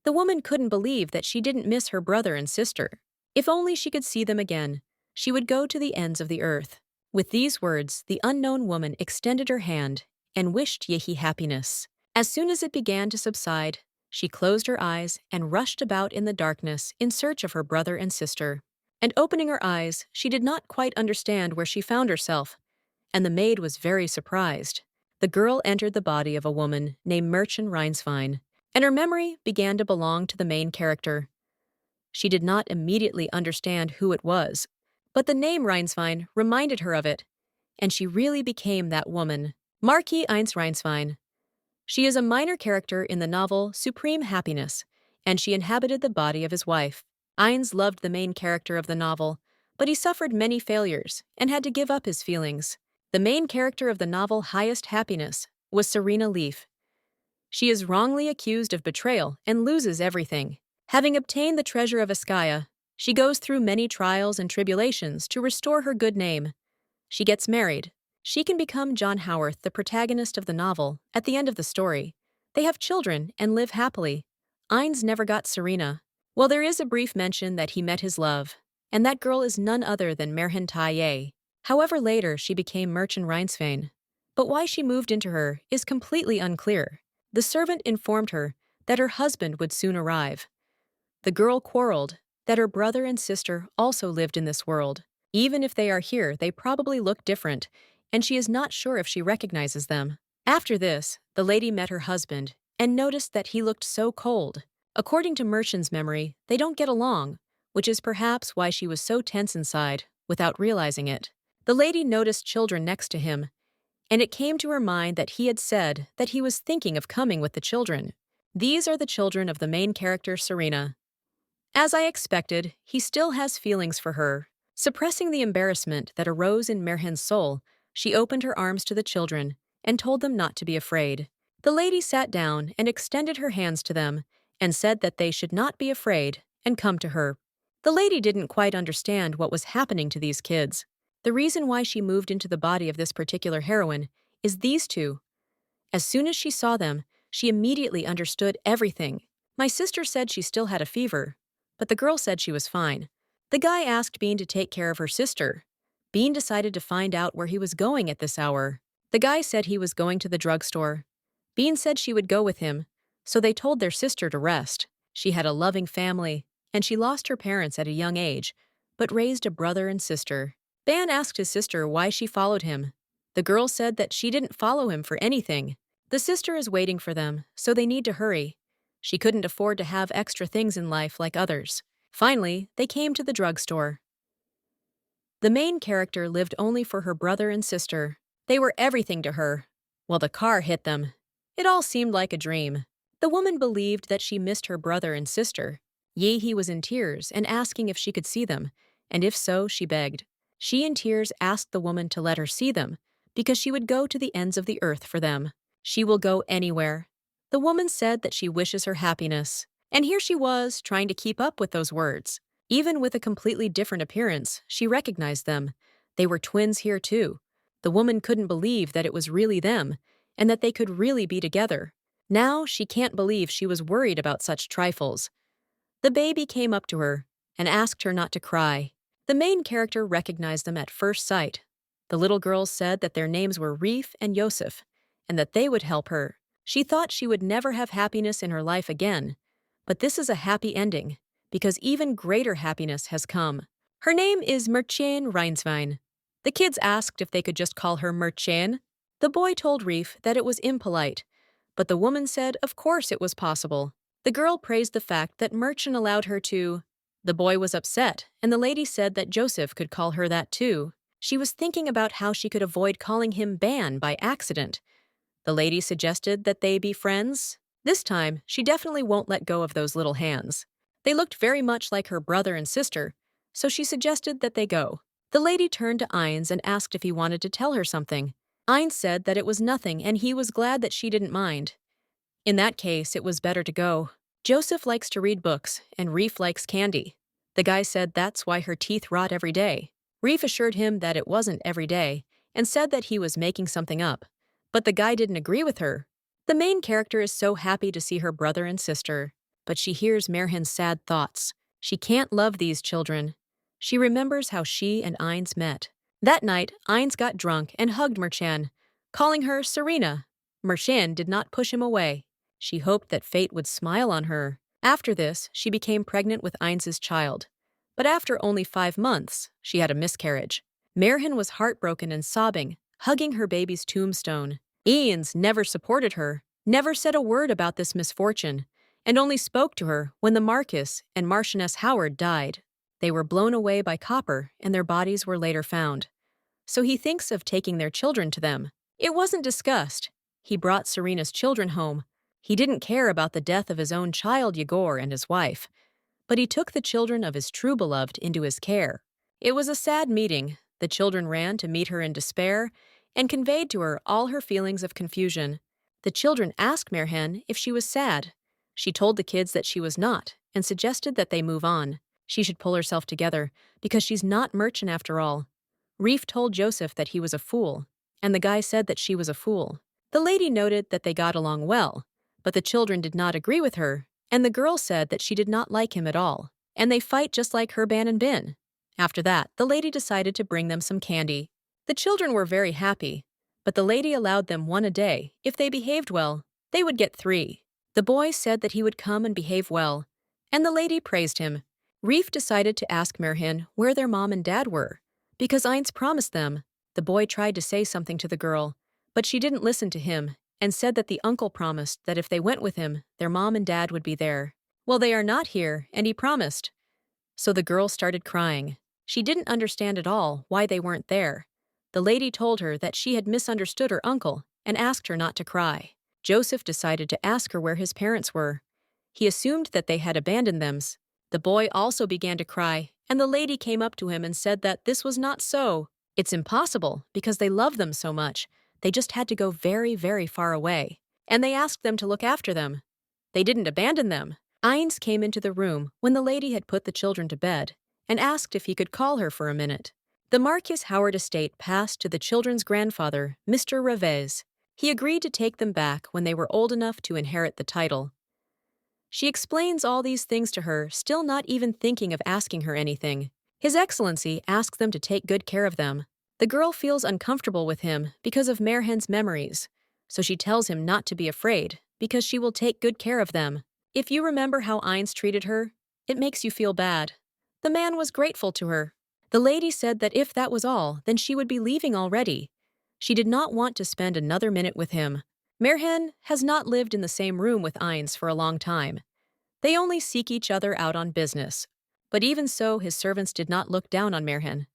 The woman couldn't believe that she didn't miss her brother and sister. If only she could see them again, she would go to the ends of the earth. With these words, the unknown woman extended her hand and wished Yehi happiness. As soon as it began to subside, she closed her eyes and rushed about in the darkness in search of her brother and sister. And opening her eyes, she did not quite understand where she found herself, and the maid was very surprised. The girl entered the body of a woman named Merchant Reinswein, and her memory began to belong to the main character. She did not immediately understand who it was, but the name Reinswein reminded her of it, and she really became that woman, Marquis Eins Reinswein. She is a minor character in the novel Supreme Happiness, and she inhabited the body of his wife. Eins loved the main character of the novel, but he suffered many failures and had to give up his feelings. The main character of the novel Highest Happiness was Serena Leaf. She is wrongly accused of betrayal and loses everything. Having obtained the treasure of Escalating, she goes through many trials and tribulations to restore her good name. She gets married. She can become John Howarth, the protagonist of the novel, at the end of the story. They have children and live happily. Eins never got Serena. Well, there is a brief mention that he met his love, and that girl is none other than Merhin Taye. However, later she became Merchant Reinswein. But why she moved into her is completely unclear. The servant informed her that her husband would soon arrive. The girl quarreled that her brother and sister also lived in this world. Even if they are here, they probably look different, and she is not sure if she recognizes them. After this, the lady met her husband and noticed that he looked so cold. According to Merchant's memory, they don't get along, which is perhaps why she was so tense inside, without realizing it. The lady noticed children next to him, and it came to her mind that he had said that he was thinking of coming with the children. These are the children of the main character, Serena. As I expected, he still has feelings for her. Suppressing the embarrassment that arose in Merhin's soul, she opened her arms to the children and told them not to be afraid. The lady sat down and extended her hands to them and said that they should not be afraid and come to her. The lady didn't quite understand what was happening to these kids. The reason why she moved into the body of this particular heroine is these two. As soon as she saw them, she immediately understood everything. My sister said she still had a fever, but the girl said she was fine. The guy asked Bean to take care of her sister. Bean decided to find out where he was going at this hour. The guy said he was going to the drugstore. Bean said she would go with him, so they told their sister to rest. She had a loving family, and she lost her parents at a young age, but raised a brother and sister. Ban asked his sister why she followed him. The girl said that she didn't follow him for anything. The sister is waiting for them, so they need to hurry. She couldn't afford to have extra things in life like others. Finally, they came to the drugstore. The main character lived only for her brother and sister. They were everything to her. Well, the car hit them. It all seemed like a dream. The woman believed that she missed her brother and sister. Yehi was in tears and asking if she could see them, and if so, she begged. She in tears asked the woman to let her see them, because she would go to the ends of the earth for them. She will go anywhere. The woman said that she wishes her happiness. And here she was, trying to keep up with those words. Even with a completely different appearance, she recognized them. They were twins here too. The woman couldn't believe that it was really them, and that they could really be together. Now she can't believe she was worried about such trifles. The baby came up to her and asked her not to cry. The main character recognized them at first sight. The little girls said that their names were Reef and Yosef, and that they would help her. She thought she would never have happiness in her life again, but this is a happy ending, because even greater happiness has come. Her name is Merchant Reinswein. The kids asked if they could just call her Merchant. The boy told Reef that it was impolite, but the woman said of course it was possible. The girl praised the fact that Merchant allowed her to. The boy was upset, and the lady said that Joseph could call her that too. She was thinking about how she could avoid calling him Ban by accident. The lady suggested that they be friends. This time, she definitely won't let go of those little hands. They looked very much like her brother and sister, so she suggested that they go. The lady turned to Eins and asked if he wanted to tell her something. Eins said that it was nothing and he was glad that she didn't mind. In that case, it was better to go. Joseph likes to read books, and Reef likes candy. The guy said that's why her teeth rot every day. Reef assured him that it wasn't every day, and said that he was making something up. But the guy didn't agree with her. The main character is so happy to see her brother and sister. but she hears Merhin's sad thoughts. She can't love these children. She remembers how she and Eins met. That night, Eins got drunk and hugged Merchan, calling her Serena. Merchan did not push him away. She hoped that fate would smile on her. After this, she became pregnant with Eins's child. But after only 5 months, she had a miscarriage. Merhin was heartbroken and sobbing, hugging her baby's tombstone. Eins never supported her, never said a word about this misfortune, and only spoke to her when the Marquis and Marchioness Howard died. They were blown away by copper, and their bodies were later found. So he thinks of taking their children to them. It wasn't discussed. He brought Serena's children home. He didn't care about the death of his own child Yegor and his wife, but he took the children of his true beloved into his care. It was a sad meeting. The children ran to meet her in despair and conveyed to her all her feelings of confusion. The children asked Merhin if she was sad. She told the kids that she was not and suggested that they move on. She should pull herself together because she's not merchant after all. Reef told Joseph that he was a fool, and the guy said that she was a fool. The lady noted that they got along well, but the children did not agree with her, and the girl said that she did not like him at all, and they fight just like Herban and Bin. After that, the lady decided to bring them some candy. The children were very happy, but the lady allowed them 1 a day. If they behaved well, they would get 3. The boy said that he would come and behave well, and the lady praised him. Reef decided to ask Merhin where their mom and dad were, because Eins promised them. The boy tried to say something to the girl, but she didn't listen to him and said that the uncle promised that if they went with him, their mom and dad would be there. Well, they are not here, and he promised. So the girl started crying. She didn't understand at all why they weren't there. The lady told her that she had misunderstood her uncle and asked her not to cry. Joseph decided to ask her where his parents were. He assumed that they had abandoned them. The boy also began to cry, and the lady came up to him and said that this was not so. It's impossible because they love them so much. They just had to go very, very far away. And they asked them to look after them. They didn't abandon them. Eins came into the room when the lady had put the children to bed and asked if he could call her for a minute. The Marquis Howard estate passed to the children's grandfather, Mr. Revez. He agreed to take them back when they were old enough to inherit the title. She explains all these things to her, still not even thinking of asking her anything. His Excellency asks them to take good care of them. The girl feels uncomfortable with him because of Merhin's memories, so she tells him not to be afraid because she will take good care of them. If you remember how Eins treated her, it makes you feel bad. The man was grateful to her. The lady said that if that was all, then she would be leaving already. She did not want to spend another minute with him. Merhin has not lived in the same room with Eins for a long time. They only seek each other out on business. But even so, his servants did not look down on Merhin.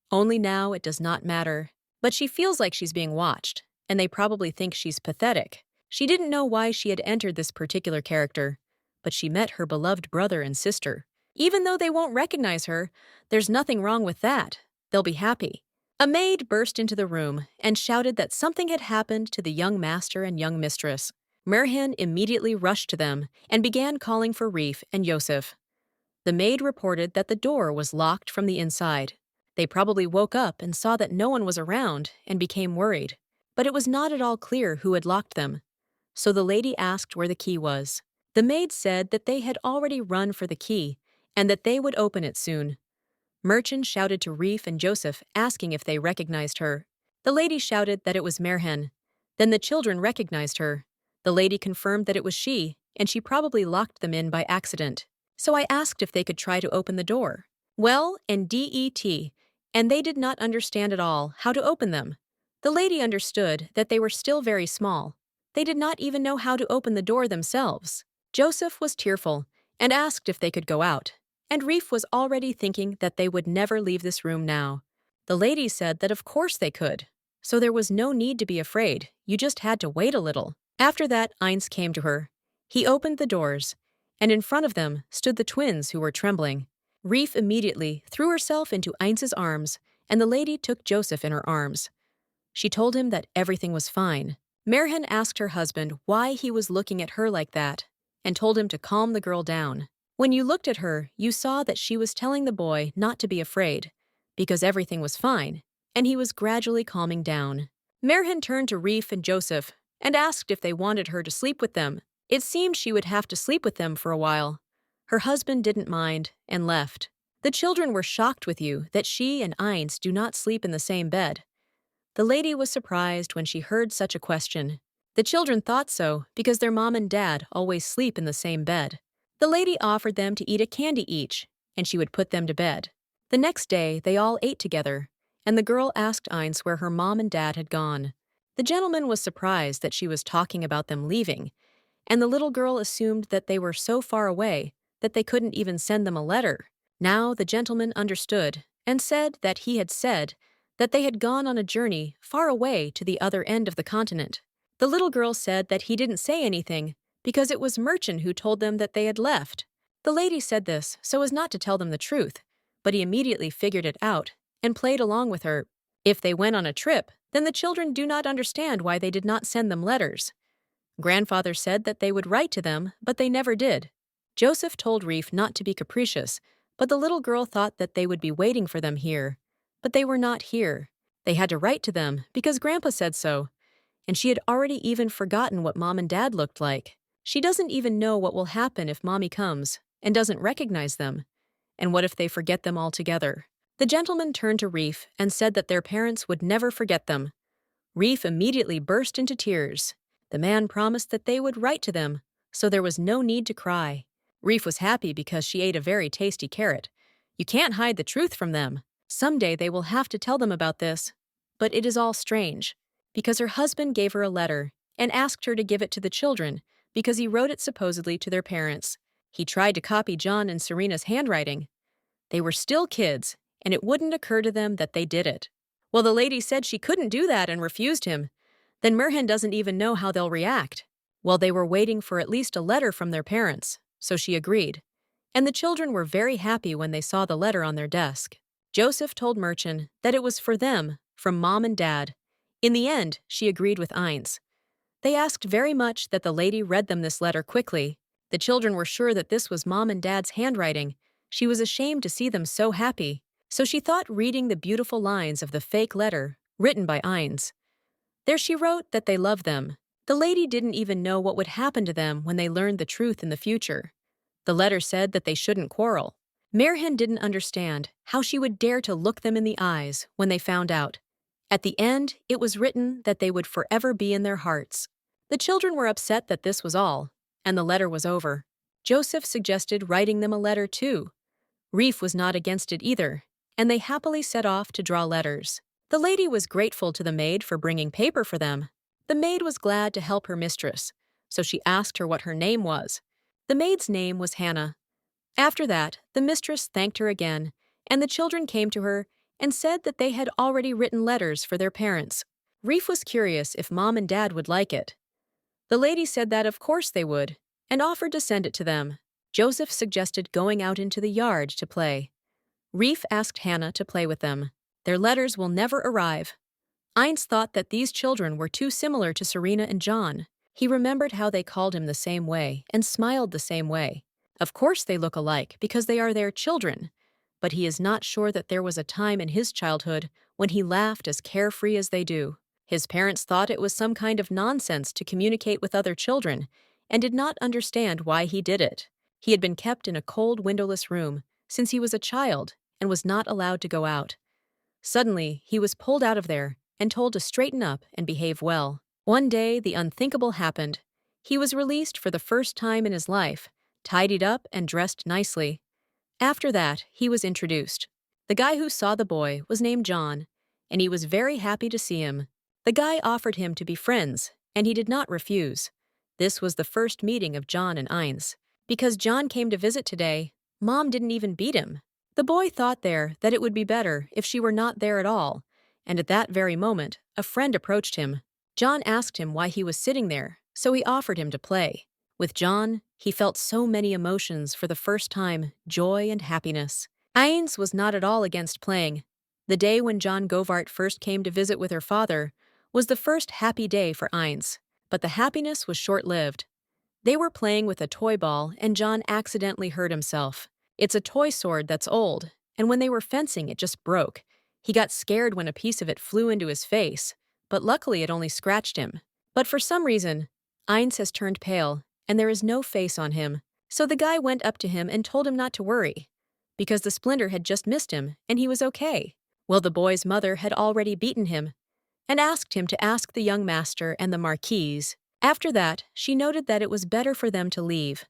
Only now it does not matter. But she feels like she's being watched, and they probably think she's pathetic. She didn't know why she had entered this particular character, but she met her beloved brother and sister. Even though they won't recognize her, there's nothing wrong with that. They'll be happy. A maid burst into the room and shouted that something had happened to the young master and young mistress. Merhin immediately rushed to them and began calling for Reef and Joseph. The maid reported that the door was locked from the inside. They probably woke up and saw that no one was around and became worried. But it was not at all clear who had locked them. So the lady asked where the key was. The maid said that they had already run for the key and that they would open it soon. Merchant shouted to Reef and Joseph, asking if they recognized her. The lady shouted that it was Merhin. Then the children recognized her. The lady confirmed that it was she, and she probably locked them in by accident. So I asked if they could try to open the door. Well, and DET, and they did not understand at all how to open them. The lady understood that they were still very small. They did not even know how to open the door themselves. Joseph was tearful and asked if they could go out, and Reef was already thinking that they would never leave this room now. The lady said that of course they could, so there was no need to be afraid, you just had to wait a little. After that, Eins came to her. He opened the doors, and in front of them stood the twins who were trembling. Reef immediately threw herself into Eins's arms, and the lady took Joseph in her arms. She told him that everything was fine. Merhin asked her husband why he was looking at her like that, and told him to calm the girl down. When you looked at her, you saw that she was telling the boy not to be afraid, because everything was fine, and he was gradually calming down. Merhin turned to Reef and Joseph and asked if they wanted her to sleep with them. It seemed she would have to sleep with them for a while. Her husband didn't mind and left. The children were shocked with you that she and Eins do not sleep in the same bed. The lady was surprised when she heard such a question. The children thought so because their mom and dad always sleep in the same bed. The lady offered them to eat a candy each, and she would put them to bed. The next day, they all ate together, and the girl asked Eins where her mom and dad had gone. The gentleman was surprised that she was talking about them leaving, and the little girl assumed that they were so far away that they couldn't even send them a letter. Now the gentleman understood and said that they had gone on a journey far away to the other end of the continent. The little girl said that he didn't say anything because it was Merchant who told them that they had left. The lady said this so as not to tell them the truth, but he immediately figured it out and played along with her. If they went on a trip, then the children do not understand why they did not send them letters. Grandfather said that they would write to them, but they never did. Joseph told Reef not to be capricious, but the little girl thought that they would be waiting for them here. But they were not here. They had to write to them because Grandpa said so. And she had already even forgotten what Mom and Dad looked like. She doesn't even know what will happen if Mommy comes and doesn't recognize them. And what if they forget them altogether? The gentleman turned to Reef and said that their parents would never forget them. Reef immediately burst into tears. The man promised that they would write to them, so there was no need to cry. Reef was happy because she ate a very tasty carrot. You can't hide the truth from them. Someday they will have to tell them about this. But it is all strange, because her husband gave her a letter and asked her to give it to the children because he wrote it supposedly to their parents. He tried to copy John and Serena's handwriting. They were still kids, and it wouldn't occur to them that they did it. Well, the lady said she couldn't do that and refused him. Then Merhan doesn't even know how they'll react. Well, they were waiting for at least a letter from their parents, so she agreed. And the children were very happy when they saw the letter on their desk. Joseph told Merchant that it was for them, from Mom and Dad. In the end, she agreed with Eins. They asked very much that the lady read them this letter quickly. The children were sure that this was Mom and Dad's handwriting. She was ashamed to see them so happy, so she thought reading the beautiful lines of the fake letter, written by Eins. There she wrote that they loved them. The lady didn't even know what would happen to them when they learned the truth in the future. The letter said that they shouldn't quarrel. Merhan didn't understand how she would dare to look them in the eyes when they found out. At the end, it was written that they would forever be in their hearts. The children were upset that this was all, and the letter was over. Joseph suggested writing them a letter too. Reef was not against it either, and they happily set off to draw letters. The lady was grateful to the maid for bringing paper for them. The maid was glad to help her mistress, so she asked her what her name was. The maid's name was Hannah. After that, the mistress thanked her again, and the children came to her and said that they had already written letters for their parents. Reef was curious if Mom and Dad would like it. The lady said that of course they would, and offered to send it to them. Joseph suggested going out into the yard to play. Reef asked Hannah to play with them. Their letters will never arrive. Eins thought that these children were too similar to Serena and John. He remembered how they called him the same way and smiled the same way. Of course they look alike because they are their children, but he is not sure that there was a time in his childhood when he laughed as carefree as they do. His parents thought it was some kind of nonsense to communicate with other children and did not understand why he did it. He had been kept in a cold, windowless room since he was a child and was not allowed to go out. Suddenly, he was pulled out of there and told to straighten up and behave well. One day, the unthinkable happened. He was released for the first time in his life, tidied up and dressed nicely. After that, he was introduced. The guy who saw the boy was named John, and he was very happy to see him. The guy offered him to be friends, and he did not refuse. This was the first meeting of John and Eins. Because John came to visit today, Mom didn't even beat him. The boy thought there that it would be better if she were not there at all, and at that very moment, a friend approached him. John asked him why he was sitting there, so he offered him to play. With John, he felt so many emotions for the first time, joy and happiness. Eins was not at all against playing. The day when John Govart first came to visit with her father was the first happy day for Eins, but the happiness was short-lived. They were playing with a toy ball and John accidentally hurt himself. It's a toy sword that's old, and when they were fencing it just broke. He got scared when a piece of it flew into his face, but luckily it only scratched him. But for some reason, Eins has turned pale, and there is no face on him. So the guy went up to him and told him not to worry, because the splinter had just missed him and he was okay. Well, the boy's mother had already beaten him and asked him to ask the young master and the marquise. After that, she noted that it was better for them to leave.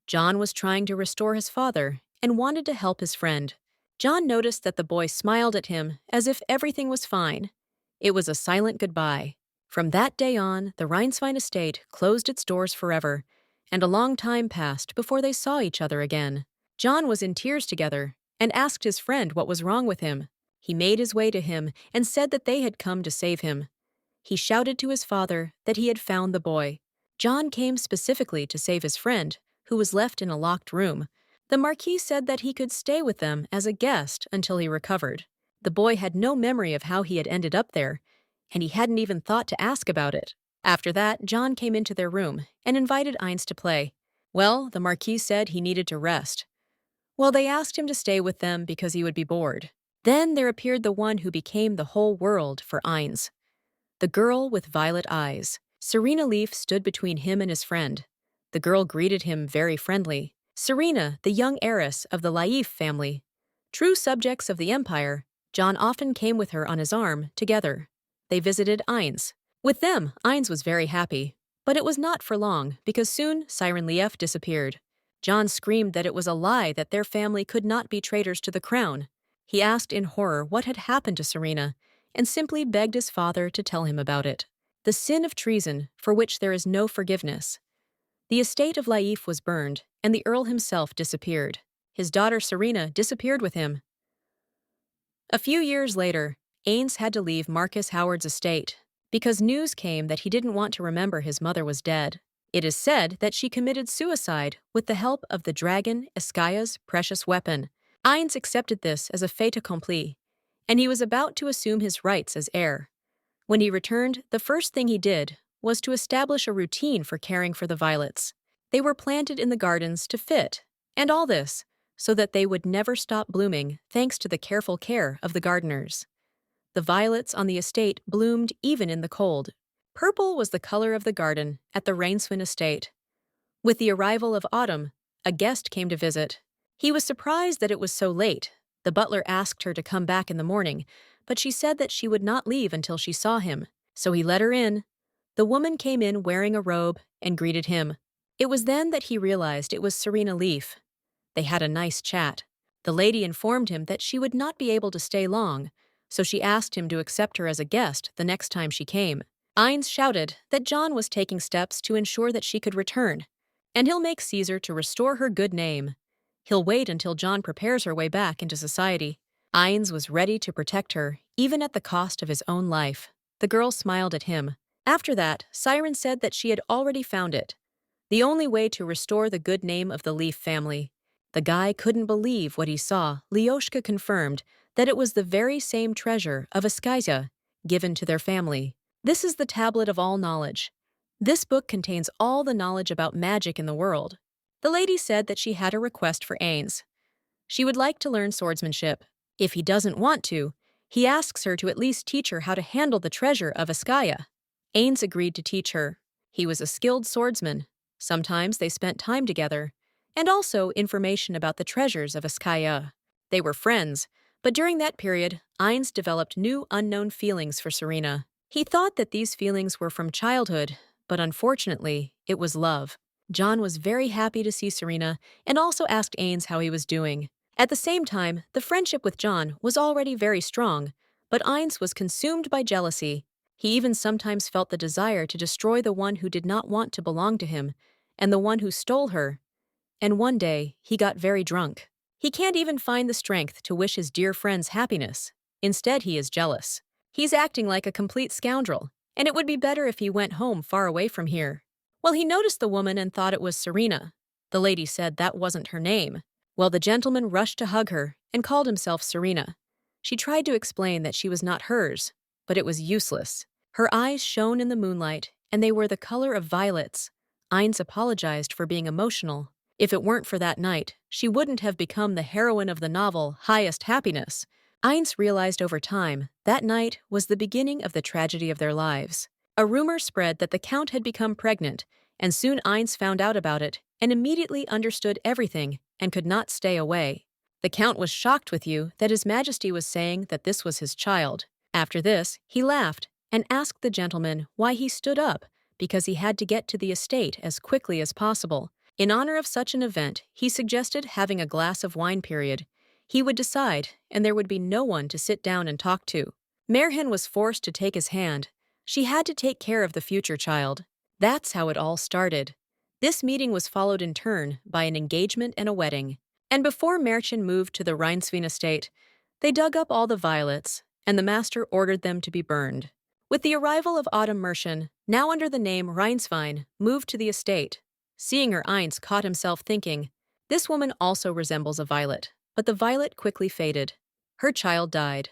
John was trying to restore his father and wanted to help his friend. John noticed that the boy smiled at him as if everything was fine. It was a silent goodbye. From that day on, the Rhineswein estate closed its doors forever, and a long time passed before they saw each other again. John was in tears together and asked his friend what was wrong with him. He made his way to him and said that they had come to save him. He shouted to his father that he had found the boy. John came specifically to save his friend, who was left in a locked room. The Marquis said that he could stay with them as a guest until he recovered. The boy had no memory of how he had ended up there, and he hadn't even thought to ask about it. After that, John came into their room and invited Ines to play. Well, the Marquis said he needed to rest. Well, they asked him to stay with them because he would be bored. Then there appeared the one who became the whole world for Ines. The girl with violet eyes. Serena Leaf stood between him and his friend. The girl greeted him very friendly. Serena, the young heiress of the Laif family. True subjects of the empire, John often came with her on his arm, together. They visited Ines. With them, Ines was very happy. But it was not for long, because soon Siren Lief disappeared. John screamed that it was a lie that their family could not be traitors to the crown. He asked in horror what had happened to Serena, and simply begged his father to tell him about it. The sin of treason, for which there is no forgiveness. The estate of Laif was burned, and the earl himself disappeared. His daughter Serena disappeared with him. A few years later, Ains had to leave Marcus Howard's estate, because news came that he didn't want to remember his mother was dead. It is said that she committed suicide with the help of the dragon Escaya's precious weapon. Ains accepted this as a fait accompli, and he was about to assume his rights as heir. When he returned, the first thing he did was to establish a routine for caring for the violets. They were planted in the gardens to fit, and all this, so that they would never stop blooming thanks to the careful care of the gardeners. The violets on the estate bloomed even in the cold. Purple was the color of the garden at the Rhineswein estate. With the arrival of autumn, a guest came to visit. He was surprised that it was so late. The butler asked her to come back in the morning, but she said that she would not leave until she saw him, so he let her in. The woman came in wearing a robe and greeted him. It was then that he realized it was Serena Leaf. They had a nice chat. The lady informed him that she would not be able to stay long, so she asked him to accept her as a guest the next time she came. Ines shouted that John was taking steps to ensure that she could return, and he'll make Caesar to restore her good name. He'll wait until John prepares her way back into society. Ines was ready to protect her, even at the cost of his own life. The girl smiled at him. After that, Siren said that she had already found it. The only way to restore the good name of the Leaf family. The guy couldn't believe what he saw. Lyoshka confirmed that it was the very same treasure of Escaia given to their family. This is the tablet of all knowledge. This book contains all the knowledge about magic in the world. The lady said that she had a request for Ains. She would like to learn swordsmanship. If he doesn't want to, he asks her to at least teach her how to handle the treasure of Escaia. Ains agreed to teach her. He was a skilled swordsman. Sometimes they spent time together, and also information about the treasures of Escaia. They were friends, but during that period, Ains developed new unknown feelings for Serena. He thought that these feelings were from childhood, but unfortunately, it was love. John was very happy to see Serena and also asked Ains how he was doing. At the same time, the friendship with John was already very strong, but Ains was consumed by jealousy. He even sometimes felt the desire to destroy the one who did not want to belong to him, and the one who stole her. And one day, he got very drunk. He can't even find the strength to wish his dear friends happiness. Instead, he is jealous. He's acting like a complete scoundrel, and it would be better if he went home far away from here. Well, he noticed the woman and thought it was Serena. The lady said that wasn't her name. Well, the gentleman rushed to hug her and called himself Serena. She tried to explain that she was not hers, but it was useless. Her eyes shone in the moonlight, and they were the color of violets. Ains apologized for being emotional. If it weren't for that night, she wouldn't have become the heroine of the novel Highest Happiness. Ains realized over time that night was the beginning of the tragedy of their lives. A rumor spread that the Count had become pregnant, and soon Eins found out about it and immediately understood everything and could not stay away. The Count was shocked with you that His Majesty was saying that this was his child. After this, he laughed and asked the gentleman why he stood up, because he had to get to the estate as quickly as possible. In honor of such an event, he suggested having a glass of wine period. He would decide, and there would be no one to sit down and talk to. Merhin was forced to take his hand. She had to take care of the future child. That's how it all started. This meeting was followed in turn by an engagement and a wedding. And before Märchen moved to the Rheinswein estate, they dug up all the violets, and the master ordered them to be burned. With the arrival of Autumn Märchen, now under the name Rheinswein, moved to the estate. Seeing her, Eins caught himself thinking, this woman also resembles a violet, but the violet quickly faded. Her child died.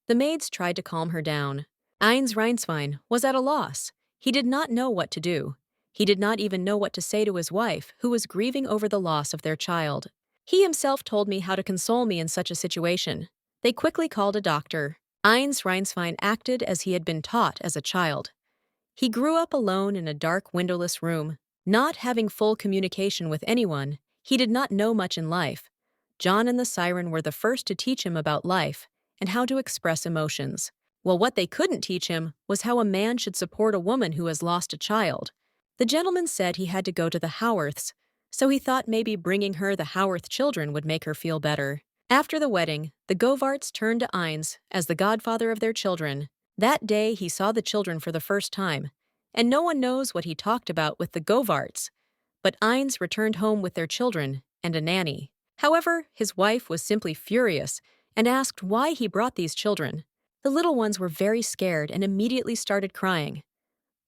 The maids tried to calm her down. Eins Rheinswein was at a loss. He did not know what to do. He did not even know what to say to his wife, who was grieving over the loss of their child. He himself told me how to console me in such a situation. They quickly called a doctor. Eins Rheinswein acted as he had been taught as a child. He grew up alone in a dark, windowless room. Not having full communication with anyone, he did not know much in life. John and the siren were the first to teach him about life and how to express emotions. Well, what they couldn't teach him was how a man should support a woman who has lost a child. The gentleman said he had to go to the Howarths, so he thought maybe bringing her the Howarth children would make her feel better. After the wedding, the Govarts turned to Eins as the godfather of their children. That day he saw the children for the first time, and no one knows what he talked about with the Govarts. But Eins returned home with their children and a nanny. However, his wife was simply furious and asked why he brought these children. The little ones were very scared and immediately started crying.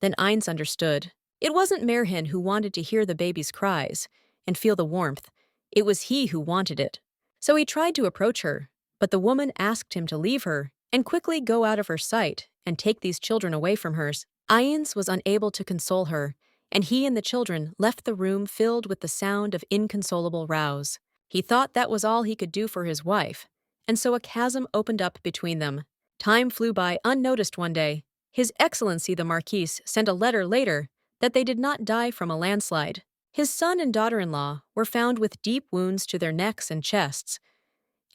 Then Eins understood. It wasn't Merhin who wanted to hear the baby's cries and feel the warmth. It was he who wanted it. So he tried to approach her, but the woman asked him to leave her and quickly go out of her sight and take these children away from hers. Eins was unable to console her, and he and the children left the room filled with the sound of inconsolable rows. He thought that was all he could do for his wife, and so a chasm opened up between them. Time flew by unnoticed one day. His Excellency the Marquis sent a letter later that they did not die from a landslide. His son and daughter-in-law were found with deep wounds to their necks and chests,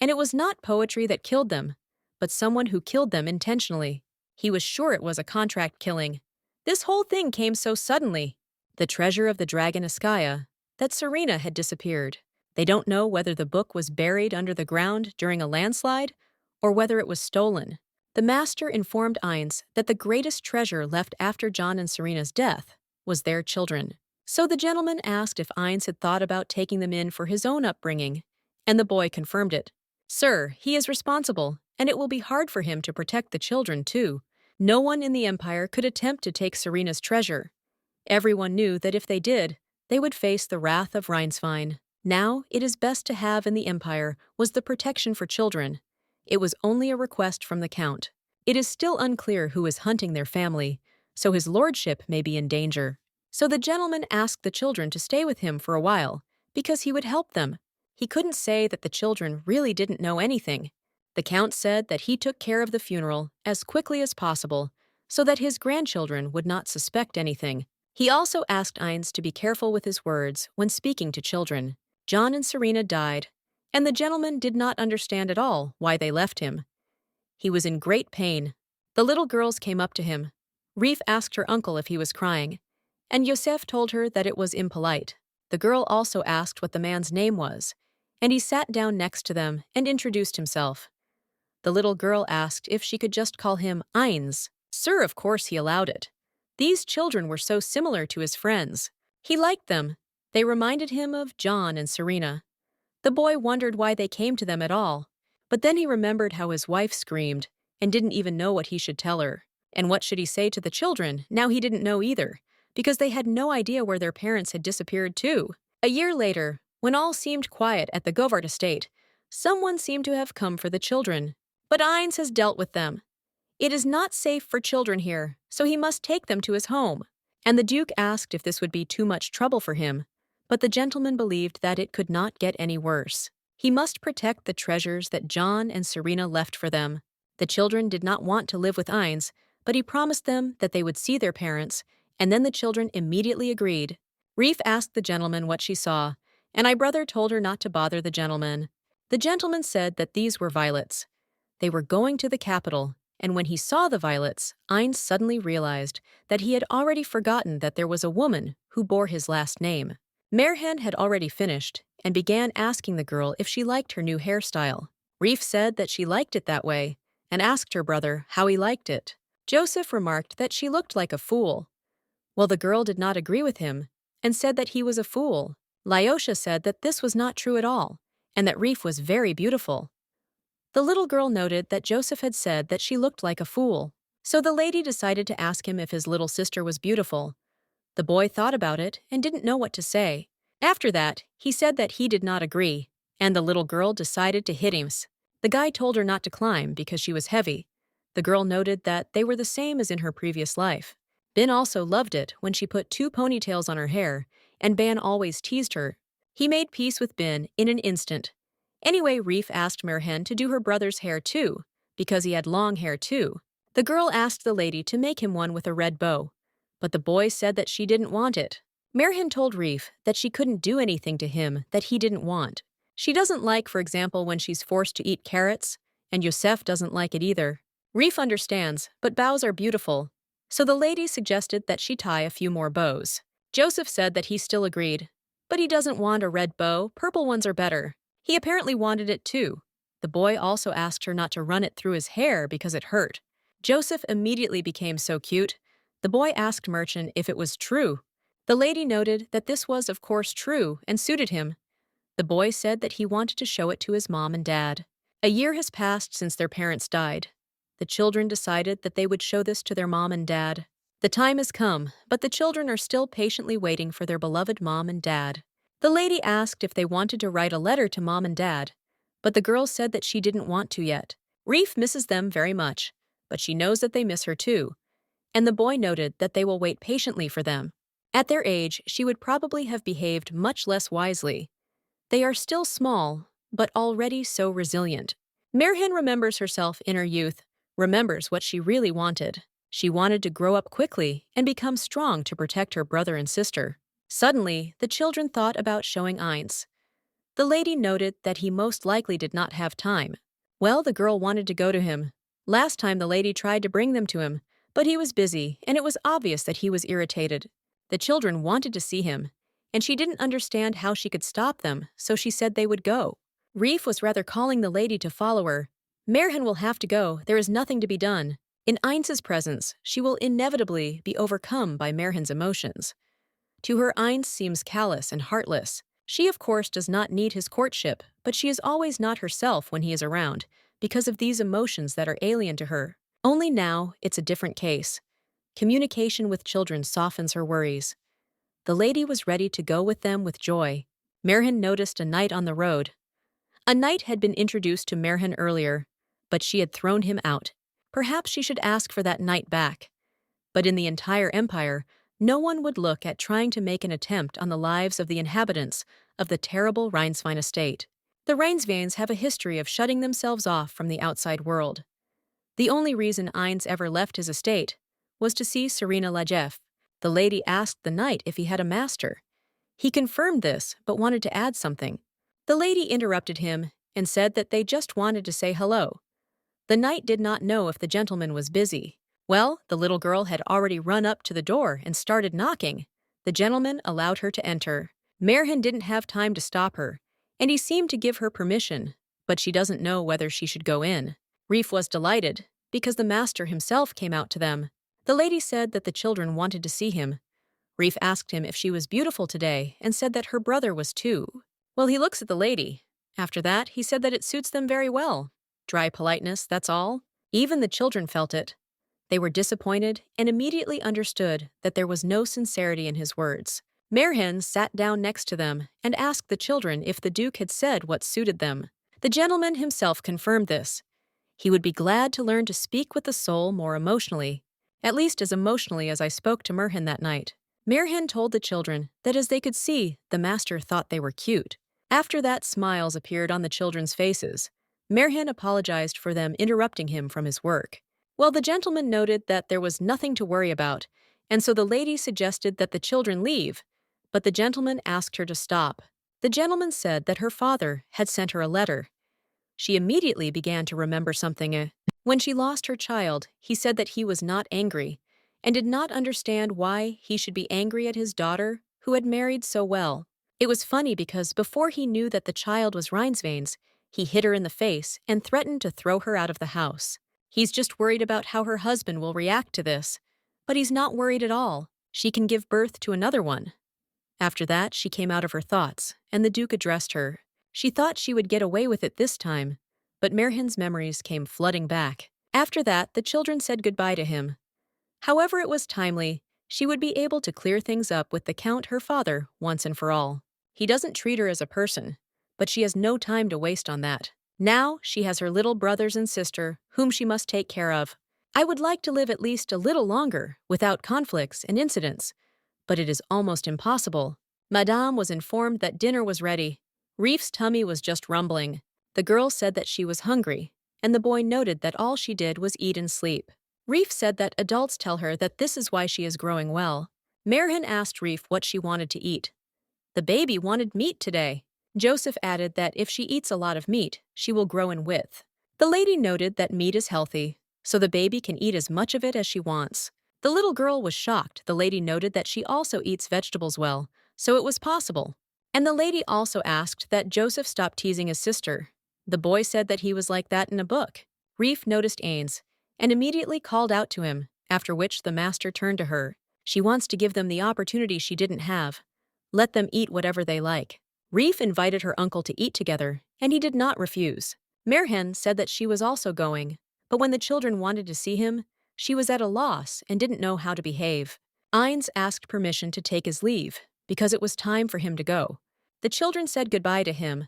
and it was not poetry that killed them, but someone who killed them intentionally. He was sure it was a contract killing. This whole thing came so suddenly. The treasure of the dragon Iskaya, that Serena had disappeared. They don't know whether the book was buried under the ground during a landslide or whether it was stolen. The master informed Eins that the greatest treasure left after John and Serena's death was their children. So the gentleman asked if Eins had thought about taking them in for his own upbringing, and the boy confirmed it. Sir, he is responsible, and it will be hard for him to protect the children too. No one in the empire could attempt to take Serena's treasure. Everyone knew that if they did, they would face the wrath of Rheinswein. Now, it is best to have in the empire was the protection for children. It was only a request from the Count. It is still unclear who is hunting their family, so his lordship may be in danger. So the gentleman asked the children to stay with him for a while, because he would help them. He couldn't say that the children really didn't know anything. The Count said that he took care of the funeral as quickly as possible, so that his grandchildren would not suspect anything. He also asked Eins to be careful with his words when speaking to children. John and Serena died, and the gentleman did not understand at all why they left him. He was in great pain. The little girls came up to him. Reef asked her uncle if he was crying, and Yosef told her that it was impolite. The girl also asked what the man's name was, and he sat down next to them and introduced himself. The little girl asked if she could just call him Eins. Sir, of course he allowed it. These children were so similar to his friends. He liked them. They reminded him of John and Serena. The boy wondered why they came to them at all, but then he remembered how his wife screamed and didn't even know what he should tell her. And what should he say to the children? Now he didn't know either, because they had no idea where their parents had disappeared too. A year later, when all seemed quiet at the Govart estate, someone seemed to have come for the children. But Eins has dealt with them. It is not safe for children here, so he must take them to his home. And the Duke asked if this would be too much trouble for him, but the gentleman believed that it could not get any worse. He must protect the treasures that John and Serena left for them. The children did not want to live with Eins, but he promised them that they would see their parents, and then the children immediately agreed. Reef asked the gentleman what she saw, and my brother told her not to bother the gentleman. The gentleman said that these were violets. They were going to the capital, and when he saw the violets, Ein suddenly realized that he had already forgotten that there was a woman who bore his last name. Merhen had already finished and began asking the girl if she liked her new hairstyle. Reef said that she liked it that way and asked her brother how he liked it. Joseph remarked that she looked like a fool. Well, the girl did not agree with him and said that he was a fool. Lyosha said that this was not true at all and that Reef was very beautiful. The little girl noted that Joseph had said that she looked like a fool. So the lady decided to ask him if his little sister was beautiful. The boy thought about it and didn't know what to say. After that, he said that he did not agree, and the little girl decided to hit him. The guy told her not to climb because she was heavy. The girl noted that they were the same as in her previous life. Ben also loved it when she put 2 ponytails on her hair, and Ben always teased her. He made peace with Ben in an instant. Anyway, Reef asked Merhen to do her brother's hair too, because he had long hair too. The girl asked the lady to make him one with a red bow, but the boy said that she didn't want it. Merhen told Reef that she couldn't do anything to him that he didn't want. She doesn't like, for example, when she's forced to eat carrots, and Yosef doesn't like it either. Reef understands, but bows are beautiful, so the lady suggested that she tie a few more bows. Joseph said that he still agreed, but he doesn't want a red bow, purple ones are better. He apparently wanted it too. The boy also asked her not to run it through his hair because it hurt. Joseph immediately became so cute. The boy asked Merchant if it was true. The lady noted that this was, of course, true and suited him. The boy said that he wanted to show it to his mom and dad. A year has passed since their parents died. The children decided that they would show this to their mom and dad. The time has come, but the children are still patiently waiting for their beloved mom and dad. The lady asked if they wanted to write a letter to mom and dad, but the girl said that she didn't want to yet. Reef misses them very much, but she knows that they miss her too. And the boy noted that they will wait patiently for them. At their age, she would probably have behaved much less wisely. They are still small, but already so resilient. Merhen remembers herself in her youth, remembers what she really wanted. She wanted to grow up quickly and become strong to protect her brother and sister. Suddenly, the children thought about showing Eins. The lady noted that he most likely did not have time. Well, the girl wanted to go to him. Last time the lady tried to bring them to him, but he was busy, and it was obvious that he was irritated. The children wanted to see him, and she didn't understand how she could stop them, so she said they would go. Reef was rather calling the lady to follow her. Merhen will have to go, there is nothing to be done. In Eins's presence, she will inevitably be overcome by Merhen's emotions. To her, Eins seems callous and heartless. She, of course, does not need his courtship, but she is always not herself when he is around, because of these emotions that are alien to her. Only now, it's a different case. Communication with children softens her worries. The lady was ready to go with them with joy. Merhen noticed a knight on the road. A knight had been introduced to Merhen earlier, but she had thrown him out. Perhaps she should ask for that knight back. But in the entire empire, no one would look at trying to make an attempt on the lives of the inhabitants of the terrible Rhineswein estate. The Rhinesweins have a history of shutting themselves off from the outside world. The only reason Eins ever left his estate was to see Serena Lajef. The lady asked the knight if he had a master. He confirmed this, but wanted to add something. The lady interrupted him and said that they just wanted to say hello. The knight did not know if the gentleman was busy. Well, the little girl had already run up to the door and started knocking. The gentleman allowed her to enter. Merhen didn't have time to stop her, and he seemed to give her permission, but she doesn't know whether she should go in. Reef was delighted, because the master himself came out to them. The lady said that the children wanted to see him. Reef asked him if she was beautiful today and said that her brother was too. Well, he looks at the lady. After that, he said that it suits them very well. Dry politeness, that's all. Even the children felt it. They were disappointed and immediately understood that there was no sincerity in his words. Merhen sat down next to them and asked the children if the Duke had said what suited them. The gentleman himself confirmed this. He would be glad to learn to speak with the soul more emotionally, at least as emotionally as I spoke to Merhen that night. Merhen told the children that as they could see, the master thought they were cute. After that, smiles appeared on the children's faces. Merhen apologized for them interrupting him from his work. Well, the gentleman noted that there was nothing to worry about, and so the lady suggested that the children leave. but the gentleman asked her to stop. The gentleman said that her father had sent her a letter. She immediately began to remember something. When she lost her child, he said that he was not angry and did not understand why he should be angry at his daughter, who had married so well. It was funny because before he knew that the child was Rhinesvane's, he hit her in the face and threatened to throw her out of the house. He's just worried about how her husband will react to this. But he's not worried at all. She can give birth to another one. After that, she came out of her thoughts, and the Duke addressed her. She thought she would get away with it this time, but Merhin's memories came flooding back. After that, the children said goodbye to him. However, it was timely. She would be able to clear things up with the Count, her father, once and for all. He doesn't treat her as a person, but she has no time to waste on that. Now, she has her little brothers and sister, whom she must take care of. I would like to live at least a little longer, without conflicts and incidents, but it is almost impossible. Madame was informed that dinner was ready. Reef's tummy was just rumbling. The girl said that she was hungry, and the boy noted that all she did was eat and sleep. Reef said that adults tell her that this is why she is growing well. Merhin asked Reef what she wanted to eat. The baby wanted meat today. Joseph added that if she eats a lot of meat, she will grow in width. The lady noted that meat is healthy, so the baby can eat as much of it as she wants. The little girl was shocked. The lady noted that she also eats vegetables well, so it was possible. And the lady also asked that Joseph stop teasing his sister. The boy said that he was like that in a book. Reef noticed Ains and immediately called out to him, after which the master turned to her. She wants to give them the opportunity she didn't have. Let them eat whatever they like. Reef invited her uncle to eat together, and he did not refuse. Merhin said that she was also going, but when the children wanted to see him, she was at a loss and didn't know how to behave. Ains asked permission to take his leave, because it was time for him to go. The children said goodbye to him,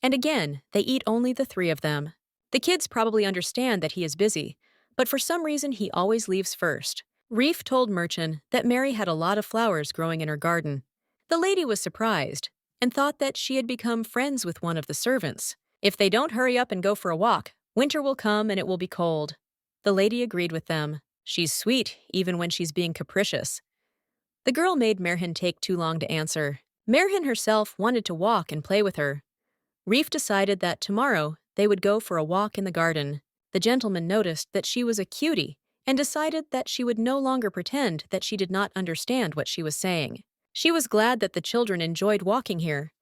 and again, they eat only the three of them. The kids probably understand that he is busy, but for some reason he always leaves first. Reef told Merchant that Mary had a lot of flowers growing in her garden. The lady was surprised and thought that she had become friends with one of the servants. If they don't hurry up and go for a walk, winter will come and it will be cold. The lady agreed with them. She's sweet, even when she's being capricious. The girl made Merhin take too long to answer. Merhin herself wanted to walk and play with her. Reef decided that tomorrow they would go for a walk in the garden. The gentleman noticed that she was a cutie and decided that she would no longer pretend that she did not understand what she was saying. She was glad that the children enjoyed walking here.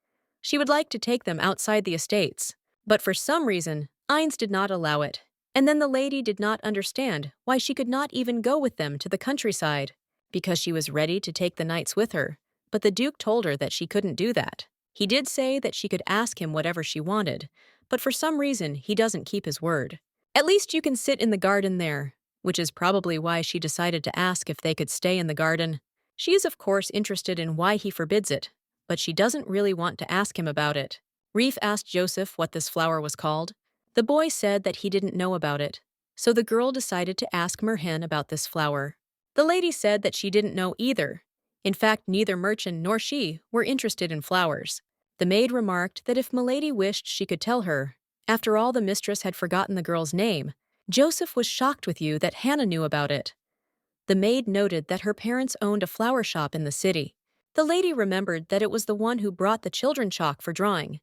She would like to take them outside the estates, but for some reason, Ains did not allow it. And then the lady did not understand why she could not even go with them to the countryside, because she was ready to take the knights with her, but the Duke told her that she couldn't do that. He did say that she could ask him whatever she wanted, but for some reason he doesn't keep his word. At least you can sit in the garden there, which is probably why she decided to ask if they could stay in the garden. She is of course interested in why he forbids it, but she doesn't really want to ask him about it. Reef asked Joseph what this flower was called. The boy said that he didn't know about it, so the girl decided to ask Merhin about this flower. The lady said that she didn't know either. In fact, neither Merchant nor she were interested in flowers. The maid remarked that if Milady wished she could tell her. After all, the mistress had forgotten the girl's name. Joseph was shocked with you that Hannah knew about it. The maid noted that her parents owned a flower shop in the city. The lady remembered that it was the one who brought the children chalk for drawing.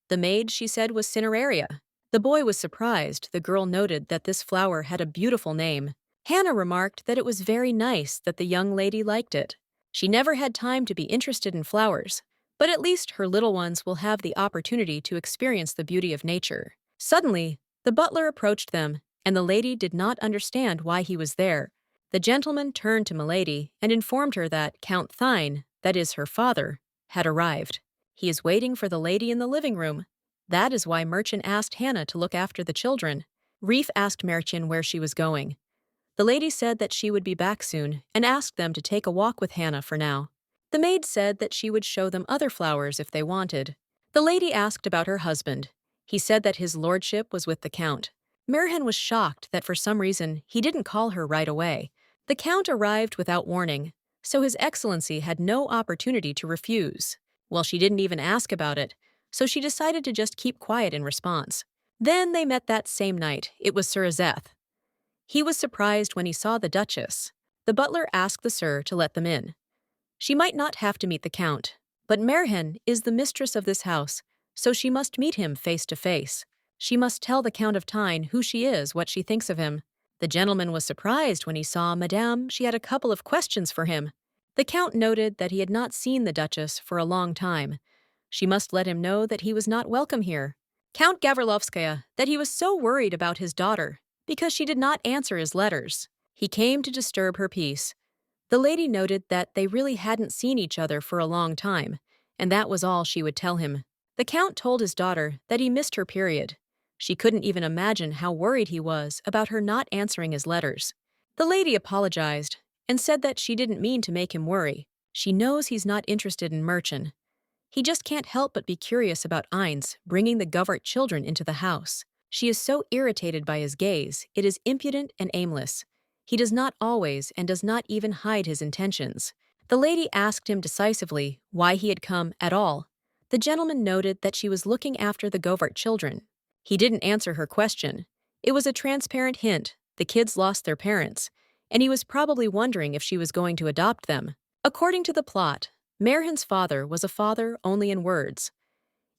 The maid, she said, was Cineraria. The boy was surprised. The girl noted that this flower had a beautiful name. Hannah remarked that it was very nice that the young lady liked it. She never had time to be interested in flowers, but at least her little ones will have the opportunity to experience the beauty of nature. Suddenly, the butler approached them, and the lady did not understand why he was there. The gentleman turned to Milady and informed her that Count Thine, that is her father, had arrived. He is waiting for the lady in the living room. That is why Merchant asked Hannah to look after the children. Reef asked Merchant where she was going. The lady said that she would be back soon and asked them to take a walk with Hannah for now. The maid said that she would show them other flowers if they wanted. The lady asked about her husband. He said that his lordship was with the Count. Merhin was shocked that for some reason he didn't call her right away. The Count arrived without warning, so His Excellency had no opportunity to refuse. Well, she didn't even ask about it, so she decided to just keep quiet in response. Then they met that same night. It was Sir Azeth. He was surprised when he saw the Duchess. The butler asked the Sir to let them in. She might not have to meet the Count, but Merhen is the mistress of this house, so she must meet him face to face. She must tell the Count of Tyne who she is, what she thinks of him. The gentleman was surprised when he saw Madame. She had a couple of questions for him. The Count noted that he had not seen the Duchess for a long time. She must let him know that he was not welcome here. Count Gavrilovskaya, that he was so worried about his daughter because she did not answer his letters. He came to disturb her peace. The lady noted that they really hadn't seen each other for a long time, and that was all she would tell him. The Count told his daughter that he missed her period. She couldn't even imagine how worried he was about her not answering his letters. The lady apologized and said that she didn't mean to make him worry. She knows he's not interested in Merchant. He just can't help but be curious about Ainz bringing the Govert children into the house. She is so irritated by his gaze, it is impudent and aimless. He does not always and does not even hide his intentions. The lady asked him decisively why he had come at all. The gentleman noted that she was looking after the Govert children. He didn't answer her question. It was a transparent hint. The kids lost their parents, and he was probably wondering if she was going to adopt them. According to the plot, Merhen's father was a father only in words.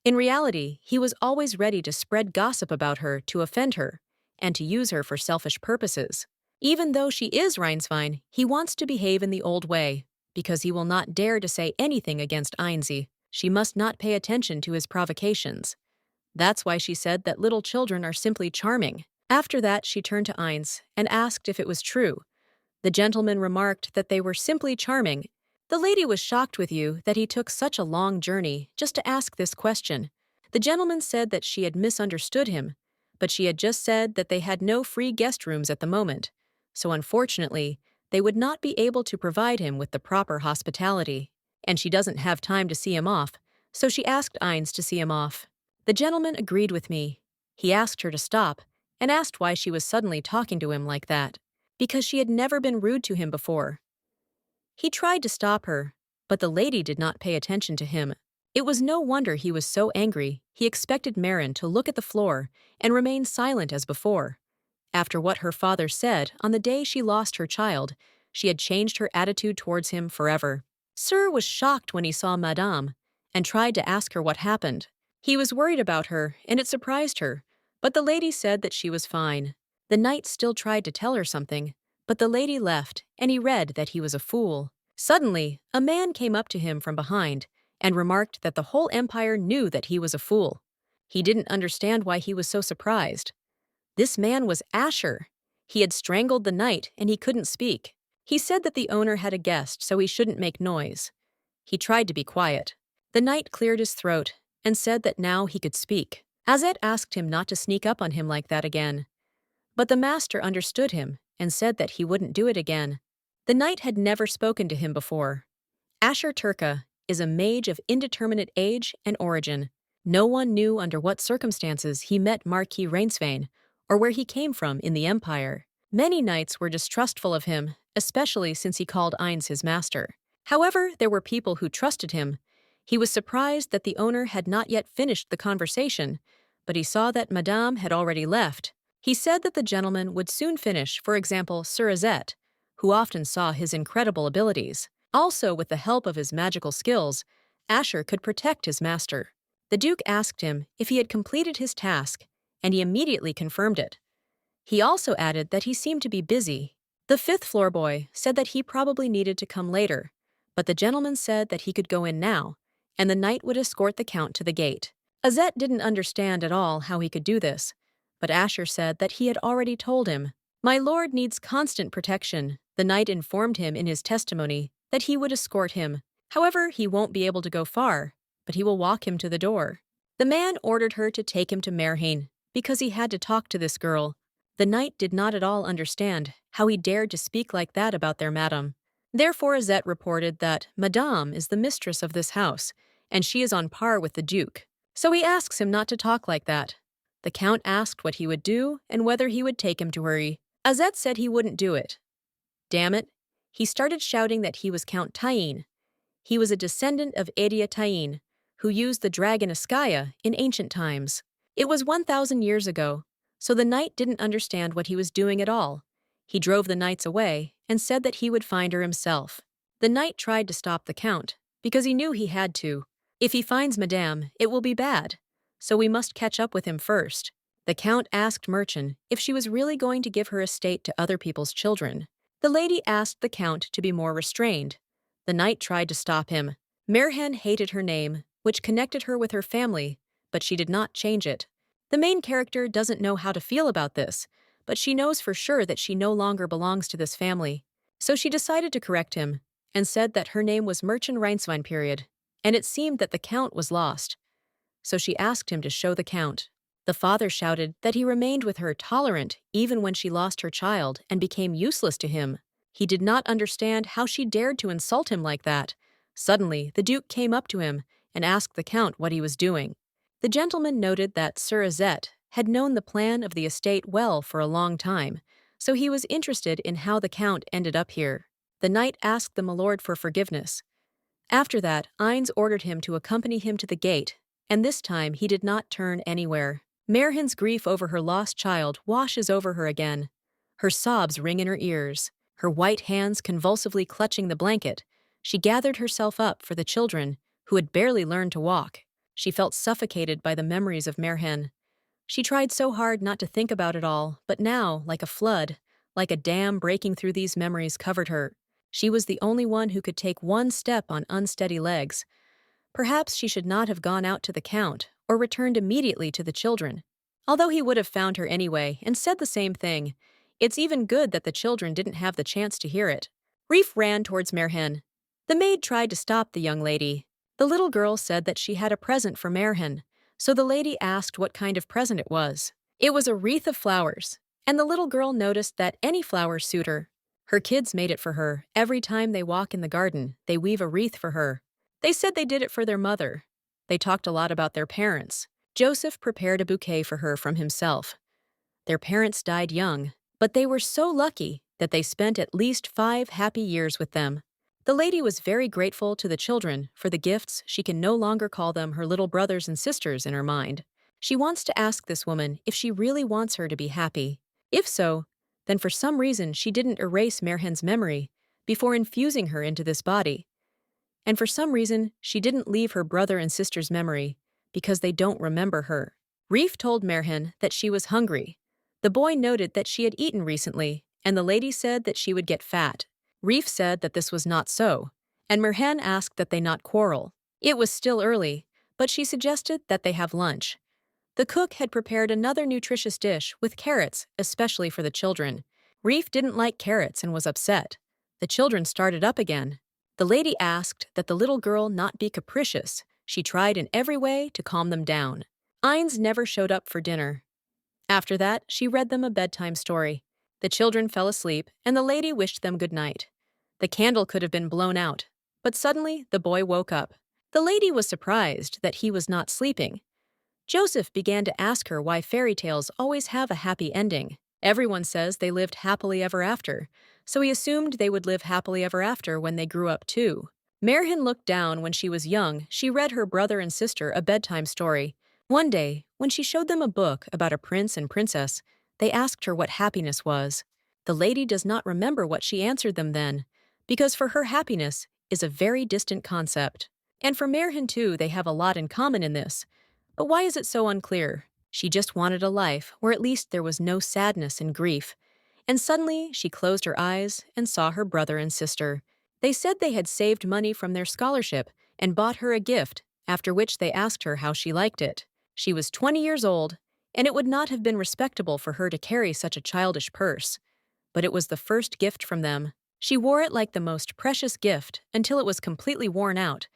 In reality, he was always ready to spread gossip about her to offend her and to use her for selfish purposes. Even though she is Rheinswein, he wants to behave in the old way, because he will not dare to say anything against Einzi. She must not pay attention to his provocations. That's why she said that little children are simply charming. After that, she turned to Ainz and asked if it was true. The gentleman remarked that they were simply charming. The lady was shocked with you that he took such a long journey just to ask this question. The gentleman said that she had misunderstood him, but she had just said that they had no free guest rooms at the moment, so unfortunately, they would not be able to provide him with the proper hospitality. And she doesn't have time to see him off, so she asked Ainz to see him off. The gentleman agreed with me. He asked her to stop and asked why she was suddenly talking to him like that, because she had never been rude to him before. He tried to stop her, but the lady did not pay attention to him. It was no wonder he was so angry. He expected Marin to look at the floor and remain silent as before. After what her father said on the day she lost her child, she had changed her attitude towards him forever. Sir was shocked when he saw Madame and tried to ask her what happened. He was worried about her, and it surprised her, but the lady said that she was fine. The knight still tried to tell her something, but the lady left, and he read that he was a fool. Suddenly, a man came up to him from behind and remarked that the whole empire knew that he was a fool. He didn't understand why he was so surprised. This man was Asher. He had strangled the knight, and he couldn't speak. He said that the owner had a guest, so he shouldn't make noise. He tried to be quiet. The knight cleared his throat and said that now he could speak. Azet asked him not to sneak up on him like that again. But the master understood him and said that he wouldn't do it again. The knight had never spoken to him before. Asher Turka is a mage of indeterminate age and origin. No one knew under what circumstances he met Marquis Rainsvain or where he came from in the empire. Many knights were distrustful of him, especially since he called Ainz his master. However, there were people who trusted him. He was surprised that the owner had not yet finished the conversation, but he saw that Madame had already left. He said that the gentleman would soon finish, for example, Sir Azet, who often saw his incredible abilities. Also, with the help of his magical skills, Asher could protect his master. The Duke asked him if he had completed his task, and he immediately confirmed it. He also added that he seemed to be busy. The fifth-floor boy said that he probably needed to come later, but the gentleman said that he could go in now, and the knight would escort the Count to the gate. Azet didn't understand at all how he could do this, but Asher said that he had already told him. My lord needs constant protection. The knight informed him in his testimony that he would escort him. However, he won't be able to go far, but he will walk him to the door. The man ordered her to take him to Merhain, because he had to talk to this girl. The knight did not at all understand how he dared to speak like that about their madam. Therefore Azet reported that Madame is the mistress of this house, and she is on par with the Duke. So he asks him not to talk like that. The Count asked what he would do and whether he would take him to her. Azet said he wouldn't do it. Damn it. He started shouting that he was Count Tyene. He was a descendant of Edia Tyene, who used the dragon Askaya in ancient times. It was 1,000 years ago, so the knight didn't understand what he was doing at all. He drove the knights away and said that he would find her himself. The knight tried to stop the count, because he knew he had to. If he finds Madame, it will be bad. So we must catch up with him first. The count asked Merchant if she was really going to give her estate to other people's children. The lady asked the count to be more restrained. The knight tried to stop him. Merhen hated her name, which connected her with her family, but she did not change it. The main character doesn't know how to feel about this, but she knows for sure that she no longer belongs to this family. So she decided to correct him, and said that her name was Merchant Reinswein period, and it seemed that the count was lost. So she asked him to show the count. The father shouted that he remained with her tolerant even when she lost her child and became useless to him. He did not understand how she dared to insult him like that. Suddenly, the duke came up to him and asked the count what he was doing. The gentleman noted that Sir Azet had known the plan of the estate well for a long time, so he was interested in how the count ended up here. The knight asked the milord for forgiveness. After that, Ines ordered him to accompany him to the gate, and this time he did not turn anywhere. Merhen's grief over her lost child washes over her again. Her sobs ring in her ears, her white hands convulsively clutching the blanket. She gathered herself up for the children, who had barely learned to walk. She felt suffocated by the memories of Merhen. She tried so hard not to think about it all, but now, like a flood, like a dam breaking through these memories covered her. She was the only one who could take one step on unsteady legs. Perhaps she should not have gone out to the count, or returned immediately to the children. Although he would have found her anyway and said the same thing, it's even good that the children didn't have the chance to hear it. Reef ran towards Merhen. The maid tried to stop the young lady. The little girl said that she had a present for Merhen, so the lady asked what kind of present it was. It was a wreath of flowers, and the little girl noticed that any flowers suit her. Her kids made it for her. Every time they walk in the garden, they weave a wreath for her. They said they did it for their mother. They talked a lot about their parents. Joseph prepared a bouquet for her from himself. Their parents died young, but they were so lucky that they spent at least 5 happy years with them. The lady was very grateful to the children for the gifts. She can no longer call them her little brothers and sisters in her mind. She wants to ask this woman if she really wants her to be happy. If so, then for some reason she didn't erase Merhen's memory before infusing her into this body. And for some reason she didn't leave her brother and sister's memory because they don't remember her. Reef told Merhen that she was hungry. The boy noted that she had eaten recently, and the lady said that she would get fat. Reef said that this was not so, and Merhen asked that they not quarrel. It was still early, but she suggested that they have lunch. The cook had prepared another nutritious dish with carrots, especially for the children. Reef didn't like carrots and was upset. The children started up again. The lady asked that the little girl not be capricious. She tried in every way to calm them down. Ines never showed up for dinner. After that, she read them a bedtime story. The children fell asleep, and the lady wished them good night. The candle could have been blown out, but suddenly the boy woke up. The lady was surprised that he was not sleeping. Joseph began to ask her why fairy tales always have a happy ending. Everyone says they lived happily ever after, so he assumed they would live happily ever after when they grew up too. Merhen looked down when she was young. She read her brother and sister a bedtime story. One day, when she showed them a book about a prince and princess, they asked her what happiness was. The lady does not remember what she answered them then, because for her happiness is a very distant concept. And for Merhen too, they have a lot in common in this. But why is it so unclear? She just wanted a life where at least there was no sadness and grief. And suddenly she closed her eyes and saw her brother and sister. They said they had saved money from their scholarship and bought her a gift, after which they asked her how she liked it. She was 20 years old, and it would not have been respectable for her to carry such a childish purse. But it was the first gift from them. She wore it like the most precious gift until it was completely worn out.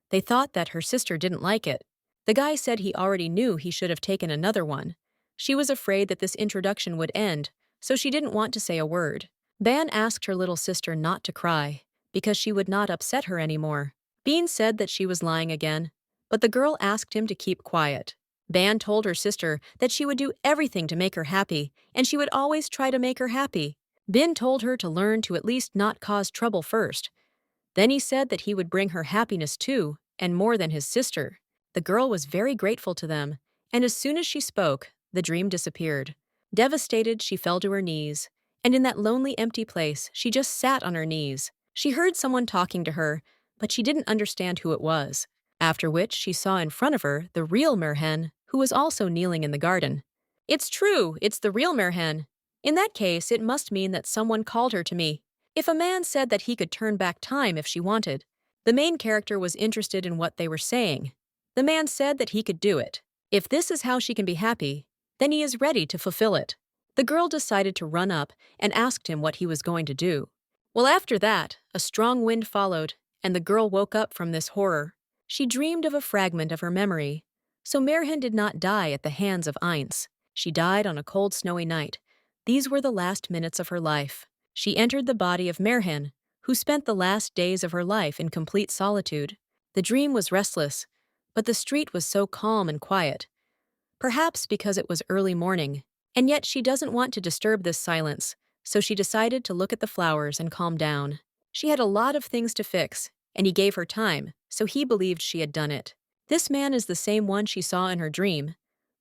They thought that her sister didn't like it. The guy said he already knew he should have taken another one. She was afraid that this introduction would end, so she didn't want to say a word. Ban asked her little sister not to cry, because she would not upset her anymore. Bean said that she was lying again, but the girl asked him to keep quiet. Ban told her sister that she would do everything to make her happy, and she would always try to make her happy. Bin told her to learn to at least not cause trouble first. Then he said that he would bring her happiness too, and more than his sister. The girl was very grateful to them, and as soon as she spoke, the dream disappeared. Devastated, she fell to her knees, and in that lonely, empty place, she just sat on her knees. She heard someone talking to her, but she didn't understand who it was. After which she saw in front of her the real merhen, who was also kneeling in the garden. It's true, it's the real merhen. In that case, it must mean that someone called her to me. If a man said that he could turn back time if she wanted, the main character was interested in what they were saying. The man said that he could do it. If this is how she can be happy, then he is ready to fulfill it. The girl decided to run up and asked him what he was going to do. Well, after that, a strong wind followed, and the girl woke up from this horror. She dreamed of a fragment of her memory. So Merhin did not die at the hands of Eins. She died on a cold, snowy night. These were the last minutes of her life. She entered the body of Merhin, who spent the last days of her life in complete solitude. The dream was restless, but the street was so calm and quiet. Perhaps because it was early morning, and yet she doesn't want to disturb this silence, so she decided to look at the flowers and calm down. She had a lot of things to fix, and he gave her time, so he believed she had done it. This man is the same one she saw in her dream,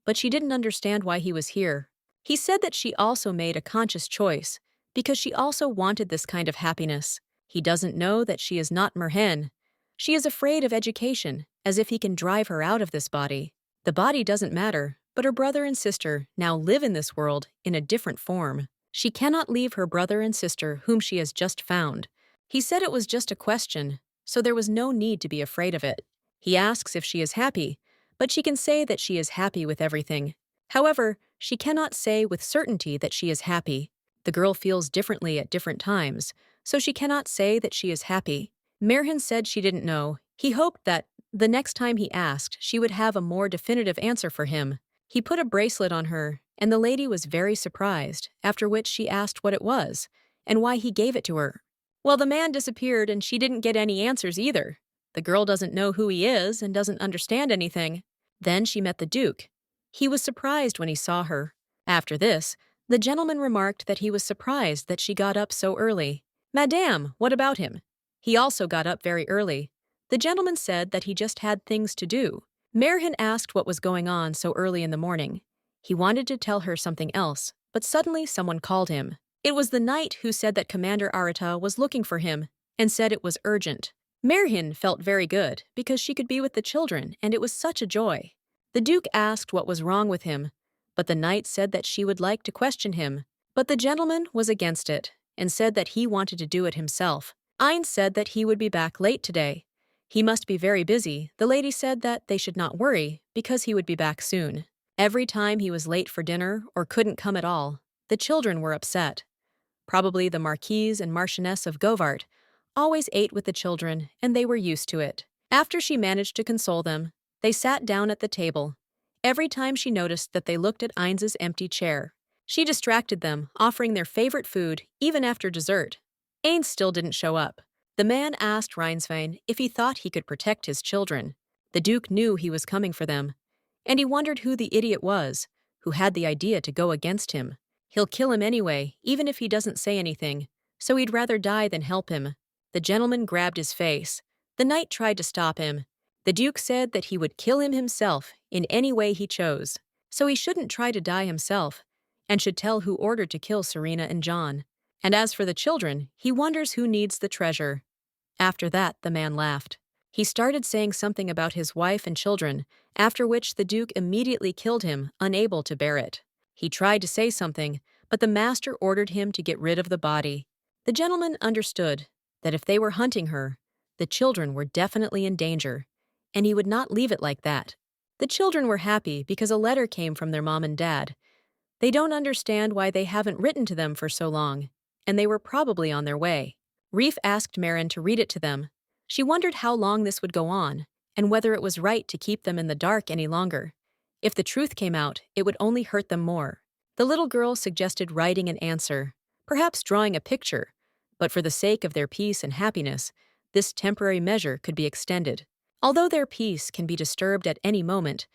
but she didn't understand why he was here. He said that she also made a conscious choice, because she also wanted this kind of happiness. He doesn't know that she is not Merhen. She is afraid of education, as if he can drive her out of this body. The body doesn't matter, but her brother and sister now live in this world in a different form. She cannot leave her brother and sister whom she has just found. He said it was just a question, so there was no need to be afraid of it. He asks if she is happy, but she can say that she is happy with everything. However, she cannot say with certainty that she is happy. The girl feels differently at different times, so she cannot say that she is happy. Merhin said she didn't know. He hoped that, the next time he asked, she would have a more definitive answer for him. He put a bracelet on her, and the lady was very surprised, after which she asked what it was, and why he gave it to her. Well, the man disappeared and she didn't get any answers either. The girl doesn't know who he is and doesn't understand anything. Then she met the Duke. He was surprised when he saw her. After this, the gentleman remarked that he was surprised that she got up so early. Madame, what about him? He also got up very early. The gentleman said that he just had things to do. Merhin asked what was going on so early in the morning. He wanted to tell her something else, but suddenly someone called him. It was the knight who said that Commander Arata was looking for him and said it was urgent. Merhin felt very good because she could be with the children, and it was such a joy. The Duke asked what was wrong with him, but the knight said that she would like to question him. But the gentleman was against it and said that he wanted to do it himself. Eins said that he would be back late today. He must be very busy. The lady said that they should not worry because he would be back soon. Every time he was late for dinner or couldn't come at all, the children were upset. Probably the Marquise and Marchioness of Govart always ate with the children, and they were used to it. After she managed to console them, they sat down at the table. Every time she noticed that they looked at Eins's empty chair, she distracted them, offering their favorite food even after dessert. Eins still didn't show up. The man asked Reinsvein if he thought he could protect his children. The Duke knew he was coming for them, and he wondered who the idiot was who had the idea to go against him. He'll kill him anyway, even if he doesn't say anything, so he'd rather die than help him. The gentleman grabbed his face. The knight tried to stop him. The Duke said that he would kill him himself in any way he chose, so he shouldn't try to die himself, and should tell who ordered to kill Serena and John. And as for the children, he wonders who needs the treasure. After that, the man laughed. He started saying something about his wife and children, after which the Duke immediately killed him, unable to bear it. He tried to say something, but the master ordered him to get rid of the body. The gentleman understood that if they were hunting her, the children were definitely in danger, and he would not leave it like that. The children were happy because a letter came from their mom and dad. They don't understand why they haven't written to them for so long, and they were probably on their way. Reef asked Marin to read it to them. She wondered how long this would go on, and whether it was right to keep them in the dark any longer. If the truth came out, it would only hurt them more. The little girl suggested writing an answer, perhaps drawing a picture, but for the sake of their peace and happiness, this temporary measure could be extended. Although their peace can be disturbed at any moment,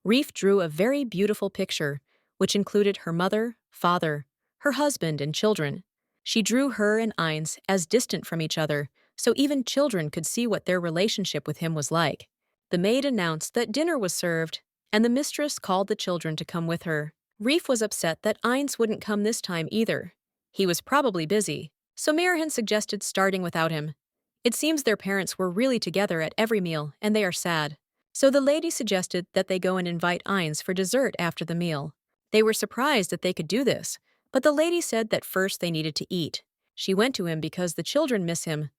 Reef drew a very beautiful picture, which included her mother, father, her husband, and children. She drew her and Eins as distant from each other, so even children could see what their relationship with him was like. The maid announced that dinner was served, and the mistress called the children to come with her. Reef was upset that Eins wouldn't come this time either. He was probably busy, so Miriam suggested starting without him. It seems their parents were really together at every meal, and they are sad. So the lady suggested that they go and invite Ines for dessert after the meal. They were surprised that they could do this, but the lady said that first they needed to eat. She went to him because the children miss him,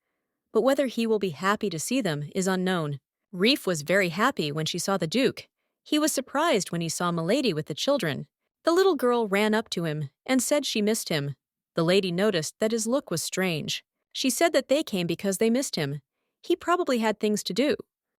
but whether he will be happy to see them is unknown. Reef was very happy when she saw the Duke. He was surprised when he saw Milady with the children. The little girl ran up to him and said she missed him. The lady noticed that his look was strange. She said that they came because they missed him. He probably had things to do.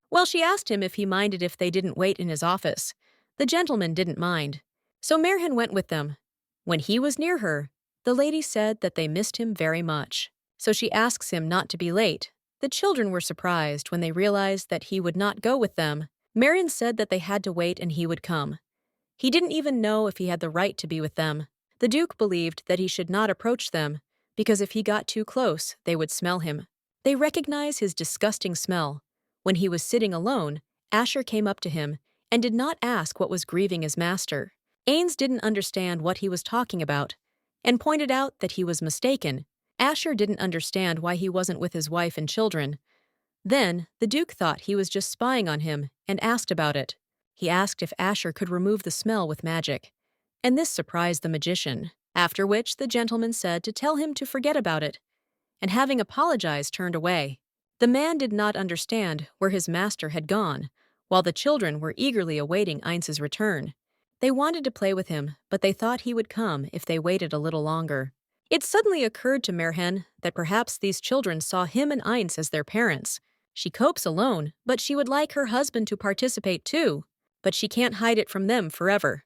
Well, she asked him if he minded if they didn't wait in his office. The gentleman didn't mind. So Merhin went with them. When he was near her, the lady said that they missed him very much. So she asks him not to be late. The children were surprised when they realized that he would not go with them. Marion said that they had to wait and he would come. He didn't even know if he had the right to be with them. The Duke believed that he should not approach them, because if he got too close, they would smell him. They recognize his disgusting smell. When he was sitting alone, Asher came up to him and did not ask what was grieving his master. Ains didn't understand what he was talking about and pointed out that he was mistaken. Asher didn't understand why he wasn't with his wife and children. Then, the Duke thought he was just spying on him and asked about it. He asked if Asher could remove the smell with magic, and this surprised the magician, after which the gentleman said to tell him to forget about it, and having apologized turned away. The man did not understand where his master had gone, while the children were eagerly awaiting Eins's return. They wanted to play with him, but they thought he would come if they waited a little longer. It suddenly occurred to Merhen that perhaps these children saw him and Eins as their parents. She copes alone, but she would like her husband to participate too, but she can't hide it from them forever.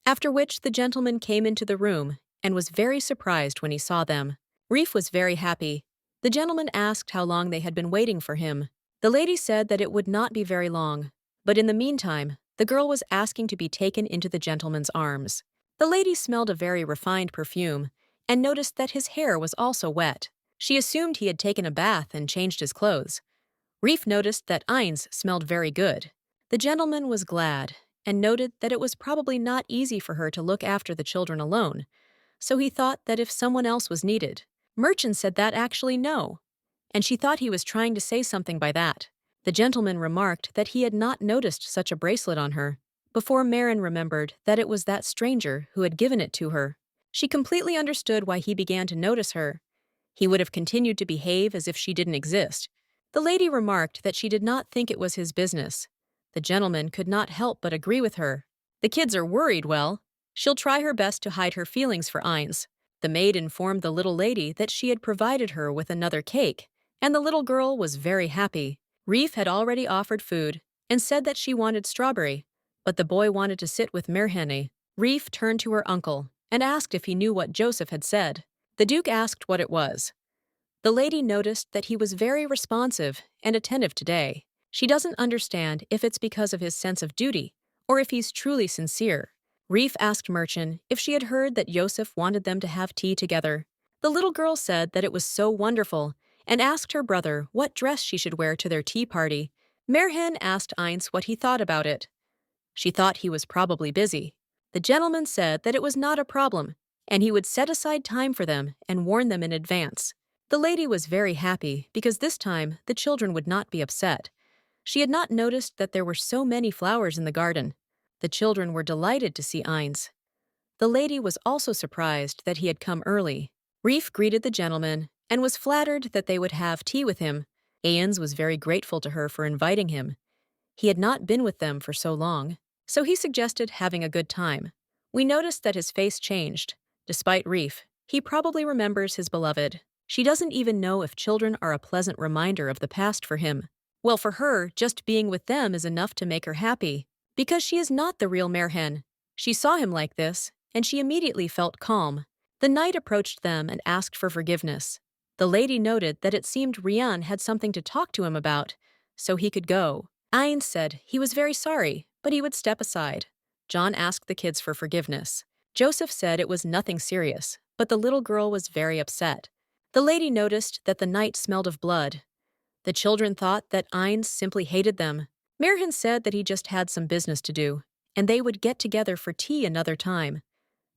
After which the gentleman came into the room and was very surprised when he saw them. Reef was very happy. The gentleman asked how long they had been waiting for him. The lady said that it would not be very long, but in the meantime, the girl was asking to be taken into the gentleman's arms. The lady smelled a very refined perfume and noticed that his hair was also wet. She assumed he had taken a bath and changed his clothes. Reef noticed that Eins smelled very good. The gentleman was glad and noted that it was probably not easy for her to look after the children alone, so he thought that if someone else was needed. Merchant said that actually no, and she thought he was trying to say something by that. The gentleman remarked that he had not noticed such a bracelet on her, before Marin remembered that it was that stranger who had given it to her. She completely understood why he began to notice her. He would have continued to behave as if she didn't exist. The lady remarked that she did not think it was his business. The gentleman could not help but agree with her. The kids are worried, well. She'll try her best to hide her feelings for Eins. The maid informed the little lady that she had provided her with another cake, and the little girl was very happy. Reef had already offered food and said that she wanted strawberry, but the boy wanted to sit with Merhene. Reef turned to her uncle and asked if he knew what Joseph had said. The Duke asked what it was. The lady noticed that he was very responsive and attentive today. She doesn't understand if it's because of his sense of duty or if he's truly sincere. Reef asked Merchant if she had heard that Joseph wanted them to have tea together. The little girl said that it was so wonderful and asked her brother what dress she should wear to their tea party. Merhen asked Eins what he thought about it. She thought he was probably busy. The gentleman said that it was not a problem, and he would set aside time for them and warn them in advance. The lady was very happy because this time the children would not be upset. She had not noticed that there were so many flowers in the garden. The children were delighted to see Eins. The lady was also surprised that he had come early. Reef greeted the gentleman and was flattered that they would have tea with him. Ains was very grateful to her for inviting him. He had not been with them for so long, so he suggested having a good time. We noticed that his face changed. Despite Reef, he probably remembers his beloved. She doesn't even know if children are a pleasant reminder of the past for him. Well, for her, just being with them is enough to make her happy, because she is not the real Merhen. She saw him like this, and she immediately felt calm. The knight approached them and asked for forgiveness. The lady noted that it seemed Rian had something to talk to him about, so he could go. Eins said he was very sorry, but he would step aside. John asked the kids for forgiveness. Joseph said it was nothing serious, but the little girl was very upset. The lady noticed that the knight smelled of blood. The children thought that Eins simply hated them. Merhin said that he just had some business to do, and they would get together for tea another time.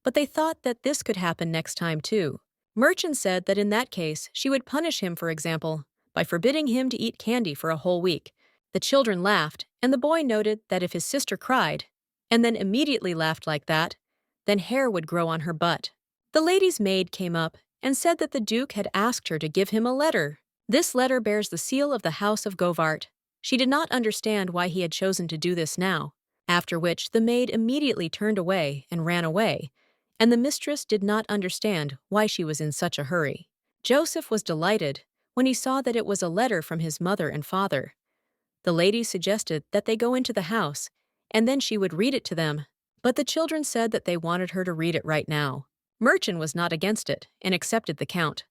But they thought that this could happen next time too. Merchant said that in that case, she would punish him, for example, by forbidding him to eat candy for a whole week. The children laughed, and the boy noted that if his sister cried, and then immediately laughed like that, then hair would grow on her butt. The lady's maid came up and said that the Duke had asked her to give him a letter. This letter bears the seal of the House of Govart. She did not understand why he had chosen to do this now, after which the maid immediately turned away and ran away, and the mistress did not understand why she was in such a hurry. Joseph was delighted when he saw that it was a letter from his mother and father. The lady suggested that they go into the house, and then she would read it to them, but the children said that they wanted her to read it right now. Merchant was not against it and accepted the count.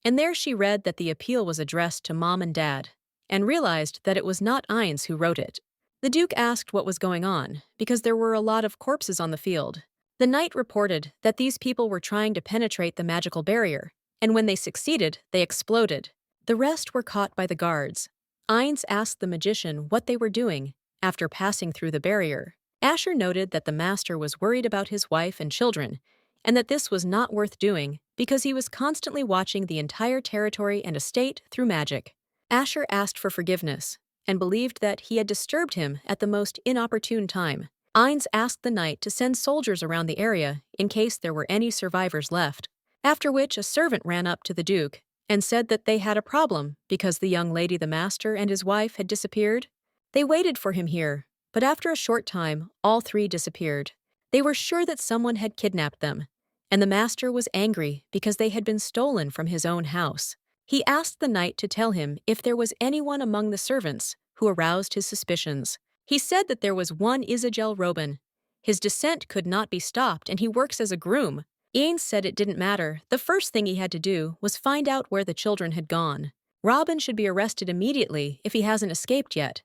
And there she read that the appeal was addressed to Mom and Dad, and realized that it was not Ines who wrote it. The Duke asked what was going on, because there were a lot of corpses on the field. The knight reported that these people were trying to penetrate the magical barrier, and when they succeeded, they exploded. The rest were caught by the guards. Ines asked the magician what they were doing after passing through the barrier. Asher noted that the master was worried about his wife and children, and that this was not worth doing because he was constantly watching the entire territory and estate through magic. Asher asked for forgiveness and believed that he had disturbed him at the most inopportune time. Ines asked the knight to send soldiers around the area in case there were any survivors left, after which a servant ran up to the Duke and said that they had a problem because the young lady the master and his wife had disappeared. They waited for him here, but after a short time, all three disappeared. They were sure that someone had kidnapped them, and the master was angry because they had been stolen from his own house. He asked the knight to tell him if there was anyone among the servants who aroused his suspicions. He said that there was one Isabel Robin. His descent could not be stopped, and he works as a groom. Ines said it didn't matter. The first thing he had to do was find out where the children had gone. Robin should be arrested immediately if he hasn't escaped yet.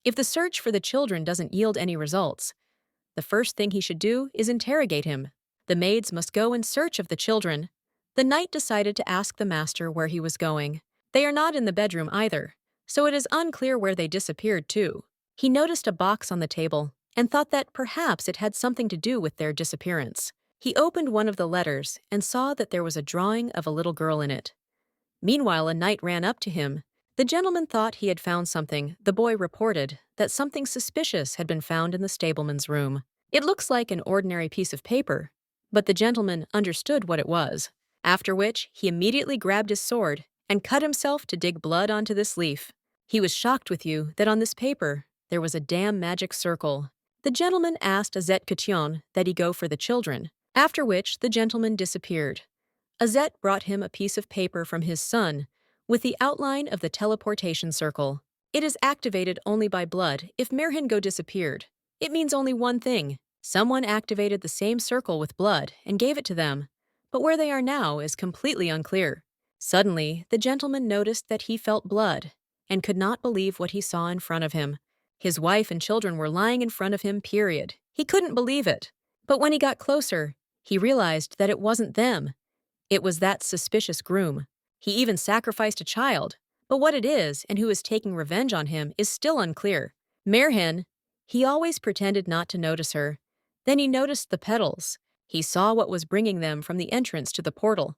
If the search for the children doesn't yield any results, the first thing he should do is interrogate him. The maids must go in search of the children. The knight decided to ask the master where he was going. They are not in the bedroom either, so it is unclear where they disappeared to. He noticed a box on the table and thought that perhaps it had something to do with their disappearance. He opened one of the letters and saw that there was a drawing of a little girl in it. Meanwhile, a knight ran up to him. The gentleman thought he had found something. The boy reported that something suspicious had been found in the stableman's room. It looks like an ordinary piece of paper, but the gentleman understood what it was, after which he immediately grabbed his sword and cut himself to dig blood onto this leaf. He was shocked with you that on this paper there was a damn magic circle. The gentleman asked Azette Coution that he go for the children, after which the gentleman disappeared. Azette brought him a piece of paper from his son with the outline of the teleportation circle. It is activated only by blood if Merhengo disappeared. It means only one thing. Someone activated the same circle with blood and gave it to them, but where they are now is completely unclear. Suddenly, the gentleman noticed that he felt blood and could not believe what he saw in front of him. His wife and children were lying in front of him, period. He couldn't believe it. But when he got closer, he realized that it wasn't them. It was that suspicious groom. He even sacrificed a child, but what it is and who is taking revenge on him is still unclear. Merhen, he always pretended not to notice her. Then he noticed the petals. He saw what was bringing them from the entrance to the portal.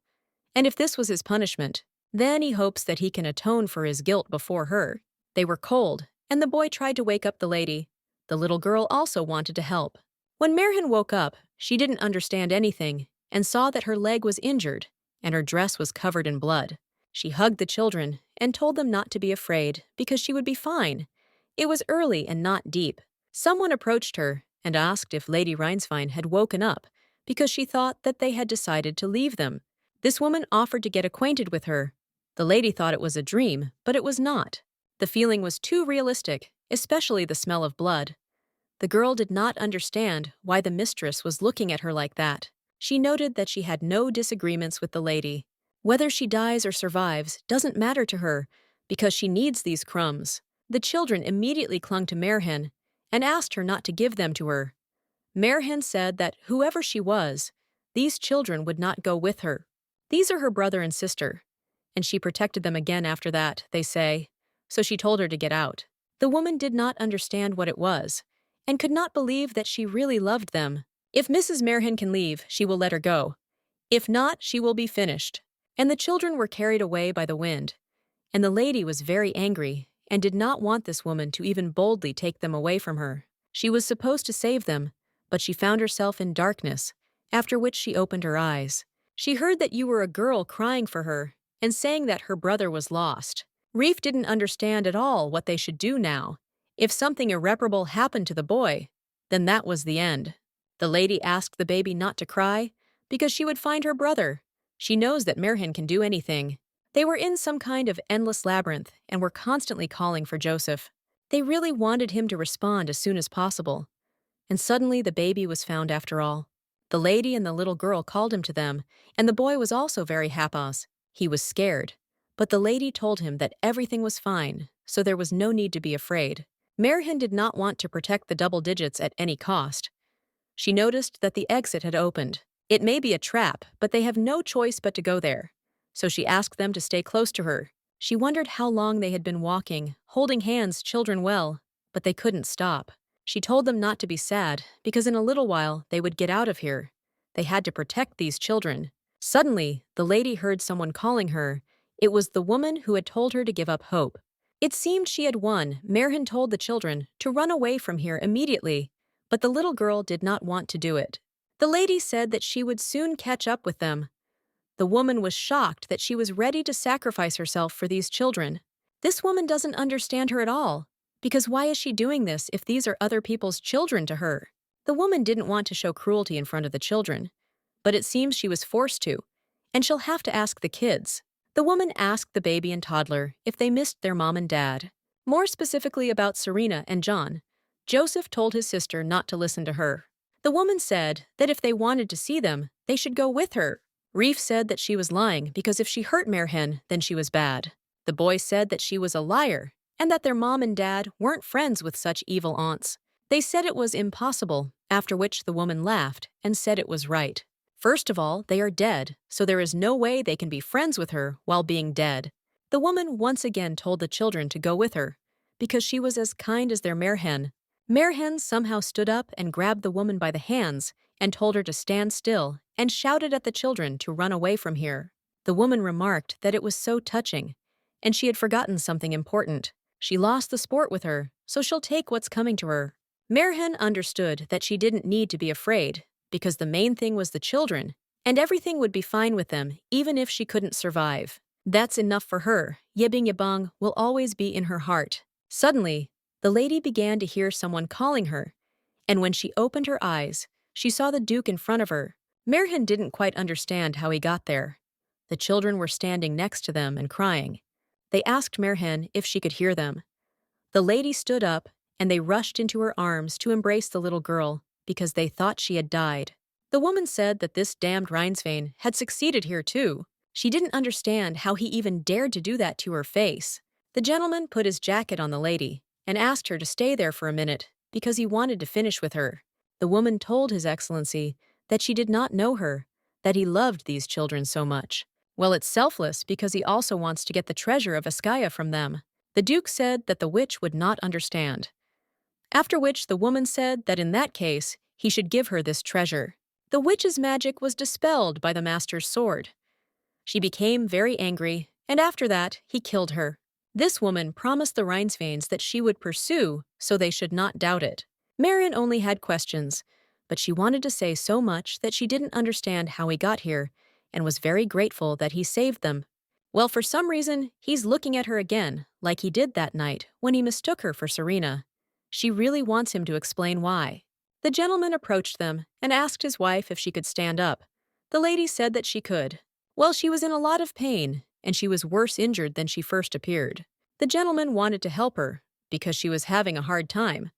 And if this was his punishment, then he hopes that he can atone for his guilt before her. They were cold, and the boy tried to wake up the lady. The little girl also wanted to help. When Merhen woke up, she didn't understand anything and saw that her leg was injured and her dress was covered in blood. She hugged the children and told them not to be afraid because she would be fine. It was early and not deep. Someone approached her and asked if Lady Rhinesvine had woken up because she thought that they had decided to leave them. This woman offered to get acquainted with her. The lady thought it was a dream, but it was not. The feeling was too realistic, especially the smell of blood. The girl did not understand why the mistress was looking at her like that. She noted that she had no disagreements with the lady. Whether she dies or survives doesn't matter to her because she needs these crumbs. The children immediately clung to Merhen and asked her not to give them to her. Merhen said that whoever she was, these children would not go with her. These are her brother and sister, and she protected them again after that, they say, so she told her to get out. The woman did not understand what it was and could not believe that she really loved them. If Mrs. Merhen can leave, she will let her go. If not, she will be finished." And the children were carried away by the wind. And the lady was very angry and did not want this woman to even boldly take them away from her. She was supposed to save them, but she found herself in darkness, after which she opened her eyes. She heard that you were a girl crying for her and saying that her brother was lost. Reef didn't understand at all what they should do now. If something irreparable happened to the boy, then that was the end. The lady asked the baby not to cry because she would find her brother. She knows that Merhin can do anything. They were in some kind of endless labyrinth and were constantly calling for Joseph. They really wanted him to respond as soon as possible. And suddenly the baby was found after all. The lady and the little girl called him to them, and the boy was also very happy. He was scared, but the lady told him that everything was fine, so there was no need to be afraid. Merhin did not want to protect the double digits at any cost. She noticed that the exit had opened. It may be a trap, but they have no choice but to go there. So she asked them to stay close to her. She wondered how long they had been walking, holding hands, children well, but they couldn't stop. She told them not to be sad, because in a little while they would get out of here. They had to protect these children. Suddenly, the lady heard someone calling her. It was the woman who had told her to give up hope. It seemed she had won. Merhin told the children to run away from here immediately, but the little girl did not want to do it. The lady said that she would soon catch up with them. The woman was shocked that she was ready to sacrifice herself for these children. This woman doesn't understand her at all, because why is she doing this if these are other people's children to her? The woman didn't want to show cruelty in front of the children, but it seems she was forced to, and she'll have to ask the kids. The woman asked the baby and toddler if they missed their mom and dad. More specifically about Serena and John, Joseph told his sister not to listen to her. The woman said that if they wanted to see them, they should go with her. Reef said that she was lying because if she hurt Merhin, then she was bad. The boy said that she was a liar and that their mom and dad weren't friends with such evil aunts. They said it was impossible, after which the woman laughed and said it was right. First of all, they are dead, so there is no way they can be friends with her while being dead. The woman once again told the children to go with her because she was as kind as their Merhin. Merhin somehow stood up and grabbed the woman by the hands and told her to stand still and shouted at the children to run away from here. The woman remarked that it was so touching, and she had forgotten something important. She lost the sport with her, so she'll take what's coming to her. Merhin understood that she didn't need to be afraid, because the main thing was the children, and everything would be fine with them, even if she couldn't survive. That's enough for her. Yebing Yabang will always be in her heart. Suddenly, the lady began to hear someone calling her, and when she opened her eyes, she saw the Duke in front of her. Merhin didn't quite understand how he got there. The children were standing next to them and crying. They asked Merhin if she could hear them. The lady stood up, and they rushed into her arms to embrace the little girl because they thought she had died. The woman said that this damned Rhinesvane had succeeded here too. She didn't understand how he even dared to do that to her face. The gentleman put his jacket on the lady and asked her to stay there for a minute because he wanted to finish with her. The woman told His Excellency that she did not know her, that he loved these children so much. Well, it's selfless because he also wants to get the treasure of Eskaya from them. The Duke said that the witch would not understand. After which the woman said that in that case, he should give her this treasure. The witch's magic was dispelled by the master's sword. She became very angry, and after that, he killed her. This woman promised the Rhinesvanes that she would pursue, so they should not doubt it. Merrin only had questions, but she wanted to say so much that she didn't understand how he got here, and was very grateful that he saved them. Well, for some reason, he's looking at her again, like he did that night when he mistook her for Serena. She really wants him to explain why. The gentleman approached them and asked his wife if she could stand up. The lady said that she could. Well, she was in a lot of pain, and she was worse injured than she first appeared. The gentleman wanted to help her, because she was having a hard time.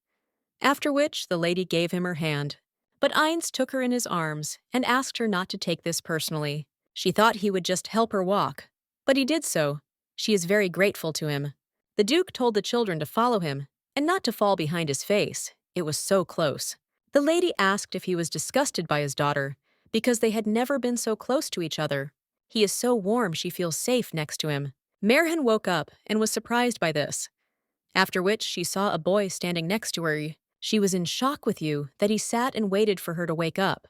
After which, the lady gave him her hand. But Ainz took her in his arms and asked her not to take this personally. She thought he would just help her walk. But he did so. She is very grateful to him. The Duke told the children to follow him, and not to fall behind his face. It was so close. The lady asked if he was disgusted by his daughter, because they had never been so close to each other. He is so warm she feels safe next to him. Merhin woke up and was surprised by this. After which she saw a boy standing next to her. She was in shock with you that he sat and waited for her to wake up.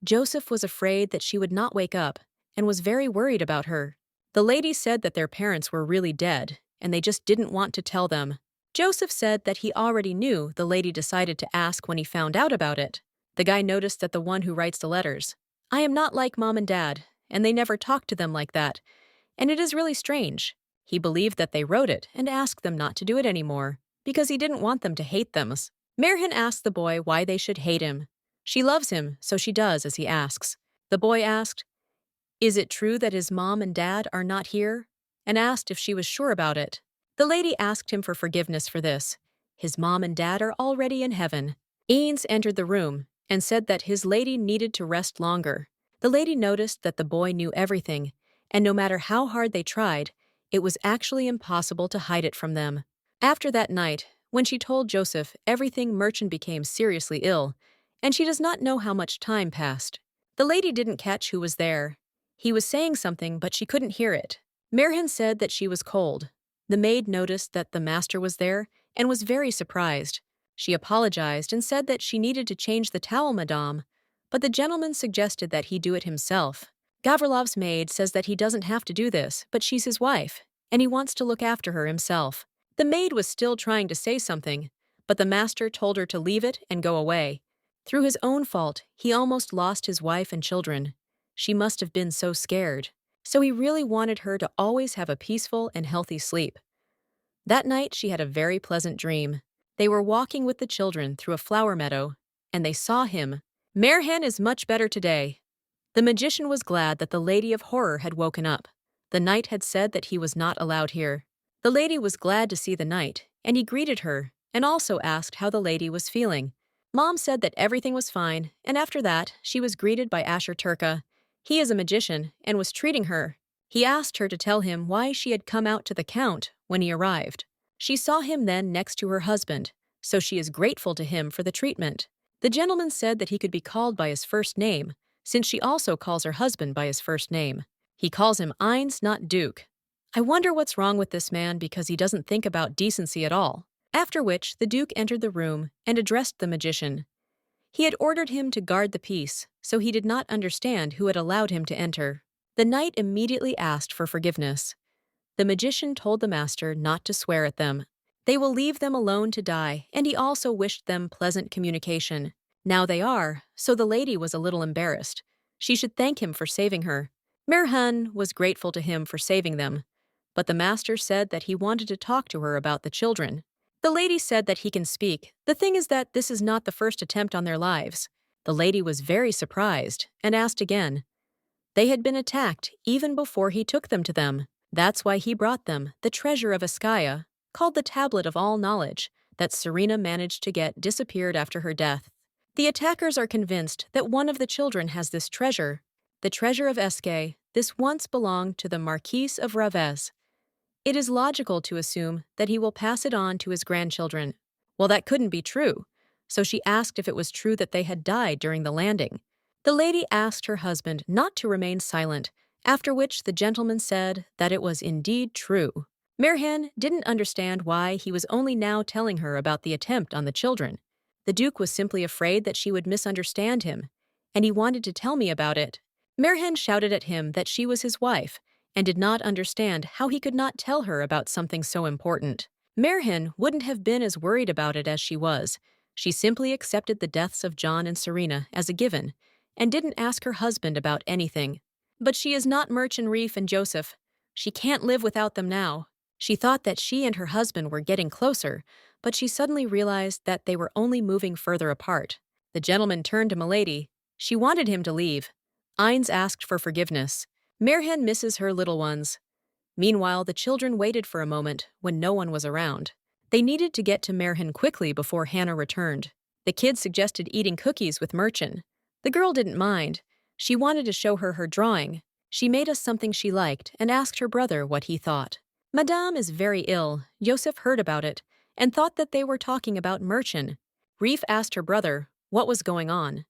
Joseph was afraid that she would not wake up and was very worried about her. The lady said that their parents were really dead and they just didn't want to tell them. Joseph said that he already knew. The lady decided to ask when he found out about it. The guy noticed that the one who writes the letters, "I am not like mom and dad, and they never talk to them like that, and it is really strange." He believed that they wrote it and asked them not to do it anymore, because he didn't want them to hate them. Merhin asked the boy why they should hate him. She loves him, so she does as he asks. The boy asked, "Is it true that his mom and dad are not here?" and asked if she was sure about it. The lady asked him for forgiveness for this. His mom and dad are already in heaven. Eanes entered the room and said that his lady needed to rest longer. The lady noticed that the boy knew everything, and no matter how hard they tried, it was actually impossible to hide it from them. After that night, when she told Joseph everything, Merchant became seriously ill, and she does not know how much time passed. The lady didn't catch who was there. He was saying something, but she couldn't hear it. Merhin said that she was cold. The maid noticed that the master was there and was very surprised. She apologized and said that she needed to change the towel, madame, but the gentleman suggested that he do it himself. Gavrilov's maid says that he doesn't have to do this, but she's his wife, and he wants to look after her himself. The maid was still trying to say something, but the master told her to leave it and go away. Through his own fault, he almost lost his wife and children. She must have been so scared. So he really wanted her to always have a peaceful and healthy sleep. That night, she had a very pleasant dream. They were walking with the children through a flower meadow, and they saw him. "Merhin is much better today." The magician was glad that the Lady of Horror had woken up. The knight had said that he was not allowed here. The lady was glad to see the knight, and he greeted her, and also asked how the lady was feeling. Mom said that everything was fine, and after that, she was greeted by Asher Turka. He is a magician, and was treating her. He asked her to tell him why she had come out to the Count when he arrived. She saw him then next to her husband, so she is grateful to him for the treatment. The gentleman said that he could be called by his first name, since she also calls her husband by his first name. He calls him Eins, not Duke. I wonder what's wrong with this man, because he doesn't think about decency at all. After which, the Duke entered the room and addressed the magician. He had ordered him to guard the peace, so he did not understand who had allowed him to enter. The knight immediately asked for forgiveness. The magician told the master not to swear at them. They will leave them alone to die, and he also wished them pleasant communication. Now they are, so the lady was a little embarrassed. She should thank him for saving her. Merhan was grateful to him for saving them, but the master said that he wanted to talk to her about the children. The lady said that he can speak. The thing is that this is not the first attempt on their lives. The lady was very surprised and asked again. They had been attacked even before he took them to them. That's why he brought them the treasure of Eskaya, called the Tablet of All Knowledge, that Serena managed to get disappeared after her death. The attackers are convinced that one of the children has this treasure. The treasure of Eske, this once belonged to the Marquis of Ravez. It is logical to assume that he will pass it on to his grandchildren. Well, that couldn't be true, so she asked if it was true that they had died during the landing. The lady asked her husband not to remain silent, after which the gentleman said that it was indeed true. Merhin didn't understand why he was only now telling her about the attempt on the children. The Duke was simply afraid that she would misunderstand him, and he wanted to tell me about it. Merhin shouted at him that she was his wife, and did not understand how he could not tell her about something so important. Merhin wouldn't have been as worried about it as she was. She simply accepted the deaths of John and Serena as a given, and didn't ask her husband about anything. But she is not Merchant Reef and Joseph. She can't live without them now. She thought that she and her husband were getting closer, but she suddenly realized that they were only moving further apart. The gentleman turned to Milady. She wanted him to leave. Eins asked for forgiveness. Merhin misses her little ones. Meanwhile, the children waited for a moment when no one was around. They needed to get to Merhin quickly before Hannah returned. The kids suggested eating cookies with Merchant. The girl didn't mind. She wanted to show her drawing. She made us something she liked and asked her brother what he thought. Madame is very ill. Joseph heard about it and thought that they were talking about Merchant. Reef asked her brother what was going on.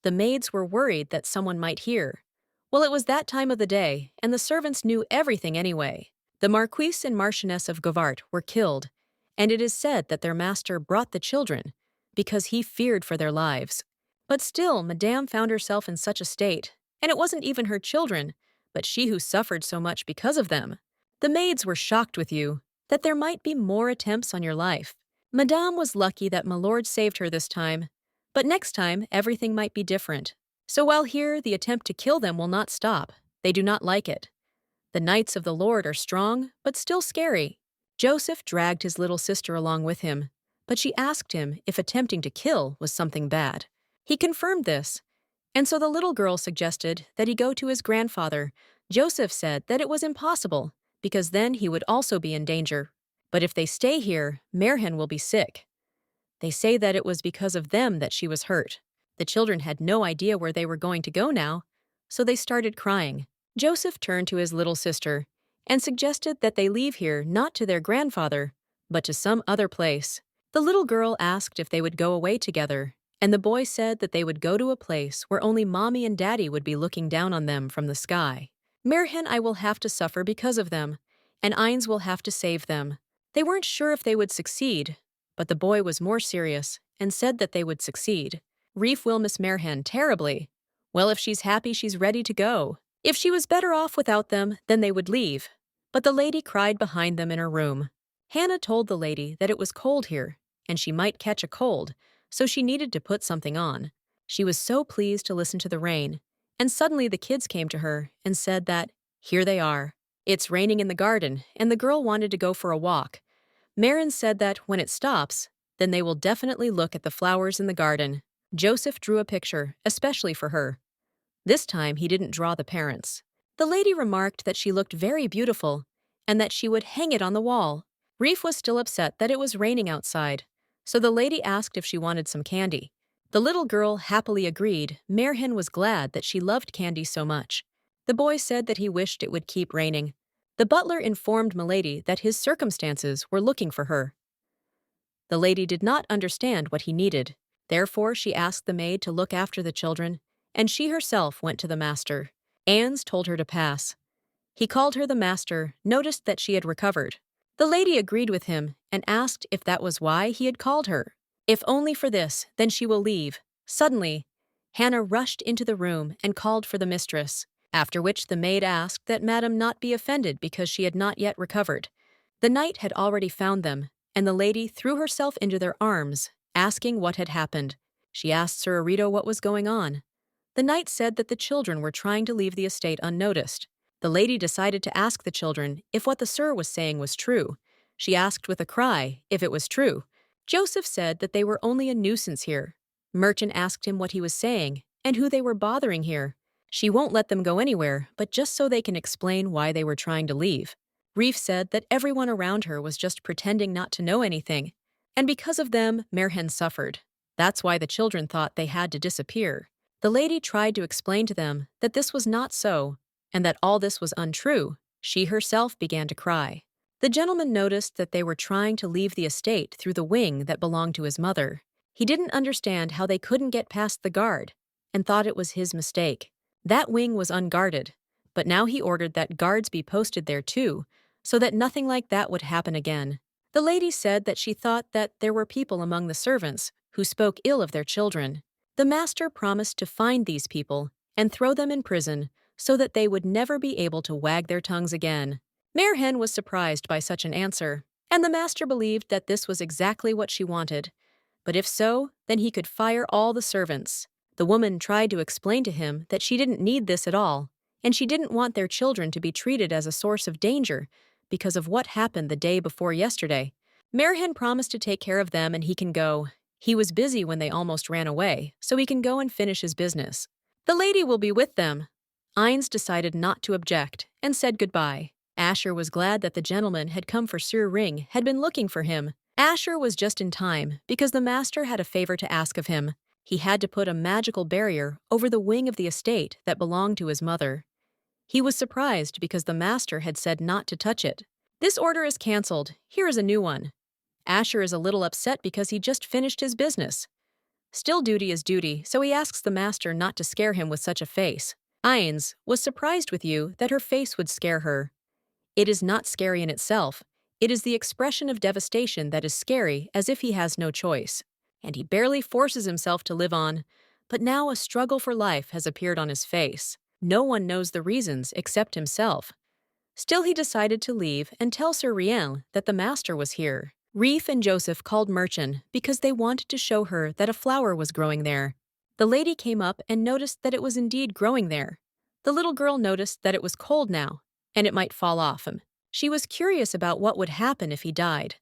The maids were worried that someone might hear. Well, it was that time of the day, and the servants knew everything anyway. The Marquis and Marchioness of Gavart were killed, and it is said that their master brought the children because he feared for their lives. But still, Madame found herself in such a state, and it wasn't even her children, but she who suffered so much because of them. The maids were shocked with you, that there might be more attempts on your life. Madame was lucky that Milord saved her this time, but next time everything might be different. So while here, the attempt to kill them will not stop. They do not like it. The knights of the Lord are strong, but still scary. Joseph dragged his little sister along with him, but she asked him if attempting to kill was something bad. He confirmed this, and so the little girl suggested that he go to his grandfather. Joseph said that it was impossible, because then he would also be in danger. But if they stay here, Merhen will be sick. They say that it was because of them that she was hurt. The children had no idea where they were going to go now, so they started crying. Joseph turned to his little sister and suggested that they leave here not to their grandfather, but to some other place. The little girl asked if they would go away together, and the boy said that they would go to a place where only Mommy and Daddy would be looking down on them from the sky. Merhen I will have to suffer because of them, and Eins will have to save them. They weren't sure if they would succeed, but the boy was more serious and said that they would succeed. Reef will miss Merhen terribly. Well, if she's happy, she's ready to go. If she was better off without them, then they would leave. But the lady cried behind them in her room. Hannah told the lady that it was cold here, and she might catch a cold, so she needed to put something on. She was so pleased to listen to the rain, and suddenly the kids came to her and said that, here they are. It's raining in the garden, and the girl wanted to go for a walk. Marin said that when it stops, then they will definitely look at the flowers in the garden. Joseph drew a picture, especially for her. This time he didn't draw the parents. The lady remarked that she looked very beautiful and that she would hang it on the wall. Reef was still upset that it was raining outside, so the lady asked if she wanted some candy. The little girl happily agreed. Merhen was glad that she loved candy so much. The boy said that he wished it would keep raining. The butler informed Milady that his circumstances were looking for her. The lady did not understand what he needed. Therefore, she asked the maid to look after the children, and she herself went to the master. Ans told her to pass. He called her the master, noticed that she had recovered. The lady agreed with him and asked if that was why he had called her. If only for this, then she will leave. Suddenly, Hannah rushed into the room and called for the mistress, after which the maid asked that Madame not be offended because she had not yet recovered. The knight had already found them, and the lady threw herself into their arms, asking what had happened. She asked Sir Arito what was going on. The knight said that the children were trying to leave the estate unnoticed. The lady decided to ask the children if what the sir was saying was true. She asked with a cry if it was true. Joseph said that they were only a nuisance here. Merchant asked him what he was saying and who they were bothering here. She won't let them go anywhere, but just so they can explain why they were trying to leave. Reef said that everyone around her was just pretending not to know anything, and because of them, Merhen suffered. That's why the children thought they had to disappear. The lady tried to explain to them that this was not so, and that all this was untrue. She herself began to cry. The gentleman noticed that they were trying to leave the estate through the wing that belonged to his mother. He didn't understand how they couldn't get past the guard, and thought it was his mistake. That wing was unguarded, but now he ordered that guards be posted there too, so that nothing like that would happen again. The lady said that she thought that there were people among the servants who spoke ill of their children. The master promised to find these people and throw them in prison so that they would never be able to wag their tongues again. Merhen was surprised by such an answer, and the master believed that this was exactly what she wanted. But if so, then he could fire all the servants. The woman tried to explain to him that she didn't need this at all, and she didn't want their children to be treated as a source of danger because of what happened the day before yesterday. Merhen promised to take care of them and he can go. He was busy when they almost ran away, so he can go and finish his business. The lady will be with them. Eins decided not to object and said goodbye. Asher was glad that the gentleman had come for Sir Ring, had been looking for him. Asher was just in time because the master had a favor to ask of him. He had to put a magical barrier over the wing of the estate that belonged to his mother. He was surprised because the master had said not to touch it. This order is cancelled. Here is a new one. Asher is a little upset because he just finished his business. Still, duty is duty, so he asks the master not to scare him with such a face. Eins was surprised with you that her face would scare her. It is not scary in itself. It is the expression of devastation that is scary, as if he has no choice. And he barely forces himself to live on. but now a struggle for life has appeared on his face. No one knows the reasons except himself. Still, he decided to leave and tell Sir Rien that the master was here. Reef and Joseph called Merchant because they wanted to show her that a flower was growing there. The lady came up and noticed that it was indeed growing there. The little girl noticed that it was cold now, and it might fall off him. She was curious about what would happen if he died.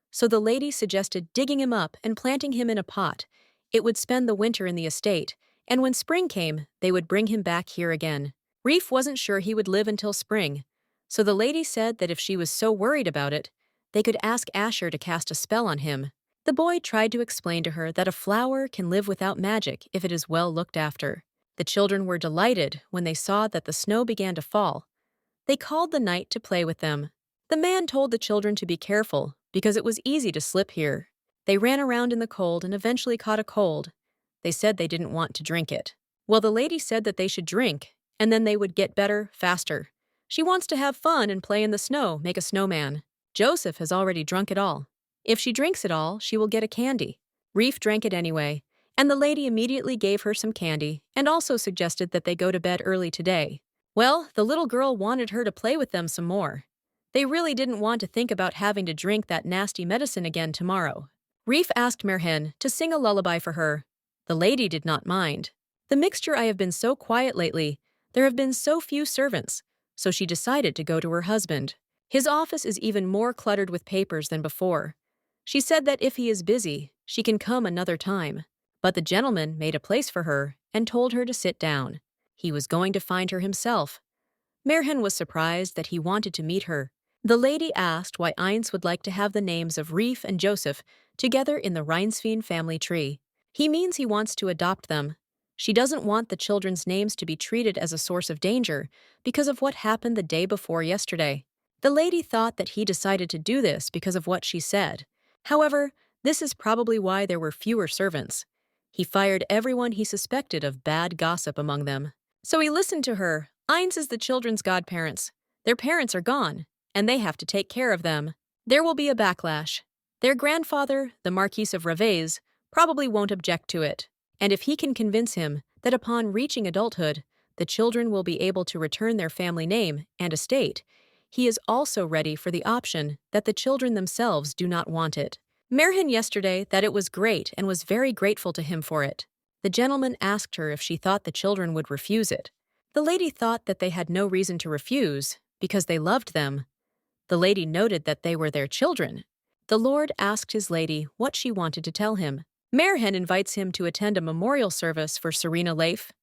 So the lady suggested digging him up and planting him in a pot. It would spend the winter in the estate, and when spring came, they would bring him back here again. Reef wasn't sure he would live until spring, so the lady said that if she was so worried about it, they could ask Asher to cast a spell on him. The boy tried to explain to her that a flower can live without magic if it is well looked after. The children were delighted when they saw that the snow began to fall. They called the knight to play with them. The man told the children to be careful because it was easy to slip here. They ran around in the cold and eventually caught a cold. They said they didn't want to drink it. Well, the lady said that they should drink, and then they would get better faster. She wants to have fun and play in the snow, make a snowman. Joseph has already drunk it all. If she drinks it all, she will get a candy. Reef drank it anyway, and the lady immediately gave her some candy and also suggested that they go to bed early today. Well, the little girl wanted her to play with them some more. They really didn't want to think about having to drink that nasty medicine again tomorrow. Reef asked Merhen to sing a lullaby for her. The lady did not mind. The mixture I have been so quiet lately. There have been so few servants, so she decided to go to her husband. His office is even more cluttered with papers than before. She said that if he is busy, she can come another time. But the gentleman made a place for her and told her to sit down. He was going to find her himself. Merhen was surprised that he wanted to meet her. The lady asked why Eins would like to have the names of Reef and Joseph together in the Reinsveen family tree. He means he wants to adopt them. She doesn't want the children's names to be treated as a source of danger because of what happened the day before yesterday. The lady thought that he decided to do this because of what she said. However, this is probably why there were fewer servants. He fired everyone he suspected of bad gossip among them. So he listened to her. Eins is the children's godparents. Their parents are gone, and they have to take care of them. There will be a backlash. Their grandfather, the Marquis of Revez, probably won't object to it. And if he can convince him that upon reaching adulthood, the children will be able to return their family name and estate, he is also ready for the option that the children themselves do not want it. Merhen yesterday that it was great and was very grateful to him for it. The gentleman asked her if she thought the children would refuse it. The lady thought that they had no reason to refuse because they loved them. The lady noted that they were their children. The lord asked his lady what she wanted to tell him. Merhen invites him to attend a memorial service for Serena Leif.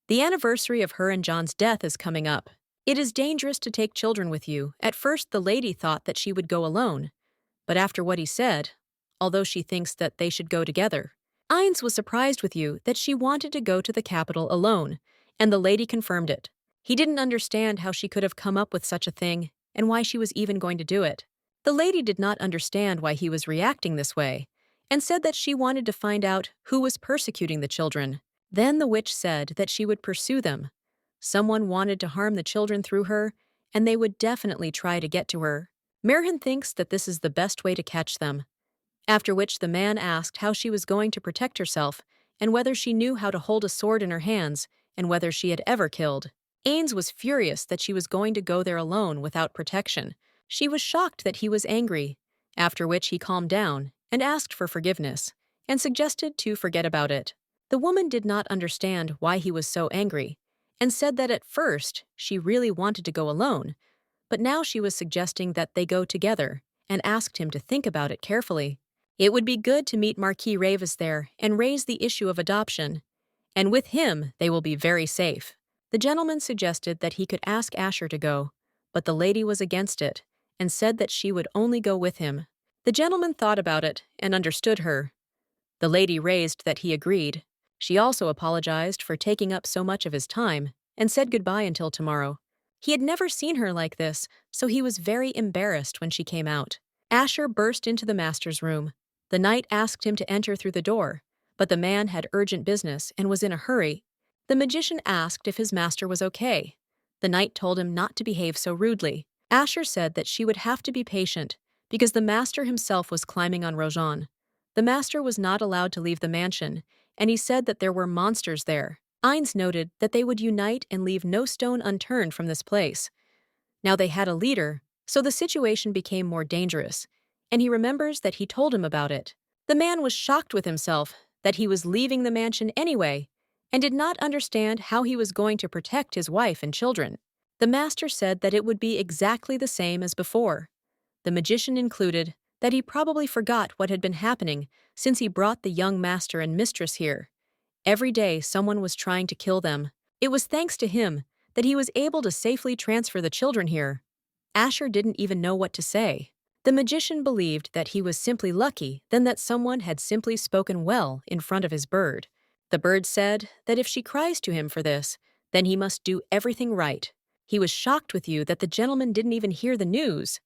The anniversary of her and John's death is coming up. It is dangerous to take children with you. At first, the lady thought that she would go alone. But after what he said, although she thinks that they should go together, Eins was surprised with you that she wanted to go to the capital alone, and the lady confirmed it. He didn't understand how she could have come up with such a thing and why she was even going to do it. The lady did not understand why he was reacting this way, and said that she wanted to find out who was persecuting the children. Then the witch said that she would pursue them. Someone wanted to harm the children through her, and they would definitely try to get to her. Merhen thinks that this is the best way to catch them. After which the man asked how she was going to protect herself, and whether she knew how to hold a sword in her hands, and whether she had ever killed. Eins was furious that she was going to go there alone without protection. She was shocked that he was angry, after which he calmed down and asked for forgiveness, and suggested to forget about it. The woman did not understand why he was so angry, and said that at first she really wanted to go alone, but now she was suggesting that they go together, and asked him to think about it carefully. It would be good to meet Marquis Ravis there and raise the issue of adoption, and with him they will be very safe. The gentleman suggested that he could ask Asher to go, but the lady was against it, and said that she would only go with him. The gentleman thought about it and understood her. The lady raised that he agreed. She also apologized for taking up so much of his time, and said goodbye until tomorrow. He had never seen her like this, so he was very embarrassed when she came out. Asher burst into the master's room. The knight asked him to enter through the door, but the man had urgent business and was in a hurry. The magician asked if his master was okay. The knight told him not to behave so rudely. Asher said that she would have to be patient, because the master himself was climbing on Rojan. The master was not allowed to leave the mansion, and he said that there were monsters there. Ines noted that they would unite and leave no stone unturned from this place. Now they had a leader, so the situation became more dangerous, and he remembers that he told him about it. The man was shocked with himself that he was leaving the mansion anyway, and did not understand how he was going to protect his wife and children. The master said that it would be exactly the same as before. The magician included that he probably forgot what had been happening since he brought the young master and mistress here. Every day someone was trying to kill them. It was thanks to him that he was able to safely transfer the children here. Asher didn't even know what to say. The magician believed that he was simply lucky than that someone had simply spoken well in front of his bird. The bird said that if she cries to him for this, then he must do everything right. He was shocked with you that the gentleman didn't even hear the news.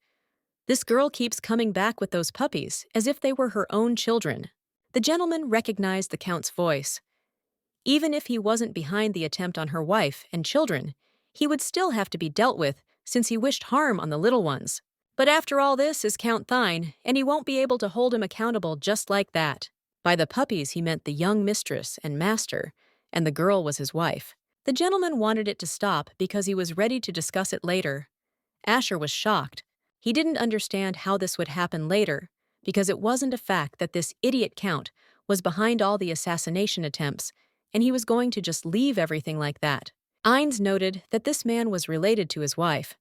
This girl keeps coming back with those puppies as if they were her own children. The gentleman recognized the count's voice. Even if he wasn't behind the attempt on her wife and children, he would still have to be dealt with since he wished harm on the little ones. But after all this is Count Thine, and he won't be able to hold him accountable just like that. By the puppies he meant the young mistress and master, and the girl was his wife. The gentleman wanted it to stop because he was ready to discuss it later. Asher was shocked. He didn't understand how this would happen later, because it wasn't a fact that this idiot count was behind all the assassination attempts, and he was going to just leave everything like that. Ines noted that this man was related to his wife.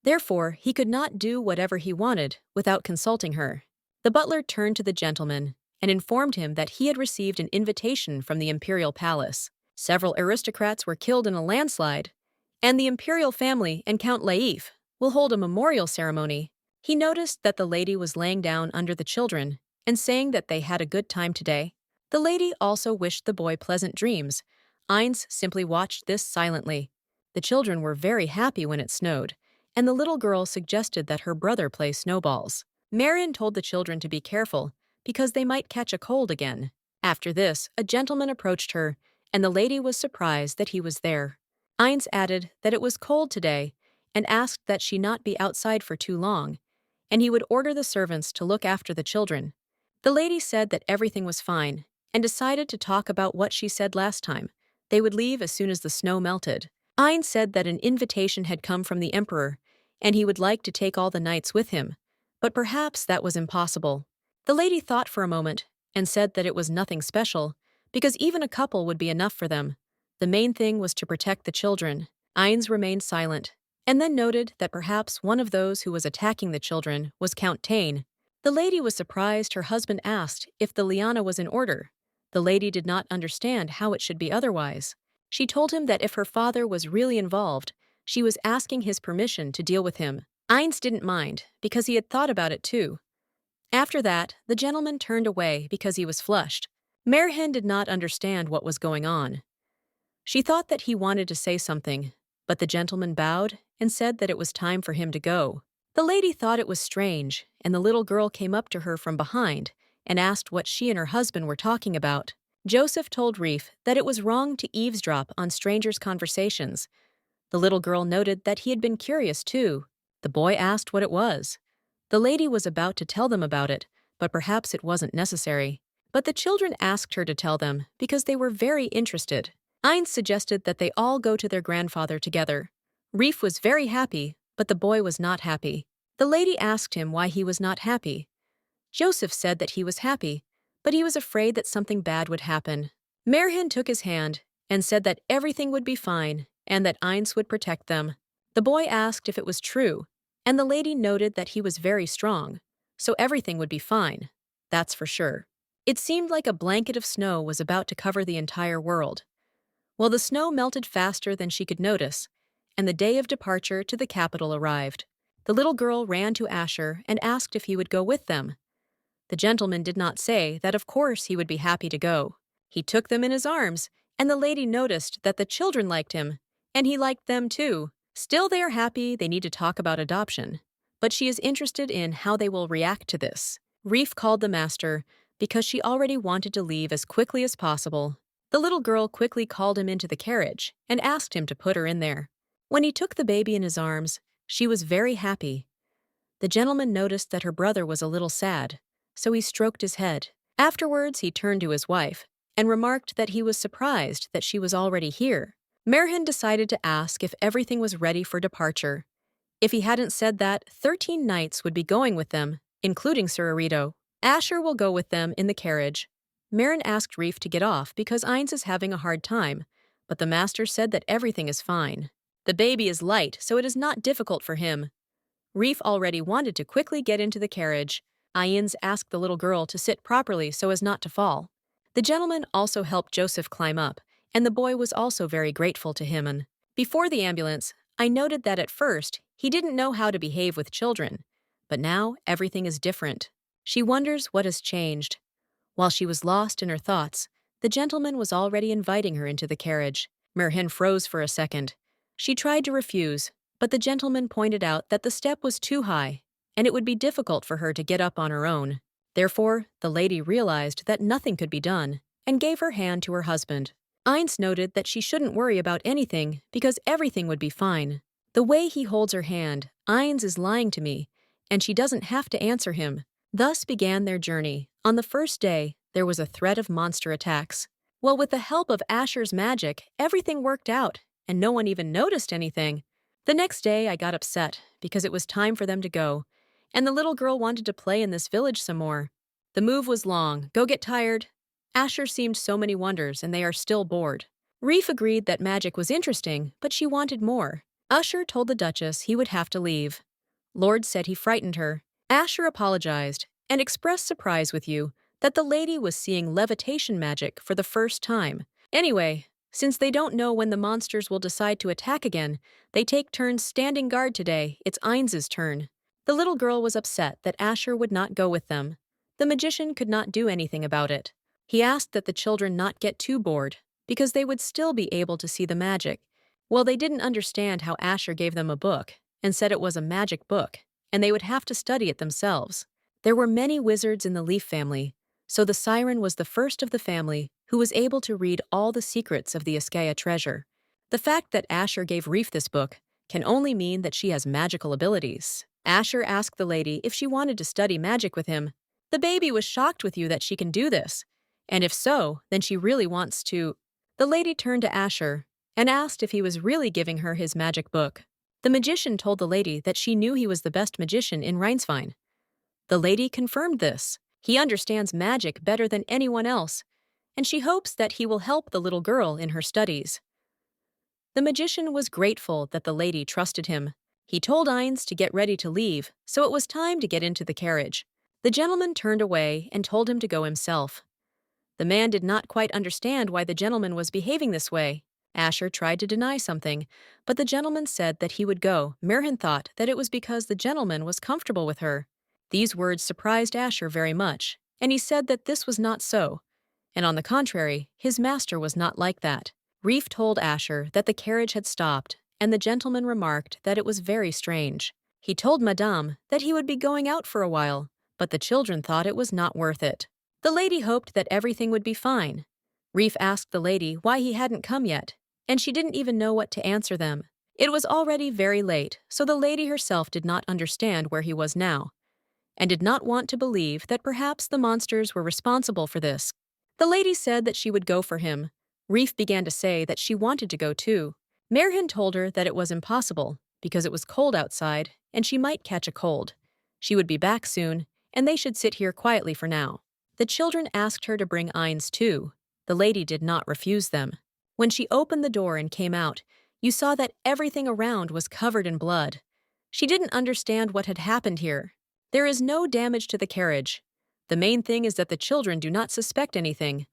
Therefore, he could not do whatever he wanted without consulting her. The butler turned to the gentleman and informed him that he had received an invitation from the imperial palace. Several aristocrats were killed in a landslide, and the imperial family and Count Laif will hold a memorial ceremony. He noticed that the lady was laying down under the children and saying that they had a good time today. The lady also wished the boy pleasant dreams. Ines simply watched this silently. The children were very happy when it snowed, and the little girl suggested that her brother play snowballs. Marion told the children to be careful because they might catch a cold again. After this, a gentleman approached her, and the lady was surprised that he was there. Ines added that it was cold today and asked that she not be outside for too long, and he would order the servants to look after the children. The lady said that everything was fine and decided to talk about what she said last time. They would leave as soon as the snow melted. Ines said that an invitation had come from the emperor, and he would like to take all the knights with him, but perhaps that was impossible. The lady thought for a moment and said that it was nothing special, because even a couple would be enough for them. The main thing was to protect the children. Ines remained silent, and then noted that perhaps one of those who was attacking the children was Count Tane. The lady was surprised her husband asked if the liana was in order. The lady did not understand how it should be otherwise. She told him that if her father was really involved, she was asking his permission to deal with him. Ines didn't mind, because he had thought about it too. After that, the gentleman turned away because he was flushed. Marion did not understand what was going on. She thought that he wanted to say something, but the gentleman bowed and said that it was time for him to go. The lady thought it was strange, and the little girl came up to her from behind and asked what she and her husband were talking about. Joseph told Reef that it was wrong to eavesdrop on strangers' conversations. The little girl noted that he had been curious too. The boy asked what it was. The lady was about to tell them about it, but perhaps it wasn't necessary. But the children asked her to tell them because they were very interested. Ines suggested that they all go to their grandfather together. Reef was very happy, but the boy was not happy. The lady asked him why he was not happy. Joseph said that he was happy, but he was afraid that something bad would happen. Marion took his hand and said that everything would be fine and that Ines would protect them. The boy asked if it was true, and the lady noted that he was very strong, so everything would be fine. That's for sure. It seemed like a blanket of snow was about to cover the entire world. Well, the snow melted faster than she could notice, and the day of departure to the capital arrived. The little girl ran to Asher and asked if he would go with them. The gentleman did not say that of course he would be happy to go. He took them in his arms, and the lady noticed that the children liked him, and he liked them too. Still they are happy they need to talk about adoption, but she is interested in how they will react to this. Reef called the master because she already wanted to leave as quickly as possible. The little girl quickly called him into the carriage and asked him to put her in there. When he took the baby in his arms, she was very happy. The gentleman noticed that her brother was a little sad, so he stroked his head. Afterwards, he turned to his wife and remarked that he was surprised that she was already here. Merhin decided to ask if everything was ready for departure. If he hadn't said that, 13 knights would be going with them, including Sir Arito. Asher will go with them in the carriage. Merrin asked Reef to get off because Ainz is having a hard time, but the master said that everything is fine. The baby is light, so it is not difficult for him. Reef already wanted to quickly get into the carriage. Ainz asked the little girl to sit properly so as not to fall. The gentleman also helped Joseph climb up, and the boy was also very grateful to him. And before the ambulance, I noted that at first, he didn't know how to behave with children, but now everything is different. She wonders what has changed. While she was lost in her thoughts, the gentleman was already inviting her into the carriage. Merhin froze for a second. She tried to refuse, but the gentleman pointed out that the step was too high, and it would be difficult for her to get up on her own. Therefore, the lady realized that nothing could be done, and gave her hand to her husband. Ainz noted that she shouldn't worry about anything because everything would be fine. The way he holds her hand, Ainz is lying to me, and she doesn't have to answer him. Thus began their journey. On the first day, there was a threat of monster attacks. Well, with the help of Asher's magic, everything worked out, and no one even noticed anything. The next day, I got upset because it was time for them to go, and the little girl wanted to play in this village some more. The move was long. Go get tired. Asher seemed so many wonders, and they are still bored. Reef agreed that magic was interesting, but she wanted more. Usher told the Duchess he would have to leave. Lord said he frightened her. Asher apologized and expressed surprise with you that the lady was seeing levitation magic for the first time. Anyway, since they don't know when the monsters will decide to attack again, they take turns standing guard today. It's Ainz's turn. The little girl was upset that Asher would not go with them. The magician could not do anything about it. He asked that the children not get too bored, because they would still be able to see the magic. Well, they didn't understand how Asher gave them a book, and said it was a magic book, and they would have to study it themselves. There were many wizards in the Leaf family, so the siren was the first of the family who was able to read all the secrets of the Escalating treasure. The fact that Asher gave Reef this book can only mean that she has magical abilities. Asher asked the lady if she wanted to study magic with him. The baby was shocked with you that she can do this, and if so, then she really wants to. The lady turned to Asher and asked if he was really giving her his magic book. The magician told the lady that she knew he was the best magician in Rhinesvine. The lady confirmed this. He understands magic better than anyone else, and she hopes that he will help the little girl in her studies. The magician was grateful that the lady trusted him. He told Ainz to get ready to leave, so it was time to get into the carriage. The gentleman turned away and told him to go himself. The man did not quite understand why the gentleman was behaving this way. Asher tried to deny something, but the gentleman said that he would go. Merhin thought that it was because the gentleman was comfortable with her. These words surprised Asher very much, and he said that this was not so, and on the contrary, his master was not like that. Reef told Asher that the carriage had stopped, and the gentleman remarked that it was very strange. He told Madame that he would be going out for a while, but the children thought it was not worth it. The lady hoped that everything would be fine. Reef asked the lady why he hadn't come yet, and she didn't even know what to answer them. It was already very late, so the lady herself did not understand where he was now, and did not want to believe that perhaps the monsters were responsible for this. The lady said that she would go for him. Reef began to say that she wanted to go too. Merhin told her that it was impossible, because it was cold outside, and she might catch a cold. She would be back soon, and they should sit here quietly for now. The children asked her to bring Ainz too. The lady did not refuse them. When she opened the door and came out, you saw that everything around was covered in blood. She didn't understand what had happened here. There is no damage to the carriage. The main thing is that the children do not suspect anything.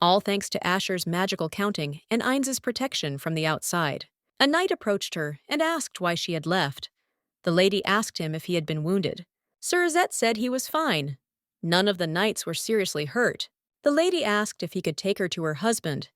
All thanks to Asher's magical counting and Ainz's protection from the outside. A knight approached her and asked why she had left. The lady asked him if he had been wounded. Sir Zet said he was fine. None of the knights were seriously hurt. The lady asked if he could take her to her husband,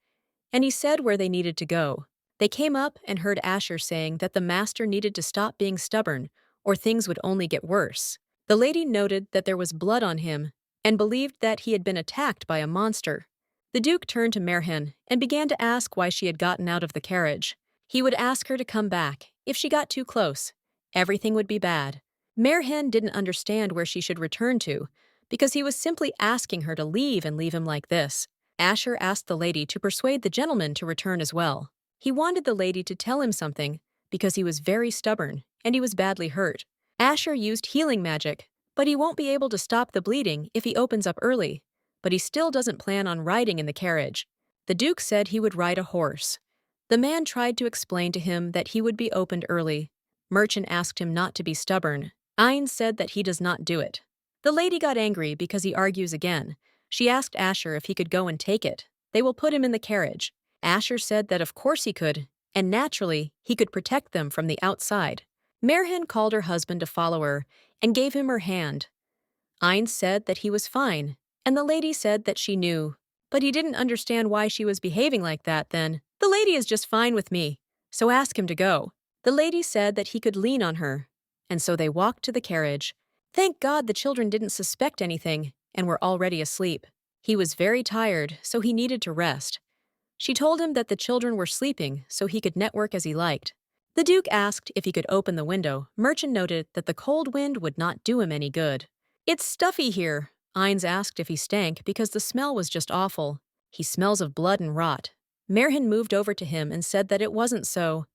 and he said where they needed to go. They came up and heard Asher saying that the master needed to stop being stubborn, or things would only get worse. The lady noted that there was blood on him, and believed that he had been attacked by a monster. The Duke turned to Merhin and began to ask why she had gotten out of the carriage. He would ask her to come back. If she got too close, everything would be bad. Merhin didn't understand where she should return to, because he was simply asking her to leave and leave him like this. Asher asked the lady to persuade the gentleman to return as well. He wanted the lady to tell him something because he was very stubborn and he was badly hurt. Asher used healing magic, but he won't be able to stop the bleeding if he opens up early. But he still doesn't plan on riding in the carriage. The Duke said he would ride a horse. The man tried to explain to him that he would be opened early. Merchant asked him not to be stubborn. Ein said that he does not do it. The lady got angry because he argues again. She asked Asher if he could go and take it. They will put him in the carriage. Asher said that of course he could, and naturally, he could protect them from the outside. Merhin called her husband to follow her and gave him her hand. Ein said that he was fine, and the lady said that she knew, but he didn't understand why she was behaving like that then. The lady is just fine with me, so ask him to go. The lady said that he could lean on her, and so they walked to the carriage. Thank God the children didn't suspect anything and were already asleep. He was very tired, so he needed to rest. She told him that the children were sleeping so he could network as he liked. The Duke asked if he could open the window. Merchant noted that the cold wind would not do him any good. It's stuffy here. Eins asked if he stank because the smell was just awful. He smells of blood and rot. Merhin moved over to him and said that it wasn't so.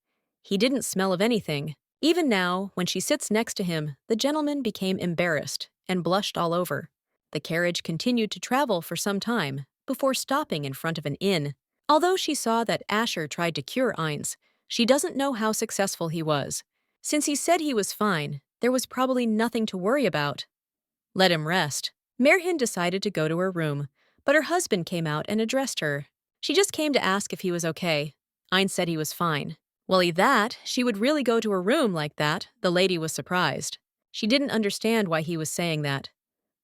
He didn't smell of anything. Even now, when she sits next to him, the gentleman became embarrassed and blushed all over. The carriage continued to travel for some time before stopping in front of an inn. Although she saw that Asher tried to cure Eins, she doesn't know how successful he was. Since he said he was fine, there was probably nothing to worry about. Let him rest. Merhin decided to go to her room, but her husband came out and addressed her. She just came to ask if he was okay. Eins said he was fine. Well, that she would really go to her room like that, the lady was surprised. She didn't understand why he was saying that.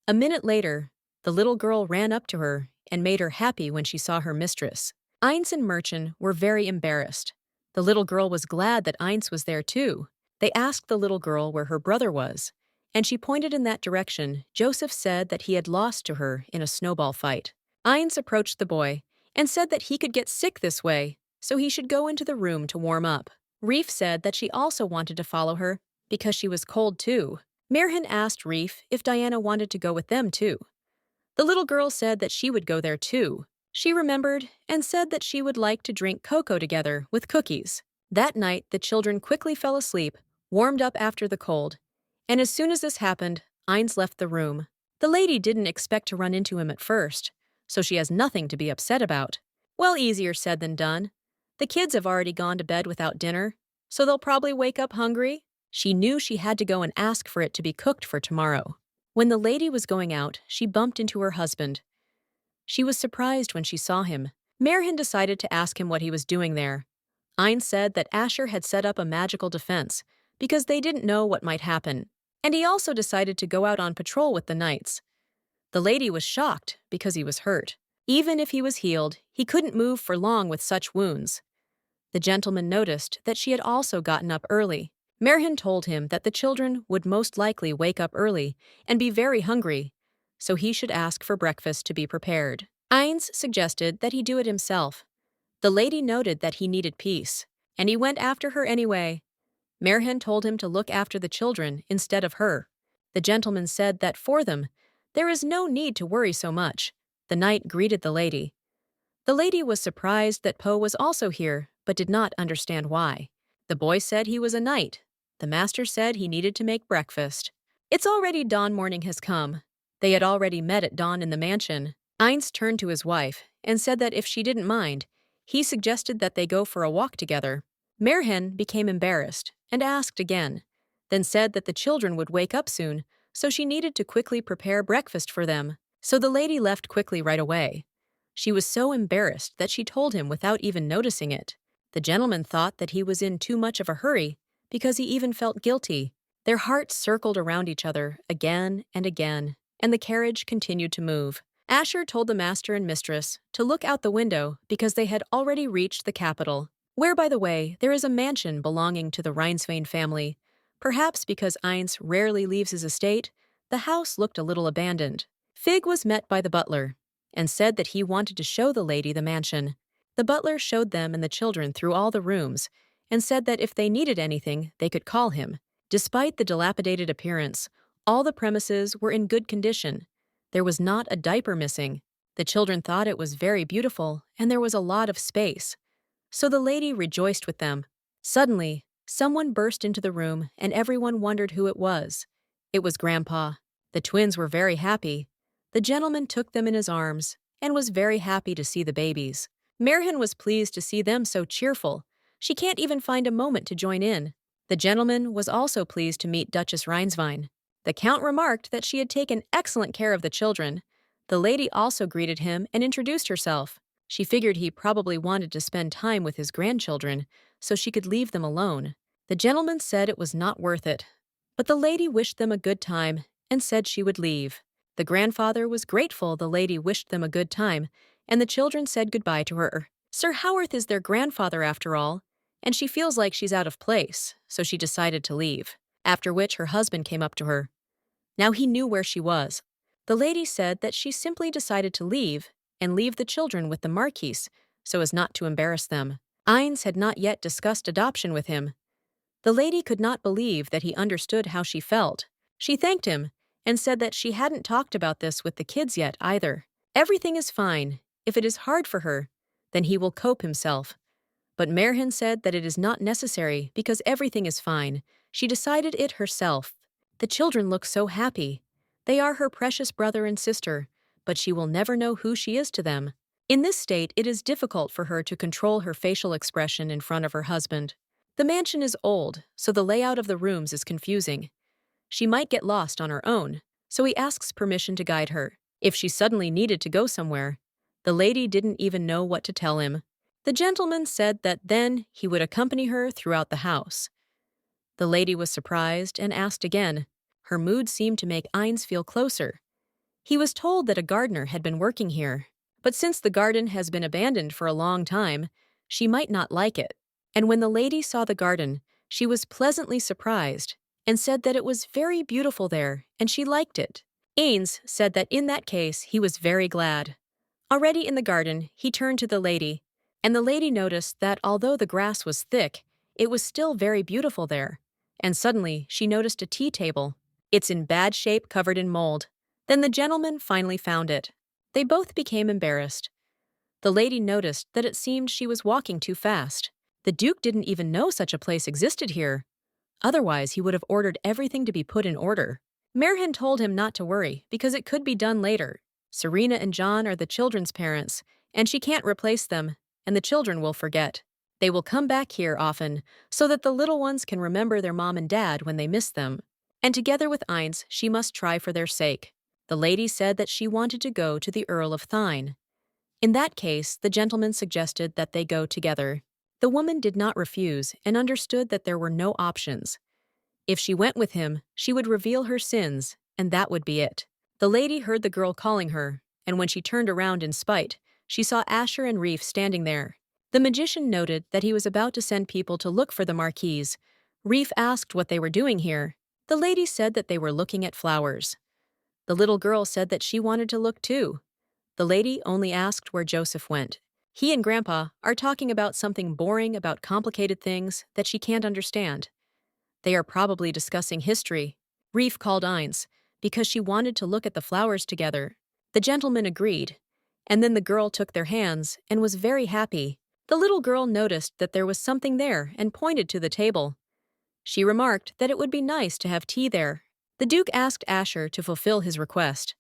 A minute later, the little girl ran up to her and made her happy when she saw her mistress. Eins and Merchant were very embarrassed. The little girl was glad that Eins was there too. They asked the little girl where her brother was, and she pointed in that direction. Joseph said that he had lost to her in a snowball fight. Eins approached the boy and said that he could get sick this way, so he should go into the room to warm up. Reef said that she also wanted to follow her because she was cold too. Merhin asked Reef if Diana wanted to go with them too. The little girl said that she would go there too. She remembered and said that she would like to drink cocoa together with cookies. That night, the children quickly fell asleep, warmed up after the cold, and as soon as this happened, Eins left the room. The lady didn't expect to run into him at first, so she has nothing to be upset about. Well, easier said than done. The kids have already gone to bed without dinner, so they'll probably wake up hungry. She knew she had to go and ask for it to be cooked for tomorrow. When the lady was going out, she bumped into her husband. She was surprised when she saw him. Merhin decided to ask him what he was doing there. Eins said that Asher had set up a magical defense because they didn't know what might happen, and he also decided to go out on patrol with the knights. The lady was shocked because he was hurt. Even if he was healed, he couldn't move for long with such wounds. The gentleman noticed that she had also gotten up early. Merhin told him that the children would most likely wake up early and be very hungry, so he should ask for breakfast to be prepared. Eins suggested that he do it himself. The lady noted that he needed peace, and he went after her anyway. Merhin told him to look after the children instead of her. The gentleman said that for them, there is no need to worry so much. The knight greeted the lady. The lady was surprised that Poe was also here, but did not understand why. The boy said he was a knight. The master said he needed to make breakfast. It's already dawn, morning has come. They had already met at dawn in the mansion. Eins turned to his wife and said that if she didn't mind, he suggested that they go for a walk together. Merhin became embarrassed and asked again, then said that the children would wake up soon, so she needed to quickly prepare breakfast for them. So the lady left quickly right away. She was so embarrassed that she told him without even noticing it. The gentleman thought that he was in too much of a hurry because he even felt guilty. Their hearts circled around each other again and again, and the carriage continued to move. Asher told the master and mistress to look out the window because they had already reached the capital, where, by the way, there is a mansion belonging to the Reinsvein family. Perhaps because Eins rarely leaves his estate, the house looked a little abandoned. Fig was met by the butler and said that he wanted to show the lady the mansion. The butler showed them and the children through all the rooms and said that if they needed anything, they could call him. Despite the dilapidated appearance, all the premises were in good condition. There was not a diaper missing. The children thought it was very beautiful and there was a lot of space. So the lady rejoiced with them. Suddenly, someone burst into the room and everyone wondered who it was. It was Grandpa. The twins were very happy. The gentleman took them in his arms and was very happy to see the babies. Marian was pleased to see them so cheerful. She can't even find a moment to join in. The gentleman was also pleased to meet Duchess Reinsvine. The Count remarked that she had taken excellent care of the children. The lady also greeted him and introduced herself. She figured he probably wanted to spend time with his grandchildren, so she could leave them alone. The gentleman said it was not worth it, but the lady wished them a good time and said she would leave. The grandfather was grateful the lady wished them a good time, and the children said goodbye to her. Sir Howarth is their grandfather after all, and she feels like she's out of place, so she decided to leave, after which her husband came up to her. Now he knew where she was. The lady said that she simply decided to leave and leave the children with the Marquise so as not to embarrass them. Ines had not yet discussed adoption with him. The lady could not believe that he understood how she felt. She thanked him and said that she hadn't talked about this with the kids yet either. Everything is fine. If it is hard for her, then he will cope himself. But Marian said that it is not necessary because everything is fine. She decided it herself. The children look so happy. They are her precious brother and sister, but she will never know who she is to them. In this state, it is difficult for her to control her facial expression in front of her husband. The mansion is old, so the layout of the rooms is confusing. She might get lost on her own, so he asks permission to guide her. If she suddenly needed to go somewhere, the lady didn't even know what to tell him. The gentleman said that then he would accompany her throughout the house. The lady was surprised and asked again. Her mood seemed to make Ines feel closer. He was told that a gardener had been working here, but since the garden has been abandoned for a long time, she might not like it. And when the lady saw the garden, she was pleasantly surprised and said that it was very beautiful there and she liked it. Ines said that in that case he was very glad. Already in the garden, he turned to the lady, and the lady noticed that although the grass was thick, it was still very beautiful there. And suddenly, she noticed a tea table. It's in bad shape, covered in mold. Then the gentleman finally found it. They both became embarrassed. The lady noticed that it seemed she was walking too fast. The Duke didn't even know such a place existed here. Otherwise, he would have ordered everything to be put in order. Marian told him not to worry, because it could be done later. Serena and John are the children's parents, and she can't replace them, and the children will forget. They will come back here often, so that the little ones can remember their mom and dad when they miss them. And together with Ines, she must try for their sake. The lady said that she wanted to go to the Earl of Thine. In that case, the gentleman suggested that they go together. The woman did not refuse and understood that there were no options. If she went with him, she would reveal her sins, and that would be it. The lady heard the girl calling her, and when she turned around in spite, she saw Asher and Reef standing there. The magician noted that he was about to send people to look for the Marquise. Reef asked what they were doing here. The lady said that they were looking at flowers. The little girl said that she wanted to look too. The lady only asked where Joseph went. He and Grandpa are talking about something boring about complicated things that she can't understand. They are probably discussing history. Reef called Ines because she wanted to look at the flowers together. The gentleman agreed, and then the girl took their hands and was very happy. The little girl noticed that there was something there and pointed to the table. She remarked that it would be nice to have tea there. The Duke asked Asher to fulfill his request.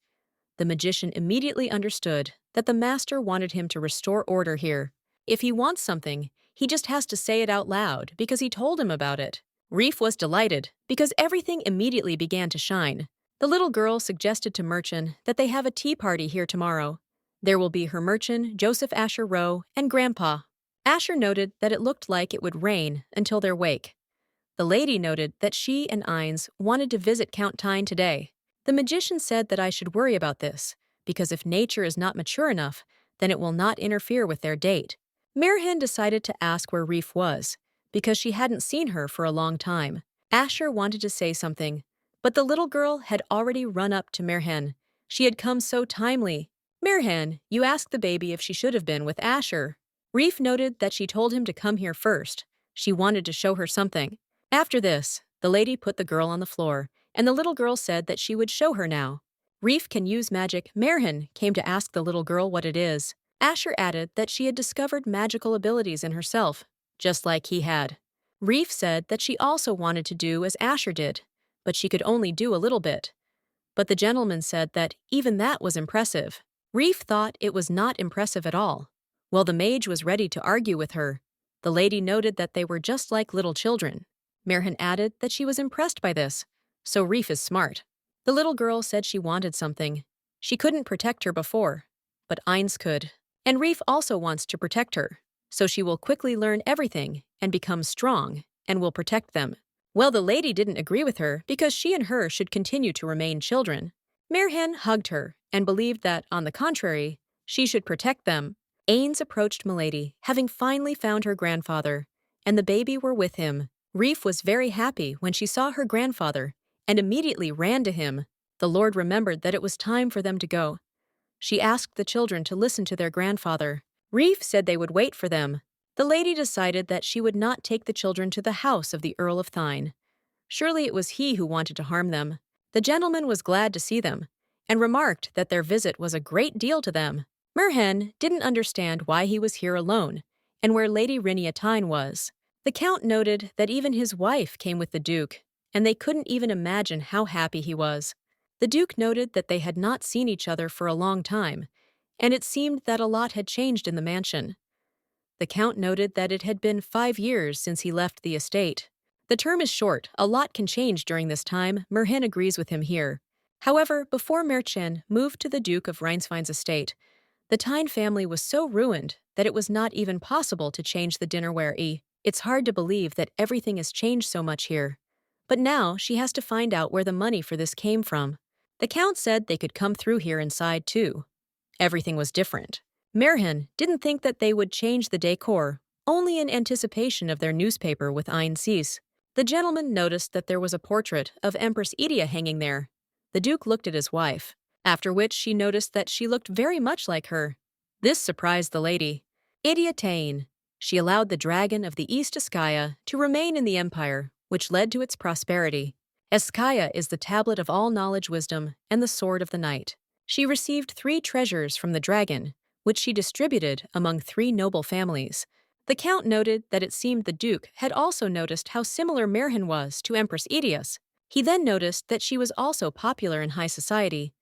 The magician immediately understood that the master wanted him to restore order here. If he wants something, he just has to say it out loud because he told him about it. Reef was delighted because everything immediately began to shine. The little girl suggested to Merchant that they have a tea party here tomorrow. There will be her Merchant, Joseph Asher Rowe, and Grandpa. Asher noted that it looked like it would rain until their wake. The lady noted that she and Ines wanted to visit Count Tyne today. The magician said that I should worry about this, because if nature is not mature enough, then it will not interfere with their date. Marian decided to ask where Reef was, because she hadn't seen her for a long time. Asher wanted to say something, but the little girl had already run up to Marian. She had come so timely. Marian, you asked the baby if she should have been with Asher. Reef noted that she told him to come here first. She wanted to show her something. After this, the lady put the girl on the floor, and the little girl said that she would show her now. Reef can use magic. Merhin came to ask the little girl what it is. Asher added that she had discovered magical abilities in herself, just like he had. Reef said that she also wanted to do as Asher did, but she could only do a little bit. But the gentleman said that even that was impressive. Reef thought it was not impressive at all. While the mage was ready to argue with her, the lady noted that they were just like little children. Merhin added that she was impressed by this, so Reef is smart. The little girl said she wanted something. She couldn't protect her before, but Eins could. And Reef also wants to protect her, so she will quickly learn everything and become strong and will protect them. Well, the lady didn't agree with her because she and her should continue to remain children. Merhin hugged her and believed that, on the contrary, she should protect them. Ains approached Milady, having finally found her grandfather, and the baby were with him. Reef was very happy when she saw her grandfather and immediately ran to him. The Lord remembered that it was time for them to go. She asked the children to listen to their grandfather. Reef said they would wait for them. The lady decided that she would not take the children to the house of the Earl of Thine. Surely it was he who wanted to harm them. The gentleman was glad to see them, and remarked that their visit was a great deal to them. Merhin didn't understand why he was here alone, and where Lady Reunited was. The Count noted that even his wife came with the Duke, and they couldn't even imagine how happy he was. The Duke noted that they had not seen each other for a long time, and it seemed that a lot had changed in the mansion. The Count noted that it had been 5 years since he left the estate. The term is short, a lot can change during this time. Merhin agrees with him here. However, before Merchen moved to the Duke of Rheinsfein's estate, the Tyne family was so ruined that it was not even possible to change the dinnerware. It's hard to believe that everything has changed so much here. But now she has to find out where the money for this came from. The Count said they could come through here inside too. Everything was different. Merhin didn't think that they would change the decor, only in anticipation of their newspaper with Ein Sis. The gentleman noticed that there was a portrait of Empress Idia hanging there. The Duke looked at his wife, after which she noticed that she looked very much like her. This surprised the lady. Idia Tain. She allowed the dragon of the East Eskaya to remain in the empire, which led to its prosperity. Eskaya is the tablet of all knowledge, wisdom, and the sword of the night. She received 3 treasures from the dragon, which she distributed among 3 noble families. The Count noted that it seemed the Duke had also noticed how similar Merhin was to Empress Idias. He then noticed that she was also popular in high society.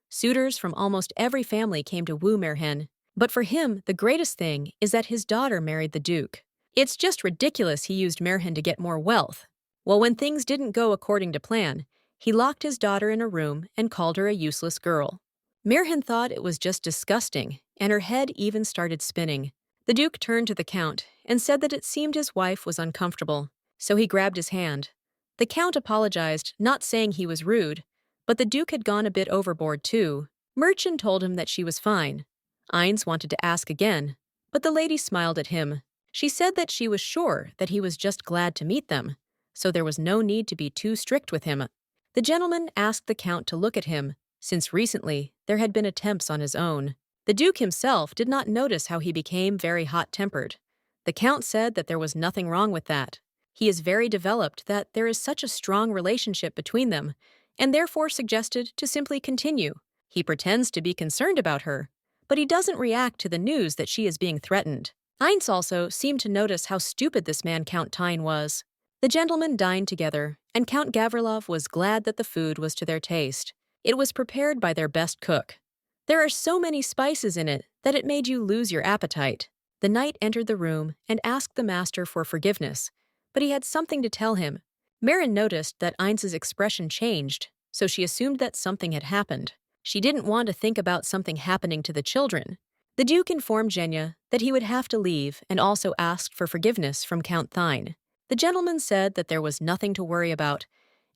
Suitors from almost every family came to woo Merhin, but for him, the greatest thing is that his daughter married the Duke. It's just ridiculous he used Merhin to get more wealth. Well, when things didn't go according to plan, he locked his daughter in a room and called her a useless girl. Merhin thought it was just disgusting, and her head even started spinning. The Duke turned to the Count and said that it seemed his wife was uncomfortable, so he grabbed his hand. The Count apologized, not saying he was rude, but the Duke had gone a bit overboard too. Merchant told him that she was fine. Eins wanted to ask again, but the lady smiled at him. She said that she was sure that he was just glad to meet them, so there was no need to be too strict with him. The gentleman asked the Count to look at him, since recently there had been attempts on his own. The Duke himself did not notice how he became very hot-tempered. The Count said that there was nothing wrong with that. He is very developed, that there is such a strong relationship between them, and therefore suggested to simply continue. He pretends to be concerned about her, but he doesn't react to the news that she is being threatened. Eins also seemed to notice how stupid this man Count Tyne was. The gentlemen dined together, and Count Gavrilov was glad that the food was to their taste. It was prepared by their best cook. There are so many spices in it that it made you lose your appetite. The knight entered the room and asked the master for forgiveness, but he had something to tell him. Marin noticed that Eins's expression changed, so she assumed that something had happened. She didn't want to think about something happening to the children. The Duke informed Zhenya that he would have to leave and also asked for forgiveness from Count Thine. The gentleman said that there was nothing to worry about,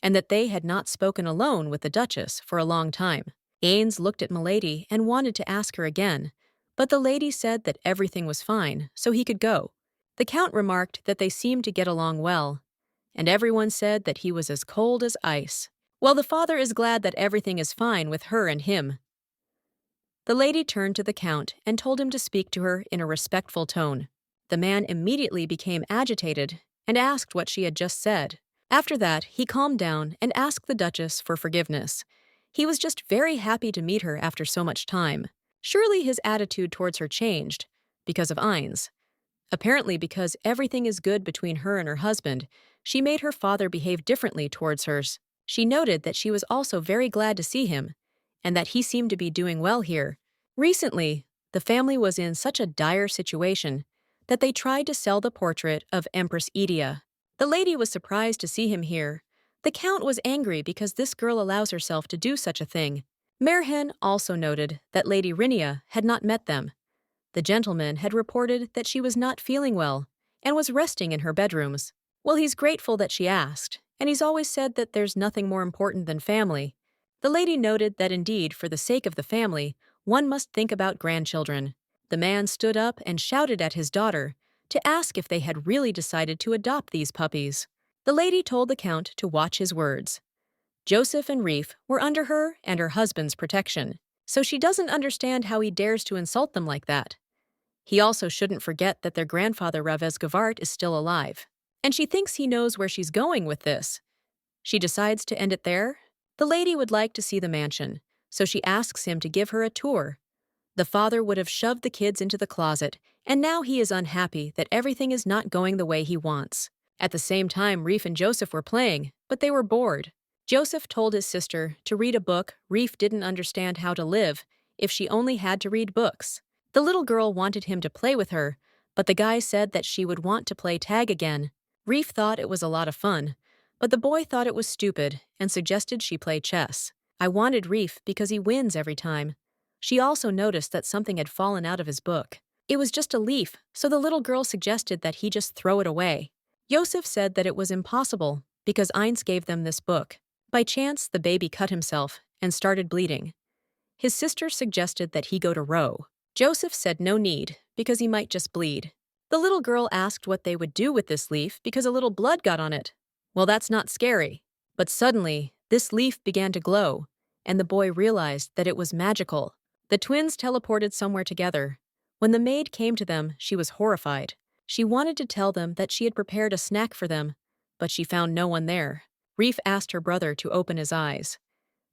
and that they had not spoken alone with the Duchess for a long time. Ains looked at Milady and wanted to ask her again, but the lady said that everything was fine, so he could go. The Count remarked that they seemed to get along well, and everyone said that he was as cold as ice. Well, the father is glad that everything is fine with her and him. The lady turned to the Count and told him to speak to her in a respectful tone. The man immediately became agitated and asked what she had just said. After that, he calmed down and asked the Duchess for forgiveness. He was just very happy to meet her after so much time. Surely his attitude towards her changed because of Ainz. Apparently, because everything is good between her and her husband, she made her father behave differently towards hers. She noted that she was also very glad to see him, and that he seemed to be doing well here. Recently, the family was in such a dire situation that they tried to sell the portrait of Empress Edea. The lady was surprised to see him here. The count was angry because this girl allows herself to do such a thing. Merhen also noted that Lady Rinia had not met them. The gentleman had reported that she was not feeling well and was resting in her bedrooms. Well, he's grateful that she asked, and he's always said that there's nothing more important than family. The lady noted that indeed, for the sake of the family, one must think about grandchildren. The man stood up and shouted at his daughter to ask if they had really decided to adopt these puppies. The lady told the count to watch his words. Joseph and Reef were under her and her husband's protection, so she doesn't understand how he dares to insult them like that. He also shouldn't forget that their grandfather Ravez Gavart is still alive, and she thinks he knows where she's going with this. She decides to end it there. The lady would like to see the mansion, so she asks him to give her a tour. The father would have shoved the kids into the closet, and now he is unhappy that everything is not going the way he wants. At the same time, Reef and Joseph were playing, but they were bored. Joseph told his sister to read a book. Reef didn't understand how to live if she only had to read books. The little girl wanted him to play with her, but the guy said that she would want to play tag again. Reef thought it was a lot of fun, but the boy thought it was stupid and suggested she play chess. I wanted Reef because he wins every time. She also noticed that something had fallen out of his book. It was just a leaf, so the little girl suggested that he just throw it away. Joseph said that it was impossible because Ainz gave them this book. By chance, the baby cut himself and started bleeding. His sister suggested that he go to row. Joseph said no need, because he might just bleed. The little girl asked what they would do with this leaf because a little blood got on it. Well, that's not scary. But suddenly, this leaf began to glow, and the boy realized that it was magical. The twins teleported somewhere together. When the maid came to them, she was horrified. She wanted to tell them that she had prepared a snack for them, but she found no one there. Reef asked her brother to open his eyes.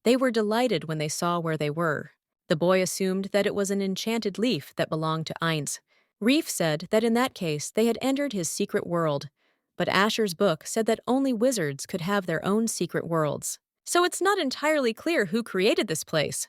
They were delighted when they saw where they were. The boy assumed that it was an enchanted leaf that belonged to Ainz. Reef said that in that case they had entered his secret world, but Asher's book said that only wizards could have their own secret worlds. So it's not entirely clear who created this place.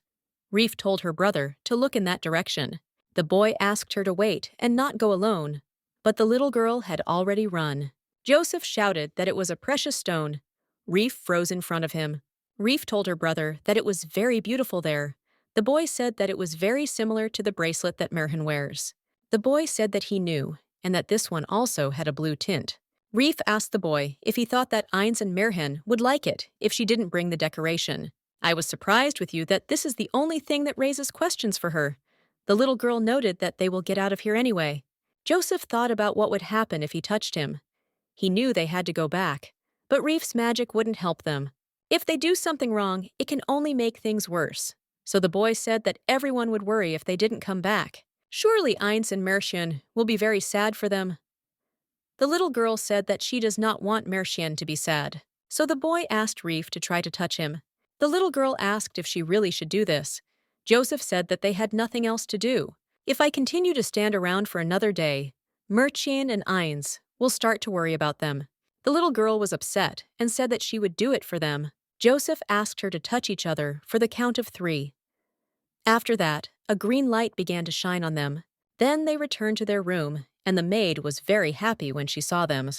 Reef told her brother to look in that direction. The boy asked her to wait and not go alone, but the little girl had already run. Joseph shouted that it was a precious stone. Reef froze in front of him. Reef told her brother that it was very beautiful there. The boy said that it was very similar to the bracelet that Merhen wears. The boy said that he knew, and that this one also had a blue tint. Reef asked the boy if he thought that Ainz and Merhen would like it if she didn't bring the decoration. I was surprised with you that this is the only thing that raises questions for her. The little girl noted that they will get out of here anyway. Joseph thought about what would happen if he touched him. He knew they had to go back, but Reef's magic wouldn't help them. If they do something wrong, it can only make things worse. So the boy said that everyone would worry if they didn't come back. Surely Ainz and Merchen will be very sad for them. The little girl said that she does not want Merchen to be sad. So the boy asked Reef to try to touch him. The little girl asked if she really should do this. Joseph said that they had nothing else to do. If I continue to stand around for another day, Merchen and Ainz will start to worry about them. The little girl was upset and said that she would do it for them. Joseph asked her to touch each other for the count of 3. After that, a green light began to shine on them. Then they returned to their room, and the maid was very happy when she saw them.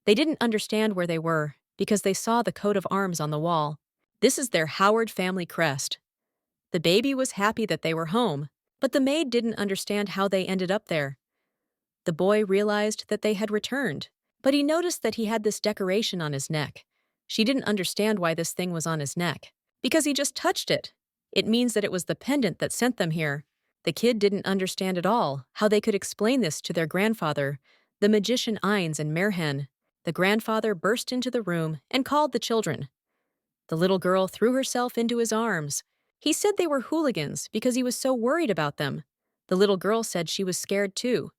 They didn't understand where they were, because they saw the coat of arms on the wall. This is their Howard family crest. The baby was happy that they were home, but the maid didn't understand how they ended up there. The boy realized that they had returned, but he noticed that he had this decoration on his neck. She didn't understand why this thing was on his neck, because he just touched it. It means that it was the pendant that sent them here. The kid didn't understand at all how they could explain this to their grandfather, the magician Ainz and Merhen. The grandfather burst into the room and called the children. The little girl threw herself into his arms. He said they were hooligans because he was so worried about them. The little girl said she was scared too.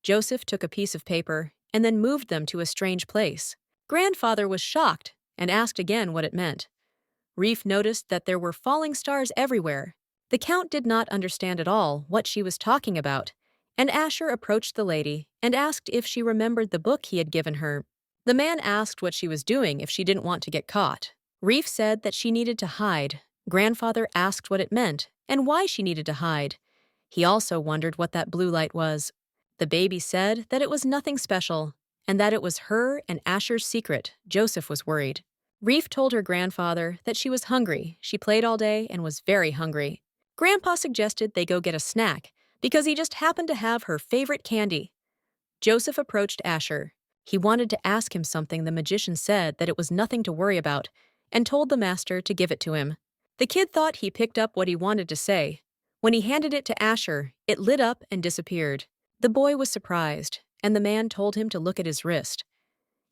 Joseph took a piece of paper and then moved them to a strange place. Grandfather was shocked and asked again what it meant. Reef noticed that there were falling stars everywhere. The Count did not understand at all what she was talking about, and Asher approached the lady and asked if she remembered the book he had given her. The man asked what she was doing if she didn't want to get caught. Reef said that she needed to hide. Grandfather asked what it meant and why she needed to hide. He also wondered what that blue light was. The baby said that it was nothing special, and that it was her and Asher's secret. Joseph was worried. Reef told her grandfather that she was hungry. She played all day and was very hungry. Grandpa suggested they go get a snack because he just happened to have her favorite candy. Joseph approached Asher. He wanted to ask him something. The magician said that it was nothing to worry about and told the master to give it to him. The kid thought he picked up what he wanted to say. When he handed it to Asher, it lit up and disappeared. The boy was surprised, and the man told him to look at his wrist.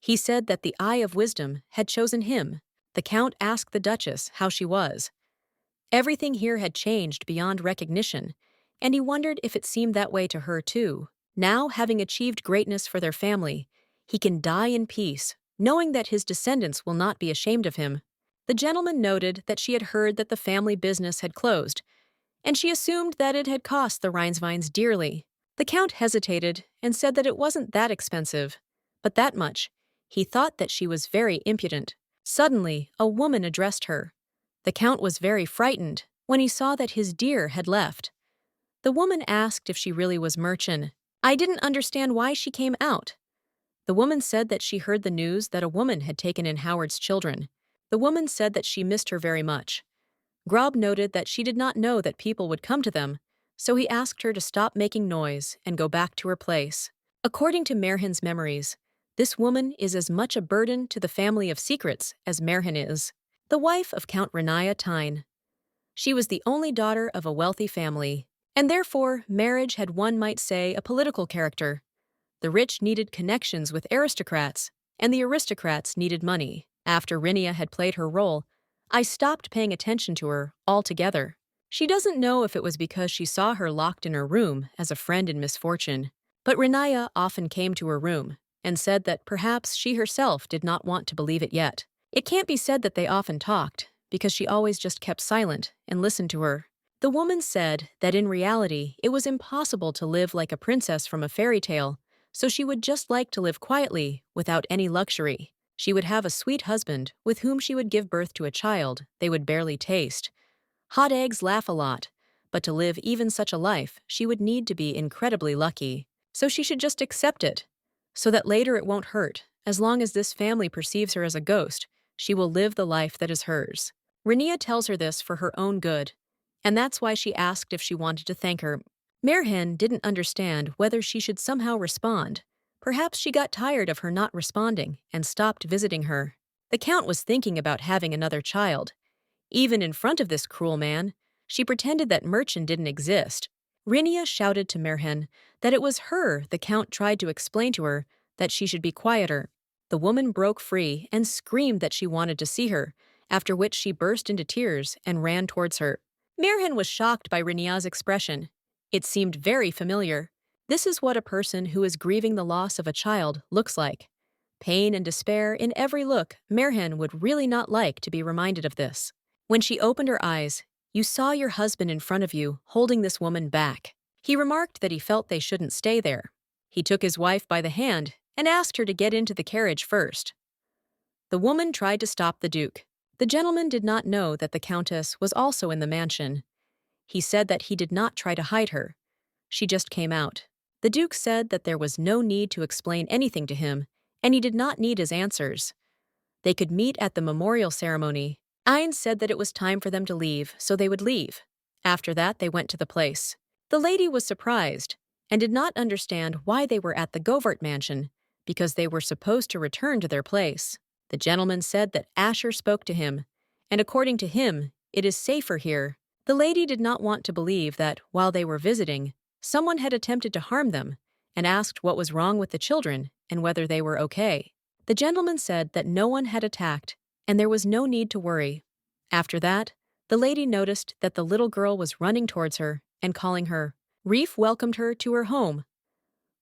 He said that the Eye of Wisdom had chosen him. The Count asked the Duchess how she was. Everything here had changed beyond recognition, and he wondered if it seemed that way to her too. Now, having achieved greatness for their family, he can die in peace, knowing that his descendants will not be ashamed of him. The gentleman noted that she had heard that the family business had closed, and she assumed that it had cost the Rhinesvines dearly. The Count hesitated and said that it wasn't that expensive, but that much. He thought that she was very impudent. Suddenly, a woman addressed her. The Count was very frightened when he saw that his deer had left. The woman asked if she really was Merchant. I didn't understand why she came out. The woman said that she heard the news that a woman had taken in Howard's children. The woman said that she missed her very much. Grob noted that she did not know that people would come to them, so he asked her to stop making noise and go back to her place. According to Merhin's memories, this woman is as much a burden to the family of secrets as Merhin is. The wife of Count Renaya Tyne. She was the only daughter of a wealthy family, and therefore marriage had, one might say, a political character. The rich needed connections with aristocrats, and the aristocrats needed money. After Rinia had played her role, I stopped paying attention to her altogether. She doesn't know if it was because she saw her locked in her room as a friend in misfortune, but Renaya often came to her room and said that perhaps she herself did not want to believe it yet. It can't be said that they often talked, because she always just kept silent and listened to her. The woman said that in reality it was impossible to live like a princess from a fairy tale, so she would just like to live quietly without any luxury. She would have a sweet husband with whom she would give birth to a child they would barely taste. Hot eggs laugh a lot, but to live even such a life, she would need to be incredibly lucky. So she should just accept it, so that later it won't hurt. As long as this family perceives her as a ghost, she will live the life that is hers. Renia tells her this for her own good, and that's why she asked if she wanted to thank her. Merhin didn't understand whether she should somehow respond. Perhaps she got tired of her not responding and stopped visiting her. The Count was thinking about having another child. Even in front of this cruel man, she pretended that Merchant didn't exist. Rinia shouted to Merhin that it was her. The Count tried to explain to her that she should be quieter. The woman broke free and screamed that she wanted to see her, after which she burst into tears and ran towards her. Merhin was shocked by Rinia's expression. It seemed very familiar. This is what a person who is grieving the loss of a child looks like. Pain and despair in every look. Merhin would really not like to be reminded of this. When she opened her eyes, you saw your husband in front of you, holding this woman back. He remarked that he felt they shouldn't stay there. He took his wife by the hand and asked her to get into the carriage first. The woman tried to stop the Duke. The gentleman did not know that the Countess was also in the mansion. He said that he did not try to hide her. She just came out. The Duke said that there was no need to explain anything to him, and he did not need his answers. They could meet at the memorial ceremony. Ein said that it was time for them to leave, so they would leave. After that, they went to the place. The lady was surprised and did not understand why they were at the Govert mansion, because they were supposed to return to their place. The gentleman said that Asher spoke to him, and according to him, it is safer here. The lady did not want to believe that, while they were visiting, someone had attempted to harm them, and asked what was wrong with the children and whether they were okay. The gentleman said that no one had attacked, and there was no need to worry. After that, the lady noticed that the little girl was running towards her and calling her. Reef welcomed her to her home.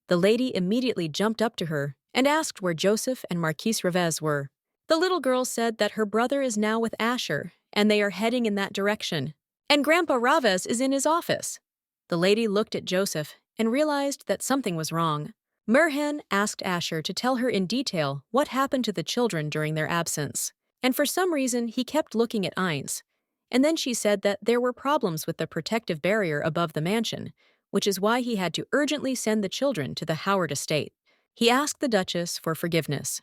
The lady immediately jumped up to her and asked where Joseph and Marquise Revez were. The little girl said that her brother is now with Asher, and they are heading in that direction. And Grandpa Raves is in his office. The lady looked at Joseph and realized that something was wrong. Merhen asked Asher to tell her in detail what happened to the children during their absence. And for some reason, he kept looking at Ainz. And then she said that there were problems with the protective barrier above the mansion, which is why he had to urgently send the children to the Howard estate. He asked the Duchess for forgiveness.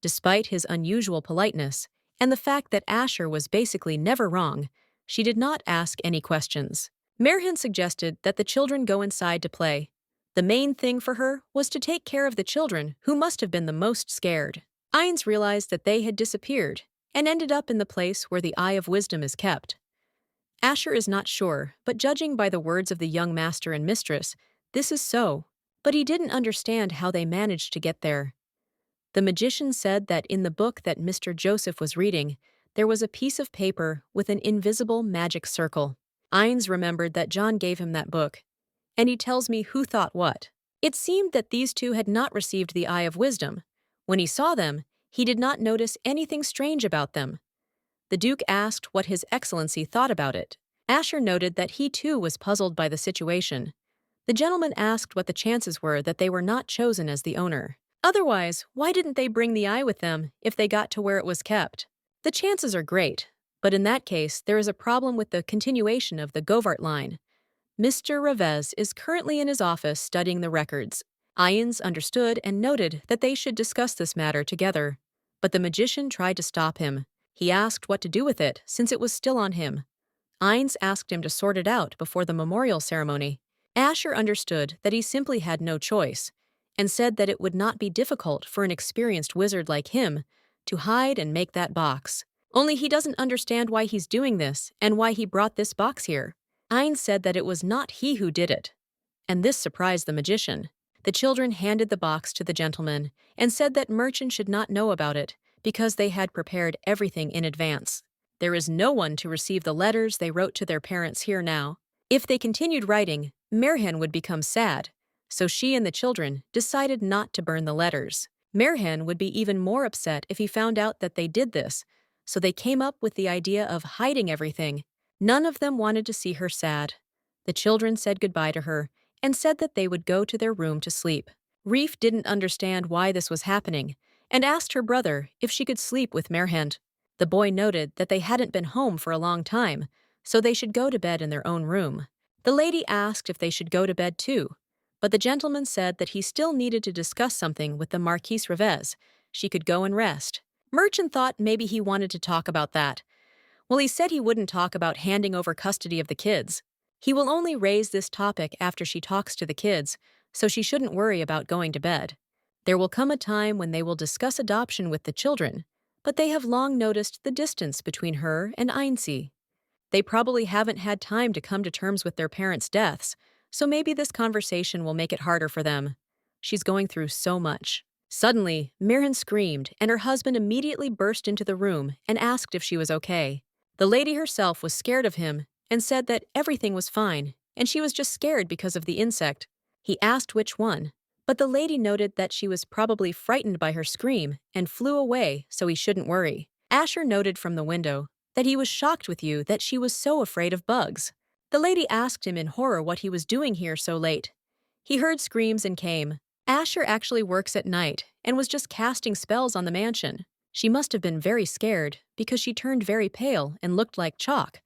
Despite his unusual politeness, and the fact that Asher was basically never wrong, she did not ask any questions. Merhen suggested that the children go inside to play. The main thing for her was to take care of the children who must have been the most scared. Ainz realized that they had disappeared and ended up in the place where the Eye of Wisdom is kept. Asher is not sure, but judging by the words of the young master and mistress, this is so. But he didn't understand how they managed to get there. The magician said that in the book that Mr. Joseph was reading, there was a piece of paper with an invisible magic circle. Ainz remembered that John gave him that book, and he tells me who thought what. It seemed that these two had not received the Eye of Wisdom. When he saw them, he did not notice anything strange about them. The Duke asked what His Excellency thought about it. Asher noted that he too was puzzled by the situation. The gentleman asked what the chances were that they were not chosen as the owner. Otherwise, why didn't they bring the eye with them if they got to where it was kept? The chances are great, but in that case, there is a problem with the continuation of the Govart line. Mr. Raves is currently in his office studying the records. Ainz understood and noted that they should discuss this matter together. But the magician tried to stop him. He asked what to do with it since it was still on him. Ainz asked him to sort it out before the memorial ceremony. Asher understood that he simply had no choice, and said that it would not be difficult for an experienced wizard like him to hide and make that box. Only he doesn't understand why he's doing this and why he brought this box here. Ainz said that it was not he who did it, and this surprised the magician. The children handed the box to the gentleman and said that Merchant should not know about it because they had prepared everything in advance. There is no one to receive the letters they wrote to their parents here now. If they continued writing, Merhen would become sad, so she and the children decided not to burn the letters. Merhen would be even more upset if he found out that they did this, so they came up with the idea of hiding everything. None of them wanted to see her sad. The children said goodbye to her and said that they would go to their room to sleep. Reef didn't understand why this was happening and asked her brother if she could sleep with Merhen. The boy noted that they hadn't been home for a long time, so they should go to bed in their own room. The lady asked if they should go to bed too, but the gentleman said that he still needed to discuss something with the Marquise Raves. She could go and rest. Merchant thought maybe he wanted to talk about that. Well, he said he wouldn't talk about handing over custody of the kids. He will only raise this topic after she talks to the kids, so she shouldn't worry about going to bed. There will come a time when they will discuss adoption with the children, but they have long noticed the distance between her and Ainz. They probably haven't had time to come to terms with their parents' deaths, so maybe this conversation will make it harder for them. She's going through so much. Suddenly, Merhen screamed, and her husband immediately burst into the room and asked if she was okay. The lady herself was scared of him and said that everything was fine, and she was just scared because of the insect. He asked which one, but the lady noted that she was probably frightened by her scream and flew away so he shouldn't worry. Asher noted from the window that he was shocked with you that she was so afraid of bugs. The lady asked him in horror what he was doing here so late. He heard screams and came. Asher actually works at night and was just casting spells on the mansion. She must have been very scared because she turned very pale and looked like chalk,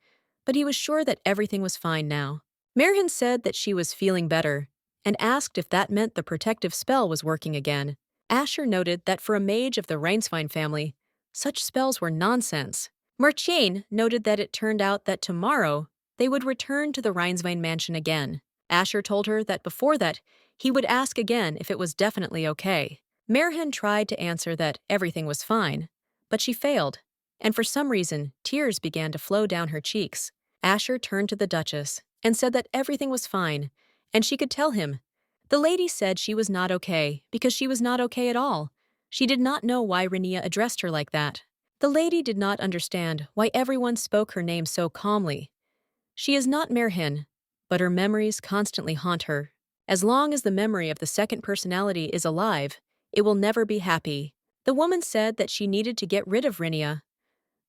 but he was sure that everything was fine now. Merhen said that she was feeling better and asked if that meant the protective spell was working again. Asher noted that for a mage of the Reinswein family, such spells were nonsense. Merchain noted that it turned out that tomorrow they would return to the Reinswein mansion again. Asher told her that before that, he would ask again if it was definitely okay. Merhen tried to answer that everything was fine, but she failed, and for some reason, tears began to flow down her cheeks. Asher turned to the Duchess and said that everything was fine, and she could tell him. The lady said she was not okay because she was not okay at all. She did not know why Renia addressed her like that. The lady did not understand why everyone spoke her name so calmly. She is not Merhen, but her memories constantly haunt her. As long as the memory of the second personality is alive, it will never be happy. The woman said that she needed to get rid of Renia.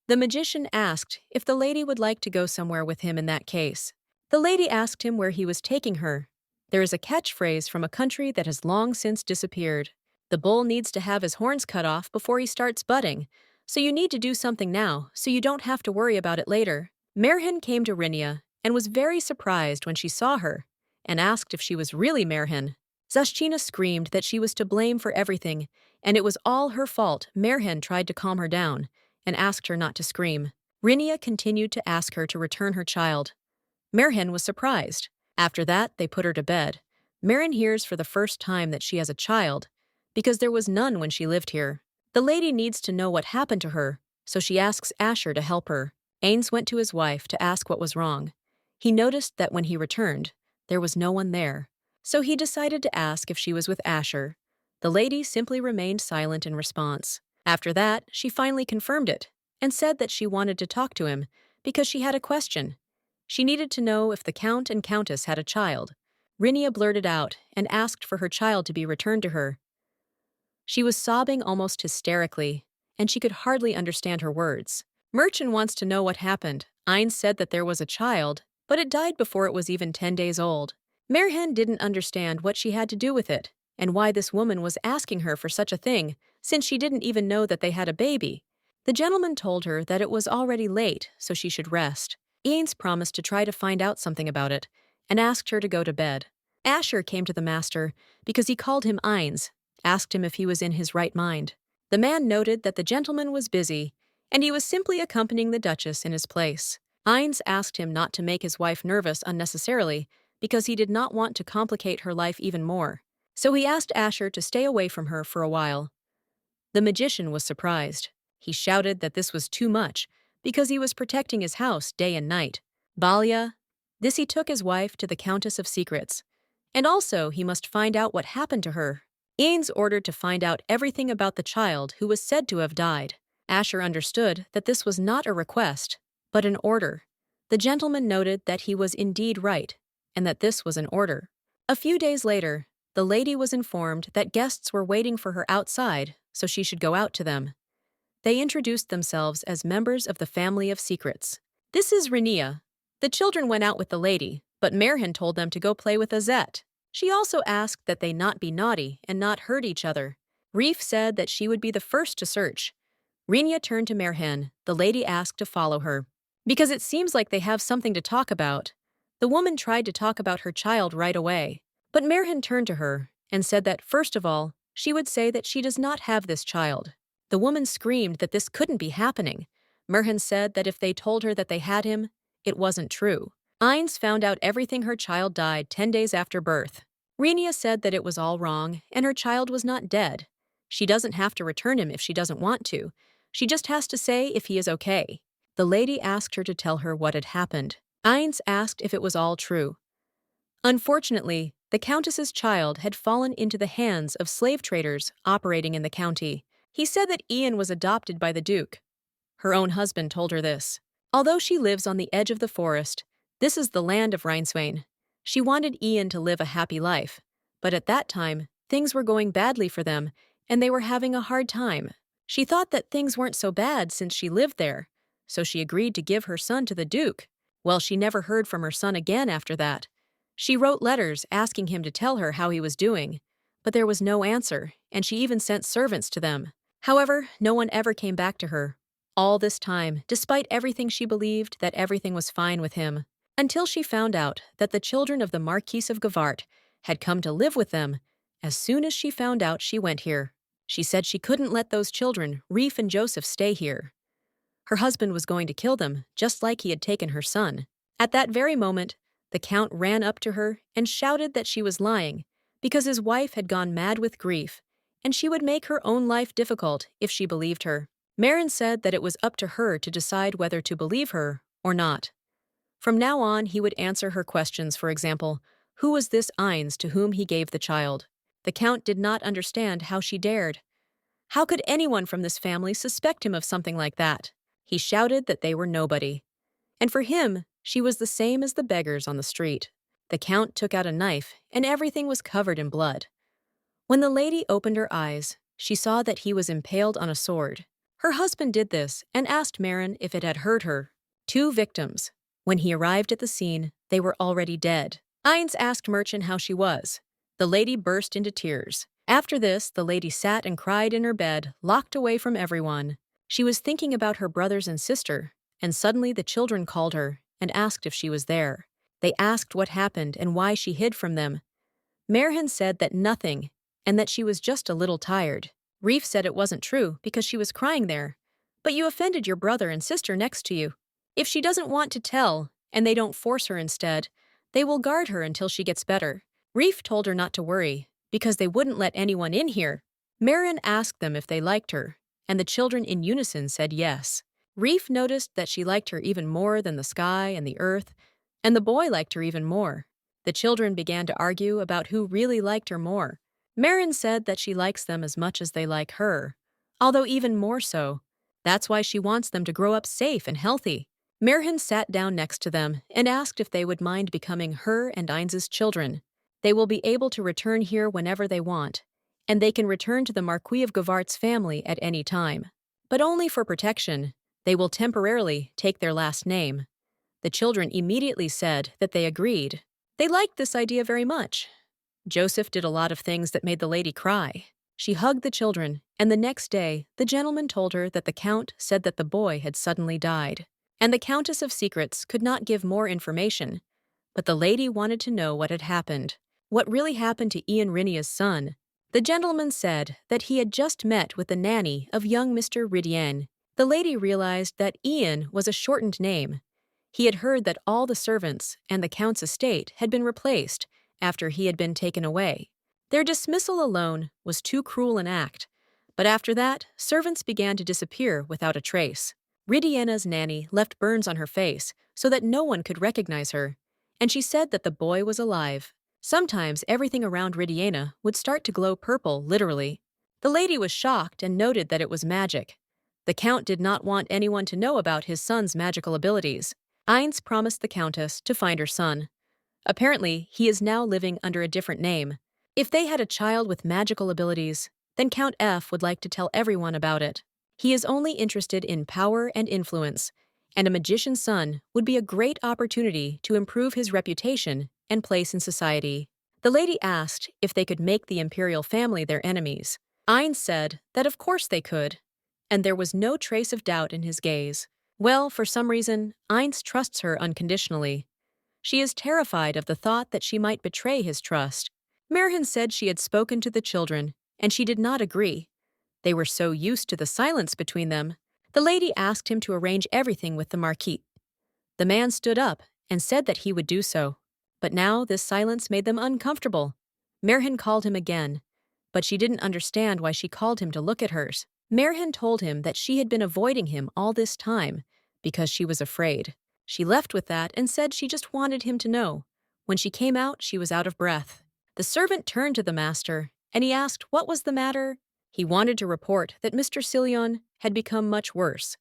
The magician asked if the lady would like to go somewhere with him in that case. The lady asked him where he was taking her. There is a catchphrase from a country that has long since disappeared. The bull needs to have his horns cut off before he starts butting, so you need to do something now so you don't have to worry about it later. Merhin came to Rinia and was very surprised when she saw her and asked if she was really Merhin. Zashchina screamed that she was to blame for everything, and it was all her fault. Merhin tried to calm her down and asked her not to scream. Rinia continued to ask her to return her child. Merhin was surprised. After that, they put her to bed. Merhin hears for the first time that she has a child, because there was none when she lived here. The lady needs to know what happened to her, so she asks Asher to help her. Ains went to his wife to ask what was wrong. He noticed that when he returned, there was no one there, so he decided to ask if she was with Asher. The lady simply remained silent in response. After that, she finally confirmed it and said that she wanted to talk to him because she had a question. She needed to know if the Count and Countess had a child. Rinia blurted out and asked for her child to be returned to her. She was sobbing almost hysterically, and she could hardly understand her words. Merchant wants to know what happened. Ains said that there was a child, but it died before it was even 10 days old. Merhin didn't understand what she had to do with it, and why this woman was asking her for such a thing, since she didn't even know that they had a baby. The gentleman told her that it was already late, so she should rest. Ains promised to try to find out something about it, and asked her to go to bed. Asher came to the master because he called him Ains, asked him if he was in his right mind. The man noted that the gentleman was busy, and he was simply accompanying the Duchess in his place. Ains asked him not to make his wife nervous unnecessarily because he did not want to complicate her life even more. So he asked Asher to stay away from her for a while. The magician was surprised. He shouted that this was too much because he was protecting his house day and night. Balya, this he took his wife to the Countess of Secrets. And also he must find out what happened to her. Ains ordered to find out everything about the child who was said to have died. Asher understood that this was not a request, but an order. The gentleman noted that he was indeed right, and that this was an order. A few days later, the lady was informed that guests were waiting for her outside, so she should go out to them. They introduced themselves as members of the family of secrets. This is Rinia. The children went out with the lady, but Merhin told them to go play with Azette. She also asked that they not be naughty and not hurt each other. Reef said that she would be the first to search. Rinia turned to Merhin. The lady asked to follow her, because it seems like they have something to talk about. The woman tried to talk about her child right away, but Merhin turned to her and said that, first of all, she would say that she does not have this child. The woman screamed that this couldn't be happening. Merhin said that if they told her that they had him, it wasn't true. Ains found out everything. Her child died 10 days after birth. Rinia said that it was all wrong and her child was not dead. She doesn't have to return him if she doesn't want to. She just has to say if he is okay. The lady asked her to tell her what had happened. Ains asked if it was all true. Unfortunately, the Countess's child had fallen into the hands of slave traders operating in the county. He said that Ian was adopted by the Duke. Her own husband told her this. Although she lives on the edge of the forest, this is the land of Rhineswain. She wanted Ian to live a happy life, but at that time, things were going badly for them, and they were having a hard time. She thought that things weren't so bad since she lived there, so she agreed to give her son to the Duke. Well, she never heard from her son again after that. She wrote letters asking him to tell her how he was doing, but there was no answer, and she even sent servants to them. However, no one ever came back to her. All this time, despite everything, she believed that everything was fine with him, until she found out that the children of the Marquis of Gavart had come to live with them. As soon as she found out, she went here. She said she couldn't let those children, Reef and Joseph, stay here. Her husband was going to kill them, just like he had taken her son. At that very moment, the Count ran up to her and shouted that she was lying, because his wife had gone mad with grief, and she would make her own life difficult if she believed her. Marin said that it was up to her to decide whether to believe her or not. From now on, he would answer her questions. For example, who was this Ains to whom he gave the child? The Count did not understand how she dared. How could anyone from this family suspect him of something like that? He shouted that they were nobody. And for him, she was the same as the beggars on the street. The Count took out a knife, and everything was covered in blood. When the lady opened her eyes, she saw that he was impaled on a sword. Her husband did this and asked Marin if it had hurt her. Two victims. When he arrived at the scene, they were already dead. Ines asked Merchant how she was. The lady burst into tears. After this, the lady sat and cried in her bed, locked away from everyone. She was thinking about her brothers and sister, and suddenly the children called her and asked if she was there. They asked what happened and why she hid from them. Merhin said that nothing, and that she was just a little tired. Reef said it wasn't true because she was crying there. But you offended your brother and sister next to you. If she doesn't want to tell, and they don't force her instead, they will guard her until she gets better. Reef told her not to worry, because they wouldn't let anyone in here. Merrin asked them if they liked her, and the children in unison said yes. Reef noticed that she liked her even more than the sky and the earth, and the boy liked her even more. The children began to argue about who really liked her more. Merrin said that she likes them as much as they like her, although even more so. That's why she wants them to grow up safe and healthy. Merhin sat down next to them and asked if they would mind becoming her and Eins's children. They will be able to return here whenever they want, and they can return to the Marquis of Gavart's family at any time. But only for protection. They will temporarily take their last name. The children immediately said that they agreed. They liked this idea very much. Joseph did a lot of things that made the lady cry. She hugged the children, and the next day, the gentleman told her that the Count said that the boy had suddenly died. And the Countess of Secrets could not give more information. But the lady wanted to know what had happened. What really happened to Ian Rinia's son. The gentleman said that he had just met with the nanny of young Mr. Ridien. The lady realized that Ian was a shortened name. He had heard that all the servants and the Count's estate had been replaced after he had been taken away. Their dismissal alone was too cruel an act, but after that, servants began to disappear without a trace. Ridiena's nanny left burns on her face so that no one could recognize her, and she said that the boy was alive. Sometimes everything around Ridiena would start to glow purple, literally. The lady was shocked and noted that it was magic. The Count did not want anyone to know about his son's magical abilities. Ines promised the Countess to find her son. Apparently, he is now living under a different name. If they had a child with magical abilities, then Count F would like to tell everyone about it. He is only interested in power and influence, and a magician's son would be a great opportunity to improve his reputation and place in society. The lady asked if they could make the imperial family their enemies. Ines said that of course they could, and there was no trace of doubt in his gaze. Well, for some reason, Ines trusts her unconditionally. She is terrified of the thought that she might betray his trust. Merhin said she had spoken to the children, and she did not agree. They were so used to the silence between them. The lady asked him to arrange everything with the Marquis. The man stood up and said that he would do so. But now this silence made them uncomfortable. Merhin called him again, but she didn't understand why she called him to look at hers. Merhin told him that she had been avoiding him all this time because she was afraid. She left with that and said she just wanted him to know. When she came out, she was out of breath. The servant turned to the master, and he asked what was the matter. He wanted to report that Mr. Sillon had become much worse.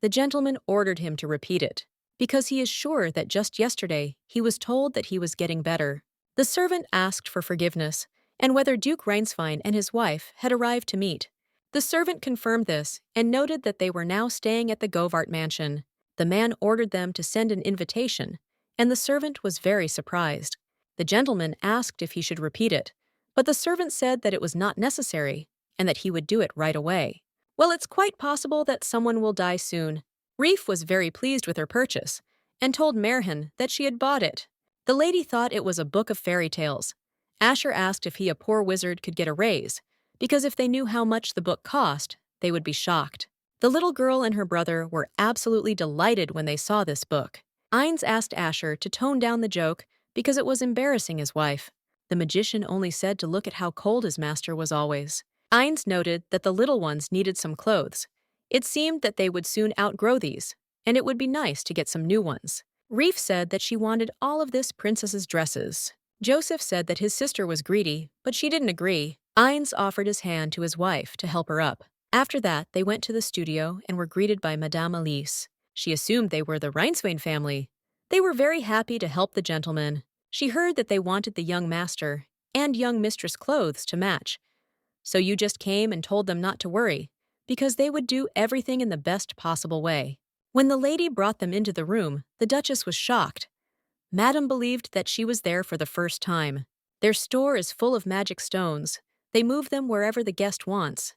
The gentleman ordered him to repeat it, because he is sure that just yesterday he was told that he was getting better. The servant asked for forgiveness, and whether Duke Reinswein and his wife had arrived to meet. The servant confirmed this and noted that they were now staying at the Govart mansion. The man ordered them to send an invitation, and the servant was very surprised. The gentleman asked if he should repeat it, but the servant said that it was not necessary, and that he would do it right away. Well, it's quite possible that someone will die soon. Reef was very pleased with her purchase, and told Merhin that she had bought it. The lady thought it was a book of fairy tales. Asher asked if he, a poor wizard, could get a raise, because if they knew how much the book cost, they would be shocked. The little girl and her brother were absolutely delighted when they saw this book. Ines asked Asher to tone down the joke because it was embarrassing his wife. The magician only said to look at how cold his master was always. Ines noted that the little ones needed some clothes. It seemed that they would soon outgrow these, and it would be nice to get some new ones. Reef said that she wanted all of this princess's dresses. Joseph said that his sister was greedy, but she didn't agree. Ines offered his hand to his wife to help her up. After that, they went to the studio and were greeted by Madame Elise. She assumed they were the Reinswein family. They were very happy to help the gentleman. She heard that they wanted the young master and young mistress clothes to match. So you just came and told them not to worry. because they would do everything in the best possible way. When the lady brought them into the room, the Duchess was shocked. Madame believed that she was there for the first time. Their store is full of magic stones. They move them wherever the guest wants.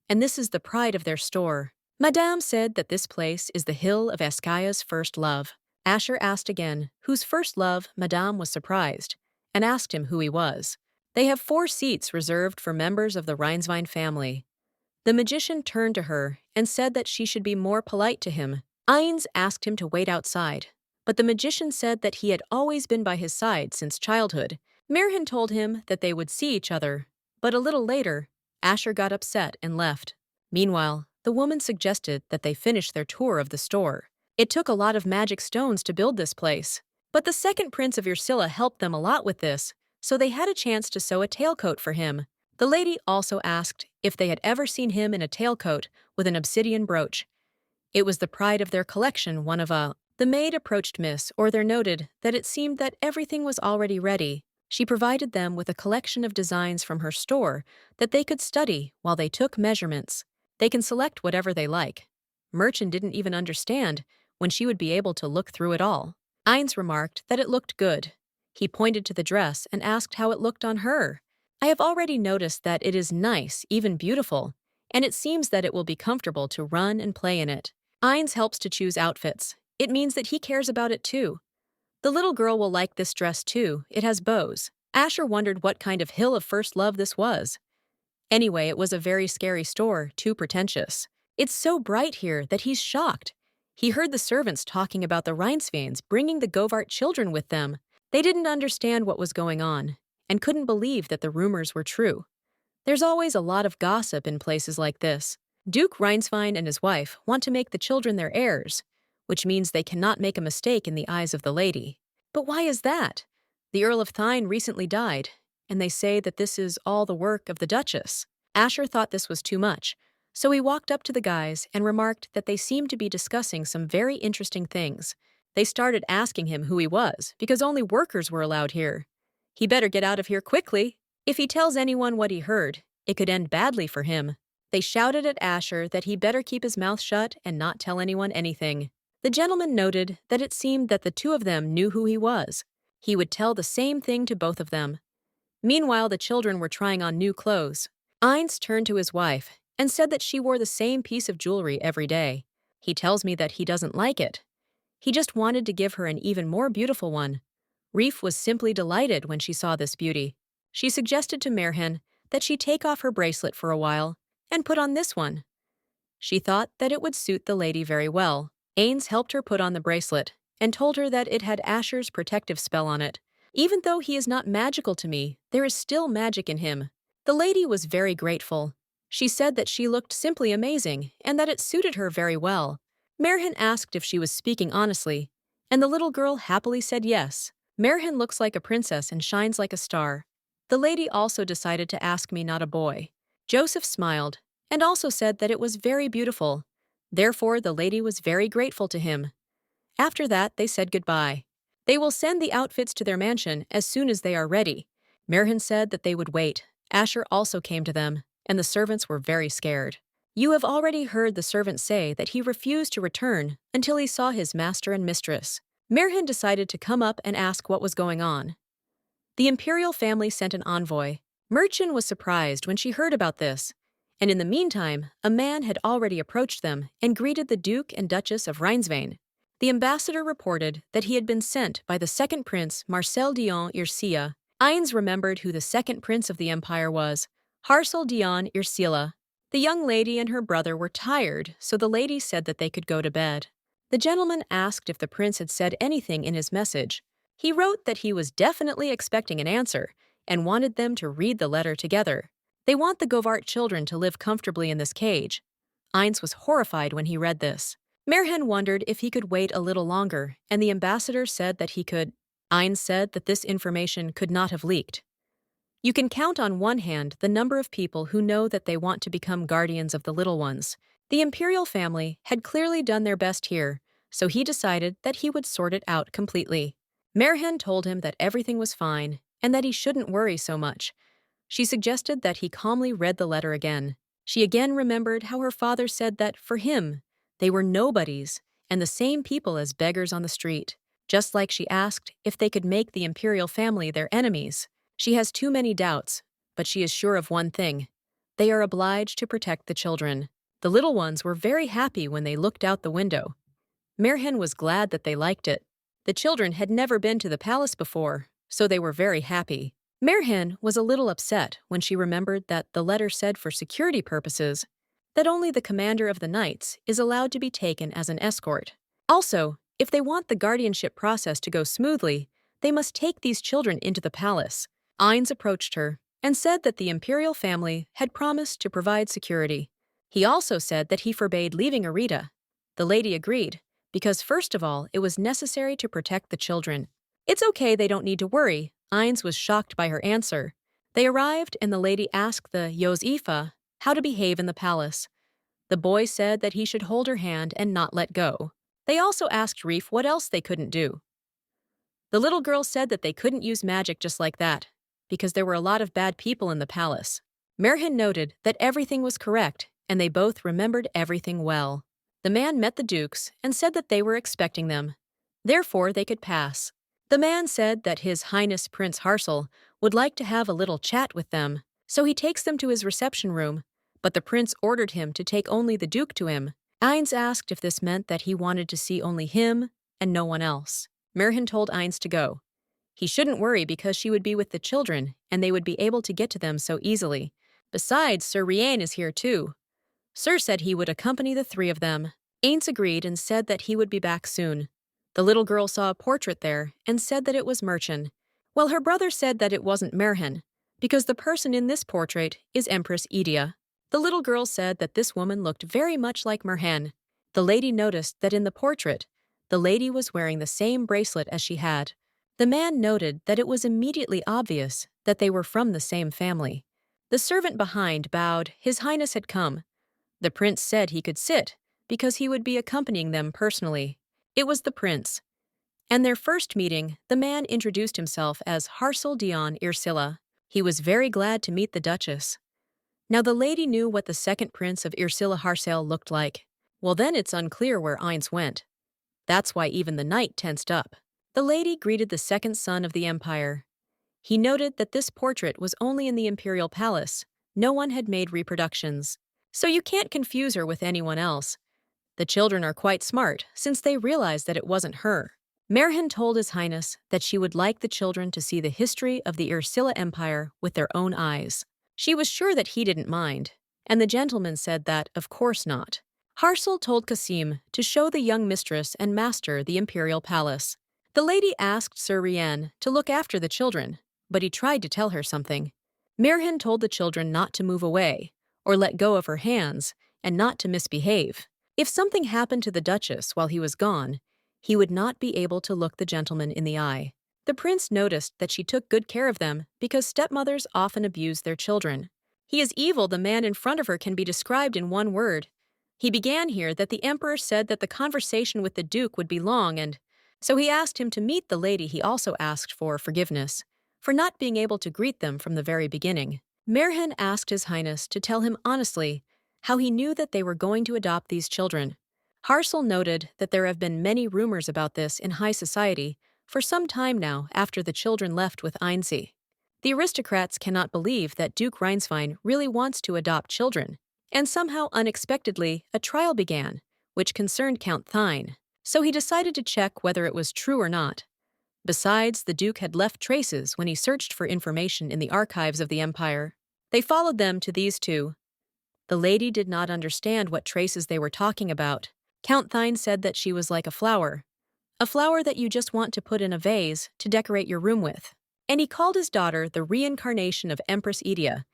And this is the pride of their store. Madame said that this place is the hill of Askaya's first love. Asher asked again, whose first love. Madame was surprised, and asked him who he was. They have 4 seats reserved for members of the Rhinesvine family. The magician turned to her and said that she should be more polite to him. Ines asked him to wait outside, but the magician said that he had always been by his side since childhood. Mirhan told him that they would see each other, but a little later, Asher got upset and left. Meanwhile, the woman suggested that they finish their tour of the store. It took a lot of magic stones to build this place, but the second prince of Ursula helped them a lot with this, so they had a chance to sew a tailcoat for him. The lady also asked if they had ever seen him in a tailcoat with an obsidian brooch. It was the pride of their collection, one of a. The maid approached Miss Orther noted that it seemed that everything was already ready. She provided them with a collection of designs from her store that they could study while they took measurements. They can select whatever they like. Merchant didn't even understand when she would be able to look through it all. Ines remarked that it looked good. He pointed to the dress and asked how it looked on her. I have already noticed that it is nice, even beautiful, and it seems that it will be comfortable to run and play in it. Ines helps to choose outfits. It means that he cares about it too. The little girl will like this dress too. It has bows. Asher wondered what kind of hill of first love this was. Anyway, it was a very scary store, too pretentious. It's so bright here that he's shocked. He heard the servants talking about the Rhinesvanes bringing the Govart children with them. They didn't understand what was going on, and couldn't believe that the rumors were true. There's always a lot of gossip in places like this. Duke Rhinesvine and his wife want to make the children their heirs, which means they cannot make a mistake in the eyes of the lady. But why is that? The Earl of Thine recently died, and they say that this is all the work of the Duchess. Asher thought this was too much, so he walked up to the guys and remarked that they seemed to be discussing some very interesting things. They started asking him who he was, because only workers were allowed here. He better get out of here quickly. If he tells anyone what he heard, it could end badly for him. They shouted at Asher that he better keep his mouth shut and not tell anyone anything. The gentleman noted that it seemed that the 2 of them knew who he was. He would tell the same thing to both of them. Meanwhile, the children were trying on new clothes. Ines turned to his wife and said that she wore the same piece of jewelry every day. He tells me that he doesn't like it. He just wanted to give her an even more beautiful one. Reef was simply delighted when she saw this beauty. She suggested to Merhan that she take off her bracelet for a while and put on this one. She thought that it would suit the lady very well. Ains helped her put on the bracelet and told her that it had Asher's protective spell on it. Even though he is not magical to me, there is still magic in him. The lady was very grateful. She said that she looked simply amazing and that it suited her very well. Merhan asked if she was speaking honestly, and the little girl happily said yes. Merhan looks like a princess and shines like a star. The lady also decided to ask me, not a boy. Joseph smiled and also said that it was very beautiful. Therefore, the lady was very grateful to him. After that, they said goodbye. They will send the outfits to their mansion as soon as they are ready. Merhan said that they would wait. Asher also came to them, and the servants were very scared. You have already heard the servant say that he refused to return until he saw his master and mistress. Merhan decided to come up and ask what was going on. The imperial family sent an envoy. Merchant was surprised when she heard about this, and in the meantime, a man had already approached them and greeted the Duke and Duchess of Rhinesvane. The ambassador reported that he had been sent by the second prince, Marcel Dion Ircia. Ines remembered who the second prince of the empire was, Harsel Dion Irsila. The young lady and her brother were tired, so the lady said that they could go to bed. The gentleman asked if the prince had said anything in his message. He wrote that he was definitely expecting an answer and wanted them to read the letter together. They want the Govart children to live comfortably in this cage. Ines was horrified when he read this. Merhan wondered if he could wait a little longer, and the ambassador said that he could. Ines said that this information could not have leaked. You can count on one hand the number of people who know that they want to become guardians of the little ones. The imperial family had clearly done their best here, so he decided that he would sort it out completely. Merhan told him that everything was fine and that he shouldn't worry so much. She suggested that he calmly read the letter again. She again remembered how her father said that, for him, they were nobodies and the same people as beggars on the street. Just like she asked if they could make the imperial family their enemies. She has too many doubts, but she is sure of one thing. They are obliged to protect the children. The little ones were very happy when they looked out the window. Merhen was glad that they liked it. The children had never been to the palace before, so they were very happy. Merhen was a little upset when she remembered that the letter said for security purposes that only the commander of the knights is allowed to be taken as an escort. Also, if they want the guardianship process to go smoothly, they must take these children into the palace. Ainz approached her and said that the imperial family had promised to provide security. He also said that he forbade leaving Arita. The lady agreed, because first of all, it was necessary to protect the children. It's okay, they don't need to worry. Ainz was shocked by her answer. They arrived and the lady asked the Yozifa how to behave in the palace. The boy said that he should hold her hand and not let go. They also asked Reef what else they couldn't do. The little girl said that they couldn't use magic just like that, because there were a lot of bad people in the palace. Merhin noted that everything was correct, and they both remembered everything well. The man met the dukes and said that they were expecting them. Therefore, they could pass. The man said that His Highness Prince Harsel would like to have a little chat with them, so he takes them to his reception room, but the prince ordered him to take only the duke to him. Ainz asked if this meant that he wanted to see only him and no one else. Merhin told Ainz to go. He shouldn't worry because she would be with the children and they would be able to get to them so easily. Besides, Sir Rian is here too. Sir said he would accompany the three of them. Ainz agreed and said that he would be back soon. The little girl saw a portrait there and said that it was Merchan, while her brother said that it wasn't Merhin, because the person in this portrait is Empress Edia. The little girl said that this woman looked very much like Merhen. The lady noticed that in the portrait, the lady was wearing the same bracelet as she had. The man noted that it was immediately obvious that they were from the same family. The servant behind bowed. His Highness had come. The prince said he could sit because he would be accompanying them personally. It was the prince. And their first meeting, the man introduced himself as Harsel Dion Irsilla. He was very glad to meet the Duchess. Now the lady knew what the second prince of Irsilla Harsel looked like. Well, then it's unclear where Ainz went. That's why even the knight tensed up. The lady greeted the second son of the empire. He noted that this portrait was only in the imperial palace. No one had made reproductions. So you can't confuse her with anyone else. The children are quite smart, since they realized that it wasn't her. Merhin told His Highness that she would like the children to see the history of the Irsilla Empire with their own eyes. She was sure that he didn't mind, and the gentleman said that, of course not. Harsel told Kasim to show the young mistress and master the imperial palace. The lady asked Sir Rian to look after the children, but he tried to tell her something. Merhin told the children not to move away, or let go of her hands, and not to misbehave. If something happened to the Duchess while he was gone, he would not be able to look the gentleman in the eye. The prince noticed that she took good care of them because stepmothers often abuse their children. He is evil. The man in front of her can be described in one word. He began here that the emperor said that the conversation with the duke would be long, and so he asked him to meet the lady. He also asked for forgiveness for not being able to greet them from the very beginning. Merhin asked His Highness to tell him honestly how he knew that they were going to adopt these children. Harsel noted that there have been many rumors about this in high society for some time now after the children left with Ainzi. The aristocrats cannot believe that Duke Rheinswein really wants to adopt children, and somehow unexpectedly a trial began, which concerned Count Thine, so he decided to check whether it was true or not. Besides, the Duke had left traces when he searched for information in the archives of the Empire. They followed them to these two. The lady did not understand what traces they were talking about. Count Thine said that she was like a flower that you just want to put in a vase to decorate your room with. And he called his daughter the reincarnation of Empress Edia,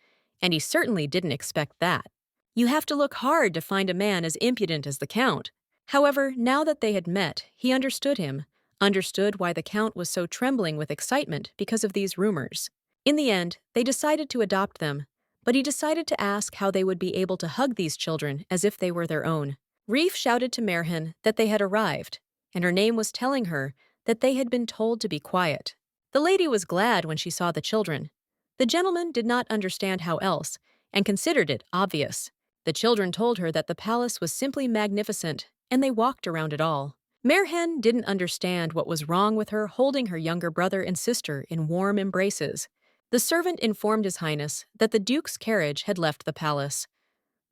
and he certainly didn't expect that. You have to look hard to find a man as impudent as the Count. However, now that they had met, he understood him, understood why the Count was so trembling with excitement because of these rumors. In the end, they decided to adopt them, but he decided to ask how they would be able to hug these children as if they were their own. Reef shouted to Merhin that they had arrived, and her name was telling her that they had been told to be quiet. The lady was glad when she saw the children. The gentleman did not understand how else, and considered it obvious. The children told her that the palace was simply magnificent, and they walked around it all. Merhen didn't understand what was wrong with her holding her younger brother and sister in warm embraces. The servant informed His Highness that the Duke's carriage had left the palace.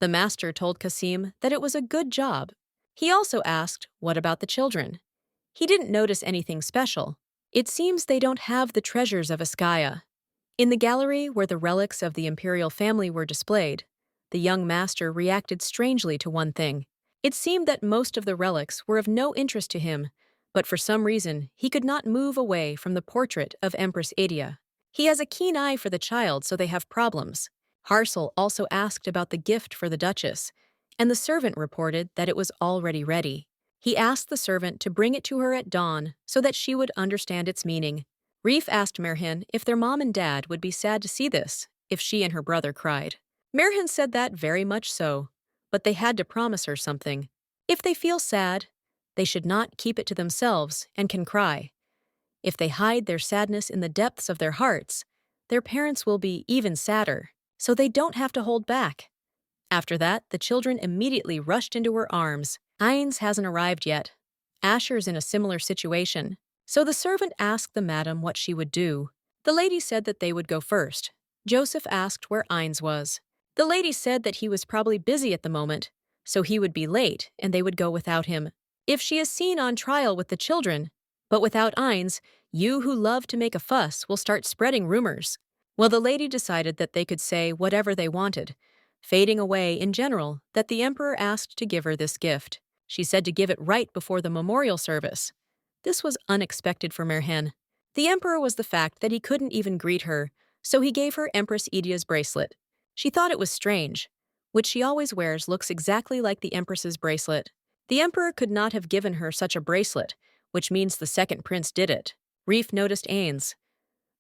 The master told Kasim that it was a good job. He also asked, what about the children? He didn't notice anything special. It seems they don't have the treasures of Askaya. In the gallery where the relics of the imperial family were displayed, the young master reacted strangely to one thing. It seemed that most of the relics were of no interest to him, but for some reason he could not move away from the portrait of Empress Adia. He has a keen eye for the child, so they have problems. Harsel also asked about the gift for the Duchess, and the servant reported that it was already ready. He asked the servant to bring it to her at dawn so that she would understand its meaning. Reef asked Merhin if their mom and dad would be sad to see this, if she and her brother cried. Merhin said that very much so, but they had to promise her something. If they feel sad, they should not keep it to themselves and can cry. If they hide their sadness in the depths of their hearts, their parents will be even sadder, so they don't have to hold back. After that, the children immediately rushed into her arms. Heinz hasn't arrived yet. Asher's in a similar situation, so the servant asked the madam what she would do. The lady said that they would go first. Joseph asked where Heinz was. The lady said that he was probably busy at the moment, so he would be late and they would go without him. If she is seen on trial with the children, but without Heinz, you who love to make a fuss will start spreading rumors. Well, the lady decided that they could say whatever they wanted, fading away in general that the emperor asked to give her this gift. She said to give it right before the memorial service. This was unexpected for Merhen. The emperor was the fact that he couldn't even greet her, so he gave her Empress Edia's bracelet. She thought it was strange. Which she always wears looks exactly like the empress's bracelet. The emperor could not have given her such a bracelet, which means the second prince did it. Reef noticed Ains.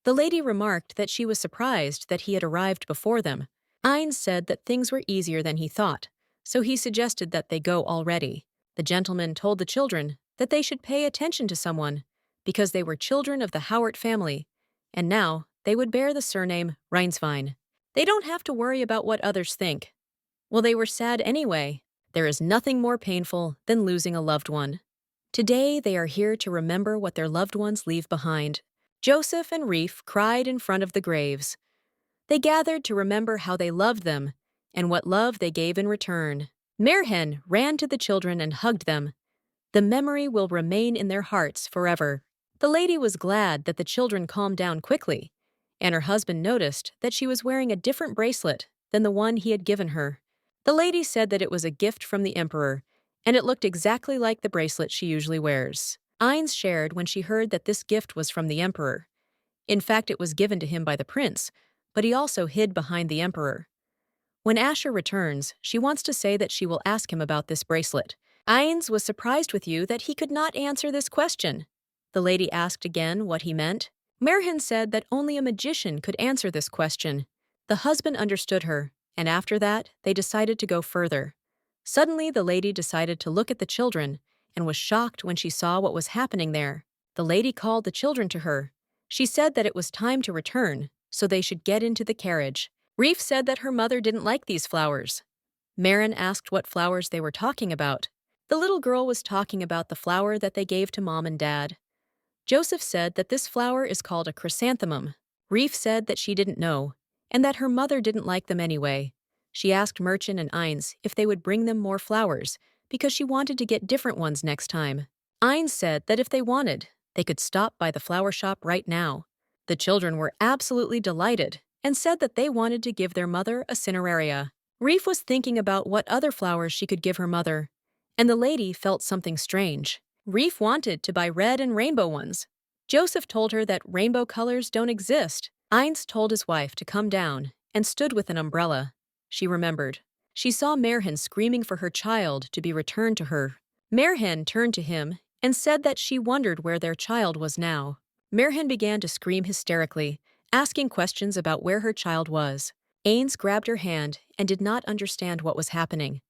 The lady remarked that she was surprised that he had arrived before them. Ains said that things were easier than he thought, so he suggested that they go already. The gentleman told the children that they should pay attention to someone, because they were children of the Howard family, and now they would bear the surname Reinswein. They don't have to worry about what others think. Well, they were sad anyway. There is nothing more painful than losing a loved one. Today, they are here to remember what their loved ones leave behind. Joseph and Reef cried in front of the graves. They gathered to remember how they loved them and what love they gave in return. Merhen ran to the children and hugged them. The memory will remain in their hearts forever. The lady was glad that the children calmed down quickly, and her husband noticed that she was wearing a different bracelet than the one he had given her. The lady said that it was a gift from the emperor, and it looked exactly like the bracelet she usually wears. Ains shared when she heard that this gift was from the emperor. In fact, it was given to him by the prince, but he also hid behind the emperor. When Asher returns, she wants to say that she will ask him about this bracelet. Ains was surprised with you that he could not answer this question. The lady asked again what he meant. Merhin said that only a magician could answer this question. The husband understood her, and after that, they decided to go further. Suddenly, the lady decided to look at the children and was shocked when she saw what was happening there. The lady called the children to her. She said that it was time to return, so they should get into the carriage. Reef said that her mother didn't like these flowers. Marin asked what flowers they were talking about. The little girl was talking about the flower that they gave to Mom and Dad. Joseph said that this flower is called a chrysanthemum. Reef said that she didn't know, and that her mother didn't like them anyway. She asked Merchant and Ains if they would bring them more flowers, because she wanted to get different ones next time. Ains said that if they wanted, they could stop by the flower shop right now. The children were absolutely delighted and said that they wanted to give their mother a cineraria. Reef was thinking about what other flowers she could give her mother, and the lady felt something strange. Reef wanted to buy red and rainbow ones. Joseph told her that rainbow colors don't exist. Ains told his wife to come down and stood with an umbrella. She remembered. She saw Merhin screaming for her child to be returned to her. Merhin turned to him and said that she wondered where their child was now. Merhin began to scream hysterically, asking questions about where her child was. Ains grabbed her hand and did not understand what was happening.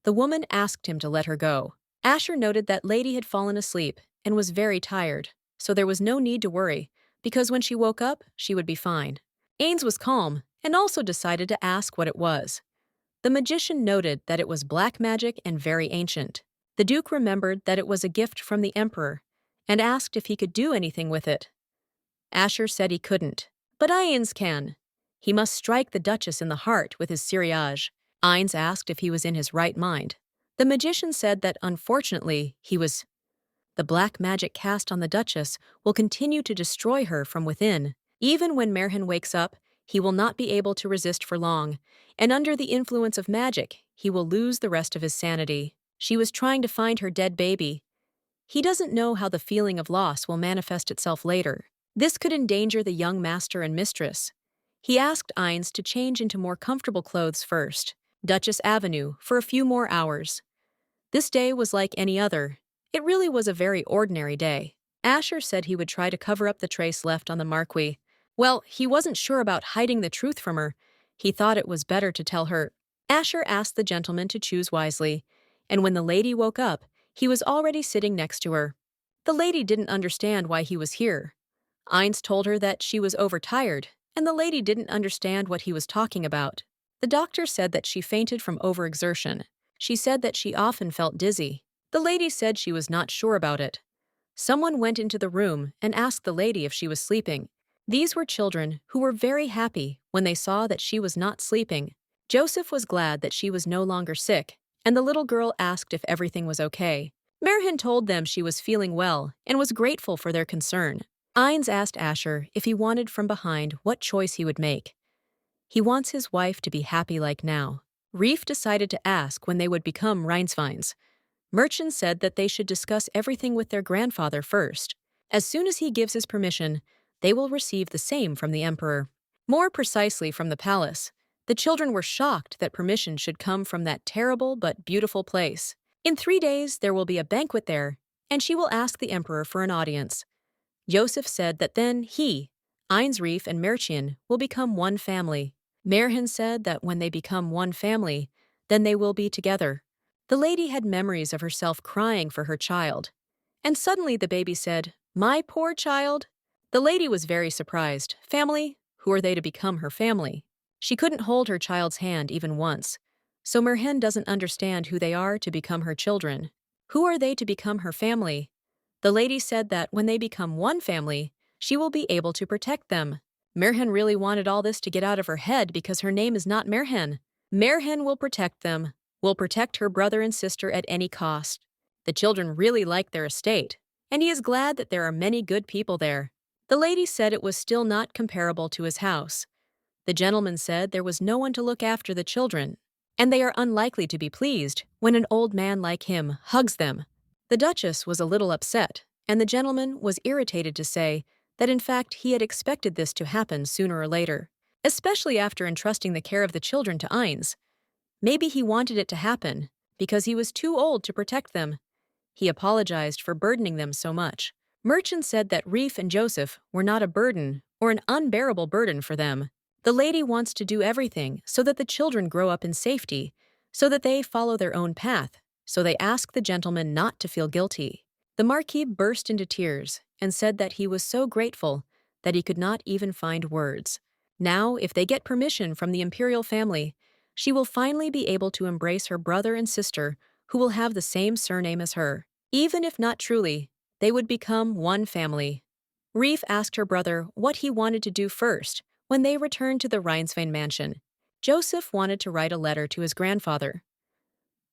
The woman asked him to let her go. Asher noted that lady had fallen asleep and was very tired, so there was no need to worry, because when she woke up, she would be fine. Ains was calm and also decided to ask what it was. The magician noted that it was black magic and very ancient. The Duke remembered that it was a gift from the Emperor and asked if he could do anything with it. Asher said he couldn't, but Ines can. He must strike the Duchess in the heart with his sirillage. Ines asked if he was in his right mind. The magician said that unfortunately he was. The black magic cast on the Duchess will continue to destroy her from within. Even when Merhin wakes up, he will not be able to resist for long, and under the influence of magic, he will lose the rest of his sanity. She was trying to find her dead baby. He doesn't know how the feeling of loss will manifest itself later. This could endanger the young master and mistress. He asked Ines to change into more comfortable clothes first. Duchess Avenue for a few more hours. This day was like any other. It really was a very ordinary day. Asher said he would try to cover up the trace left on the marquee. Well, he wasn't sure about hiding the truth from her. He thought it was better to tell her. Asher asked the gentleman to choose wisely, and when the lady woke up, he was already sitting next to her. The lady didn't understand why he was here. Ines told her that she was overtired, and the lady didn't understand what he was talking about. The doctor said that she fainted from overexertion. She said that she often felt dizzy. The lady said she was not sure about it. Someone went into the room and asked the lady if she was sleeping. These were children who were very happy when they saw that she was not sleeping. Joseph was glad that she was no longer sick, and the little girl asked if everything was okay. Merhin told them she was feeling well and was grateful for their concern. Ines asked Asher if he wanted from behind what choice he would make. He wants his wife to be happy like now. Reef decided to ask when they would become Rhinesvines. Merchant said that they should discuss everything with their grandfather first. As soon as he gives his permission, they will receive the same from the Emperor. More precisely from the palace. The children were shocked that permission should come from that terrible but beautiful place. In 3 days, there will be a banquet there, and she will ask the Emperor for an audience. Joseph said that then he, Ines Reef and Merchian, will become one family. Merhin said that when they become one family, then they will be together. The lady had memories of herself crying for her child. And suddenly the baby said, "My poor child." The lady was very surprised. Family? Who are they to become her family? She couldn't hold her child's hand even once. So Merhin doesn't understand who they are to become her children. Who are they to become her family? The lady said that when they become one family, she will be able to protect them. Merhin really wanted all this to get out of her head because her name is not Merhin. Merhin will protect them, will protect her brother and sister at any cost. The children really like their estate, and he is glad that there are many good people there. The lady said it was still not comparable to his house. The gentleman said there was no one to look after the children, and they are unlikely to be pleased when an old man like him hugs them. The Duchess was a little upset, and the gentleman was irritated to say that in fact he had expected this to happen sooner or later, especially after entrusting the care of the children to Ines. Maybe he wanted it to happen because he was too old to protect them. He apologized for burdening them so much. Merchant said that Reef and Joseph were not a burden or an unbearable burden for them. The lady wants to do everything so that the children grow up in safety, so that they follow their own path, so they ask the gentleman not to feel guilty. The Marquis burst into tears and said that he was so grateful that he could not even find words. Now, if they get permission from the imperial family, she will finally be able to embrace her brother and sister who will have the same surname as her. Even if not truly, they would become one family. Reef asked her brother what he wanted to do first when they returned to the Rhinesvane mansion. Joseph wanted to write a letter to his grandfather.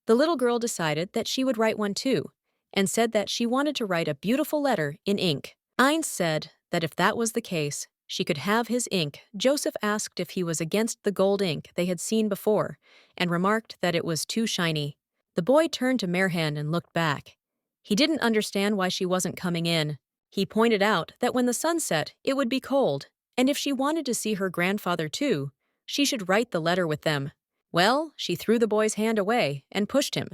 The little girl decided that she would write one too, and said that she wanted to write a beautiful letter in ink. Ines said that if that was the case, she could have his ink. Joseph asked if he was against the gold ink they had seen before, and remarked that it was too shiny. The boy turned to Merhin and looked back. He didn't understand why she wasn't coming in. He pointed out that when the sun set, it would be cold, and if she wanted to see her grandfather too, she should write the letter with them. Well, she threw the boy's hand away and pushed him.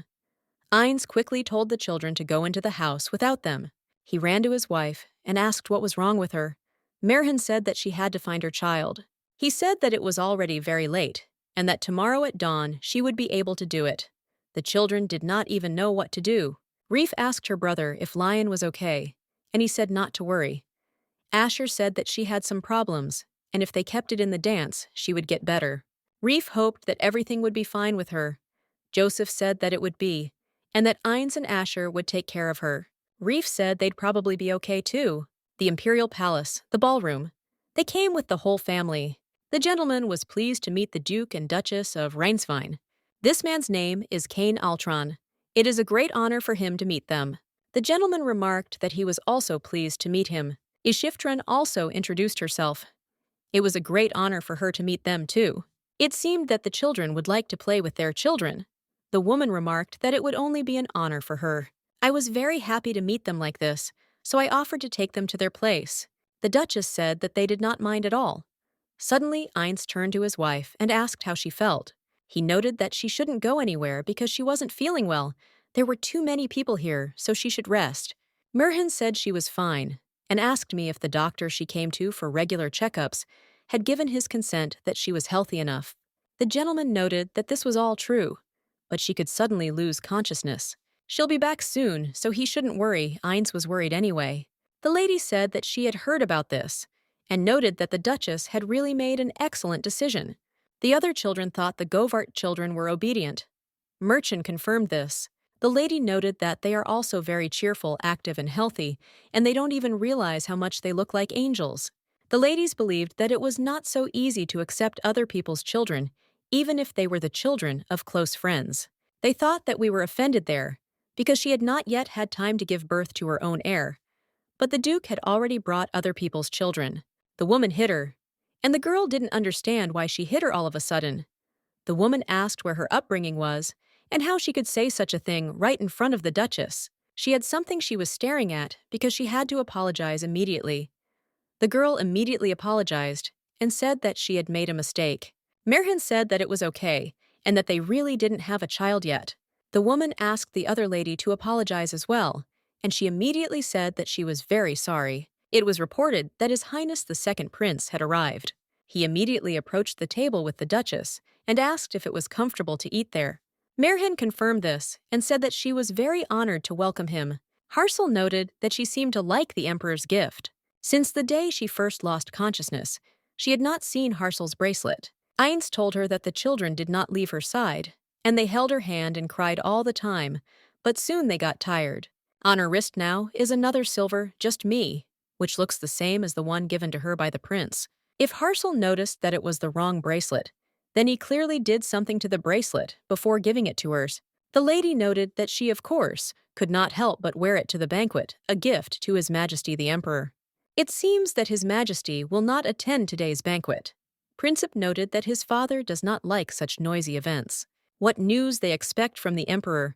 Ines quickly told the children to go into the house without them. He ran to his wife and asked what was wrong with her. Merhin said that she had to find her child. He said that it was already very late, and that tomorrow at dawn she would be able to do it. The children did not even know what to do. Reef asked her brother if Lion was okay, and he said not to worry. Asher said that she had some problems, and if they kept it in the dance, she would get better. Reef hoped that everything would be fine with her. Joseph said that it would be, and that Ines and Asher would take care of her. Reef said they'd probably be okay too. The Imperial Palace, the ballroom. They came with the whole family. The gentleman was pleased to meet the Duke and Duchess of Rheinswein. This man's name is Cain Altron. It is a great honor for him to meet them. The gentleman remarked that he was also pleased to meet him. Ishiftran also introduced herself. It was a great honor for her to meet them too. It seemed that the children would like to play with their children. The woman remarked that it would only be an honor for her. I was very happy to meet them like this, so I offered to take them to their place. The Duchess said that they did not mind at all. Suddenly, Ines turned to his wife and asked how she felt. He noted that she shouldn't go anywhere because she wasn't feeling well. There were too many people here, so she should rest. Merhin said she was fine and asked me if the doctor she came to for regular checkups had given his consent that she was healthy enough. The gentleman noted that this was all true, but she could suddenly lose consciousness. She'll be back soon, so he shouldn't worry. Ines was worried anyway. The lady said that she had heard about this and noted that the Duchess had really made an excellent decision. The other children thought the Govart children were obedient. Merchant confirmed this. The lady noted that they are also very cheerful, active, and healthy, and they don't even realize how much they look like angels. The ladies believed that it was not so easy to accept other people's children, even if they were the children of close friends. They thought that we were offended there, because she had not yet had time to give birth to her own heir. But the Duke had already brought other people's children. The woman hit her, and the girl didn't understand why she hit her all of a sudden. The woman asked where her upbringing was, and how she could say such a thing right in front of the Duchess. She had something she was staring at because she had to apologize immediately. The girl immediately apologized and said that she had made a mistake. Merhin said that it was okay and that they really didn't have a child yet. The woman asked the other lady to apologize as well, and she immediately said that she was very sorry. It was reported that His Highness the Second Prince had arrived. He immediately approached the table with the Duchess and asked if it was comfortable to eat there. Merhin confirmed this and said that she was very honored to welcome him. Harsel noted that she seemed to like the Emperor's gift. Since the day she first lost consciousness, she had not seen Harsel's bracelet. Ines told her that the children did not leave her side, and they held her hand and cried all the time, but soon they got tired. On her wrist now is another silver, just me, which looks the same as the one given to her by the prince. If Harsel noticed that it was the wrong bracelet, then he clearly did something to the bracelet before giving it to her. The lady noted that she, of course, could not help but wear it to the banquet, a gift to His Majesty the Emperor. It seems that His Majesty will not attend today's banquet. Princip noted that his father does not like such noisy events. What news they expect from the Emperor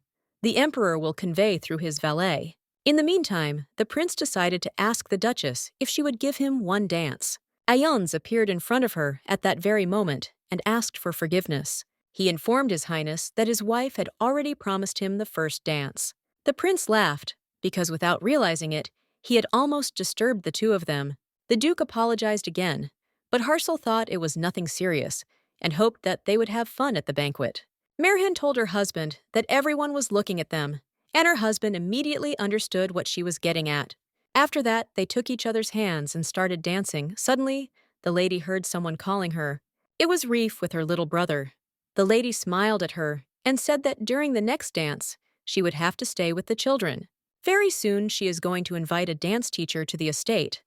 will convey through his valet. In the meantime, the prince decided to ask the Duchess if she would give him one dance. Ayons appeared in front of her at that very moment and asked for forgiveness. He informed His Highness that his wife had already promised him the first dance. The prince laughed, because without realizing it, he had almost disturbed the two of them. The Duke apologized again, but Harsel thought it was nothing serious and hoped that they would have fun at the banquet. Merhin told her husband that everyone was looking at them, and her husband immediately understood what she was getting at. After that, they took each other's hands and started dancing. Suddenly, the lady heard someone calling her. It was Reef with her little brother. The lady smiled at her and said that during the next dance, she would have to stay with the children. Very soon, she is going to invite a dance teacher to the estate,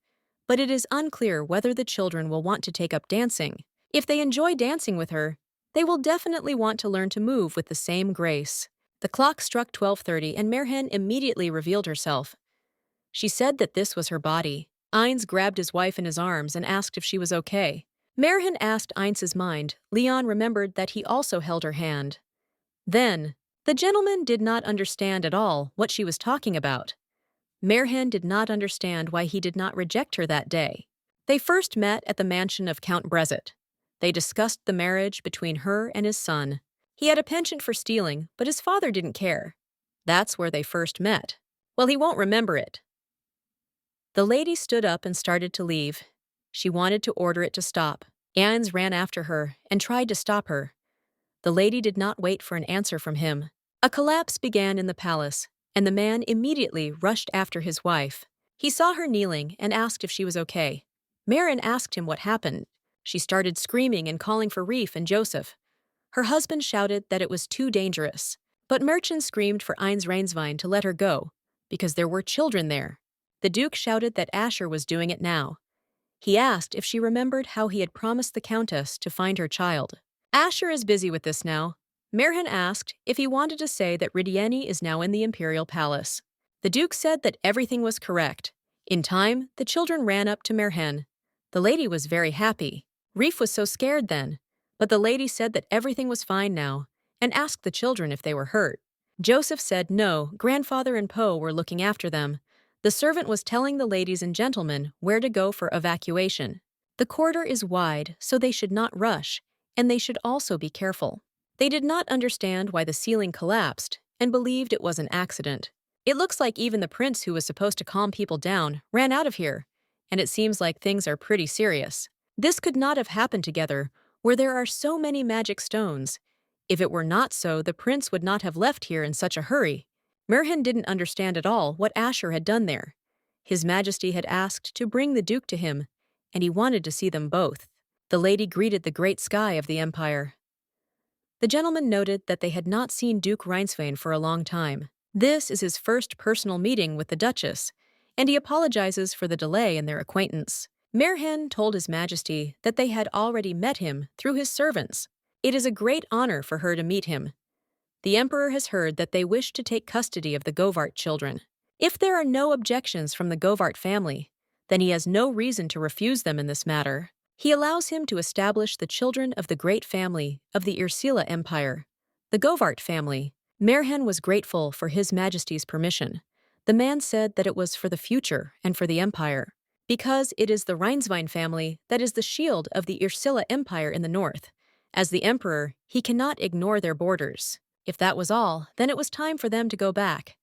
but it is unclear whether the children will want to take up dancing. If they enjoy dancing with her, they will definitely want to learn to move with the same grace. The clock struck 12:30 and Merhin immediately revealed herself. She said that this was her body. Ines grabbed his wife in his arms and asked if she was okay. Merhin asked Ines's mind. Leon remembered that he also held her hand. Then, the gentleman did not understand at all what she was talking about. Merhin did not understand why he did not reject her that day. They first met at the mansion of Count Brezet. They discussed the marriage between her and his son. He had a penchant for stealing, but his father didn't care. That's where they first met. Well, he won't remember it. The lady stood up and started to leave. She wanted to order it to stop. Ines ran after her and tried to stop her. The lady did not wait for an answer from him. A collapse began in the palace, and the man immediately rushed after his wife. He saw her kneeling and asked if she was okay. Merrin asked him what happened. She started screaming and calling for Reef and Joseph. Her husband shouted that it was too dangerous. But Merchant screamed for Eins Rainswein to let her go, because there were children there. The Duke shouted that Asher was doing it now. He asked if she remembered how he had promised the Countess to find her child. Asher is busy with this now. Merhen asked if he wanted to say that Ridieni is now in the Imperial Palace. The Duke said that everything was correct. In time, the children ran up to Merhen. The lady was very happy. Reef was so scared then, but the lady said that everything was fine now, and asked the children if they were hurt. Joseph said no, grandfather and Poe were looking after them. The servant was telling the ladies and gentlemen where to go for evacuation. The corridor is wide, so they should not rush, and they should also be careful. They did not understand why the ceiling collapsed, and believed it was an accident. It looks like even the prince who was supposed to calm people down ran out of here, and it seems like things are pretty serious. This could not have happened together, where there are so many magic stones. If it were not so, the prince would not have left here in such a hurry. Merhen didn't understand at all what Asher had done there. His Majesty had asked to bring the Duke to him, and he wanted to see them both. The lady greeted the great sky of the Empire. The gentleman noted that they had not seen Duke Rainswein for a long time. This is his first personal meeting with the Duchess, and he apologizes for the delay in their acquaintance. Merhen told His Majesty that they had already met him through his servants. It is a great honor for her to meet him. The Emperor has heard that they wish to take custody of the Govart children. If there are no objections from the Govart family, then he has no reason to refuse them in this matter. He allows him to establish the children of the great family of the Ursula Empire, the Govart family. Merhen was grateful for His Majesty's permission. The man said that it was for the future and for the Empire, because it is the Rainswein family that is the shield of the Ursula Empire in the north. As the Emperor, he cannot ignore their borders. If that was all, then it was time for them to go back,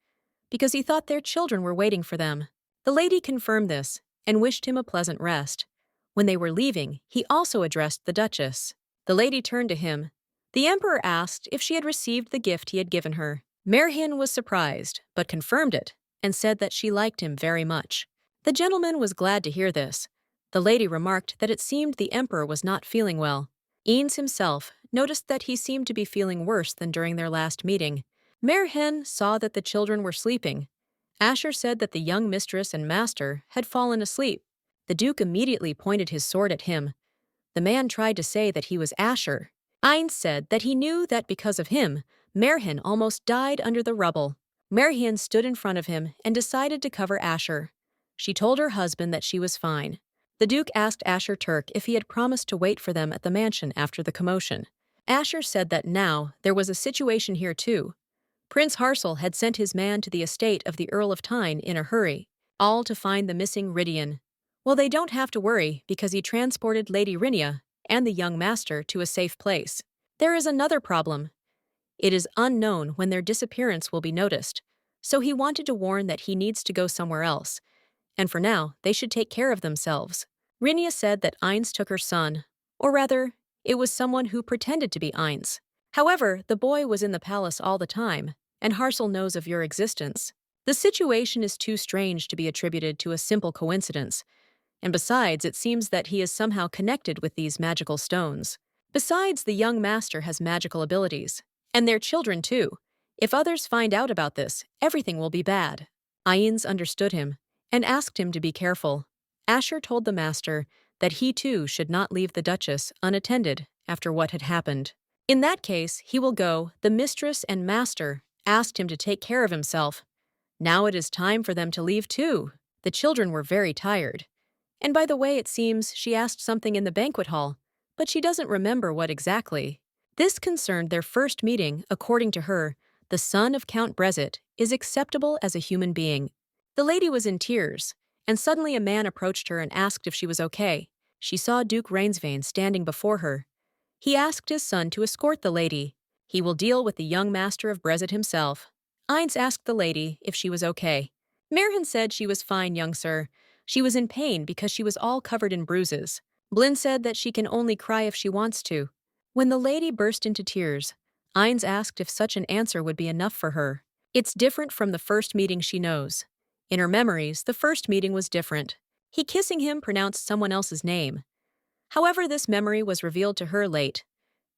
because he thought their children were waiting for them. The lady confirmed this and wished him a pleasant rest. When they were leaving, he also addressed the Duchess. The lady turned to him. The Emperor asked if she had received the gift he had given her. Merhen was surprised, but confirmed it, and said that she liked him very much. The gentleman was glad to hear this. The lady remarked that it seemed the Emperor was not feeling well. Eanes himself noticed that he seemed to be feeling worse than during their last meeting. Merhen saw that the children were sleeping. Asher said that the young mistress and master had fallen asleep. The Duke immediately pointed his sword at him. The man tried to say that he was Asher. Eins said that he knew that because of him, Merhen almost died under the rubble. Merhen stood in front of him and decided to cover Asher. She told her husband that she was fine. The Duke asked Asher Turk if he had promised to wait for them at the mansion after the commotion. Asher said that now there was a situation here too. Prince Harsel had sent his man to the estate of the Earl of Tyne in a hurry, all to find the missing Ridian. Well, they don't have to worry because he transported Lady Rhynia and the young master to a safe place. There is another problem. It is unknown when their disappearance will be noticed, so he wanted to warn that he needs to go somewhere else, and for now they should take care of themselves. Rhynia said that Eins took her son, or rather, it was someone who pretended to be Eins. However, the boy was in the palace all the time, and Harsel knows of your existence. The situation is too strange to be attributed to a simple coincidence, and besides, it seems that he is somehow connected with these magical stones. Besides, the young master has magical abilities, and their children too. If others find out about this, everything will be bad. Eins understood him, and asked him to be careful. Asher told the master that he too should not leave the Duchess unattended after what had happened. In that case, he will go. The mistress and master asked him to take care of himself. Now it is time for them to leave too. The children were very tired. And by the way, it seems she asked something in the banquet hall, but she doesn't remember what exactly. This concerned their first meeting. According to her, the son of Count Brezit is acceptable as a human being. The lady was in tears, and suddenly a man approached her and asked if she was okay. She saw Duke Rainswein standing before her. He asked his son to escort the lady. He will deal with the young master of Brezit himself. Eins asked the lady if she was okay. Merhen said she was fine, young sir. She was in pain because she was all covered in bruises. Blin said that she can only cry if she wants to. When the lady burst into tears, Eins asked if such an answer would be enough for her. It's different from the first meeting she knows. In her memories, the first meeting was different. He kissing him pronounced someone else's name. However, this memory was revealed to her late,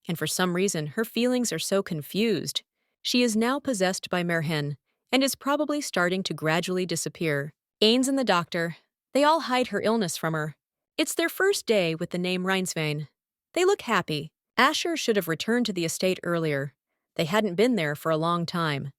and for some reason her feelings are so confused. She is now possessed by Merhen and is probably starting to gradually disappear. Ains and the doctor, they all hide her illness from her. It's their first day with the name Reinsvein. They look happy. Asher should have returned to the estate earlier. They hadn't been there for a long time.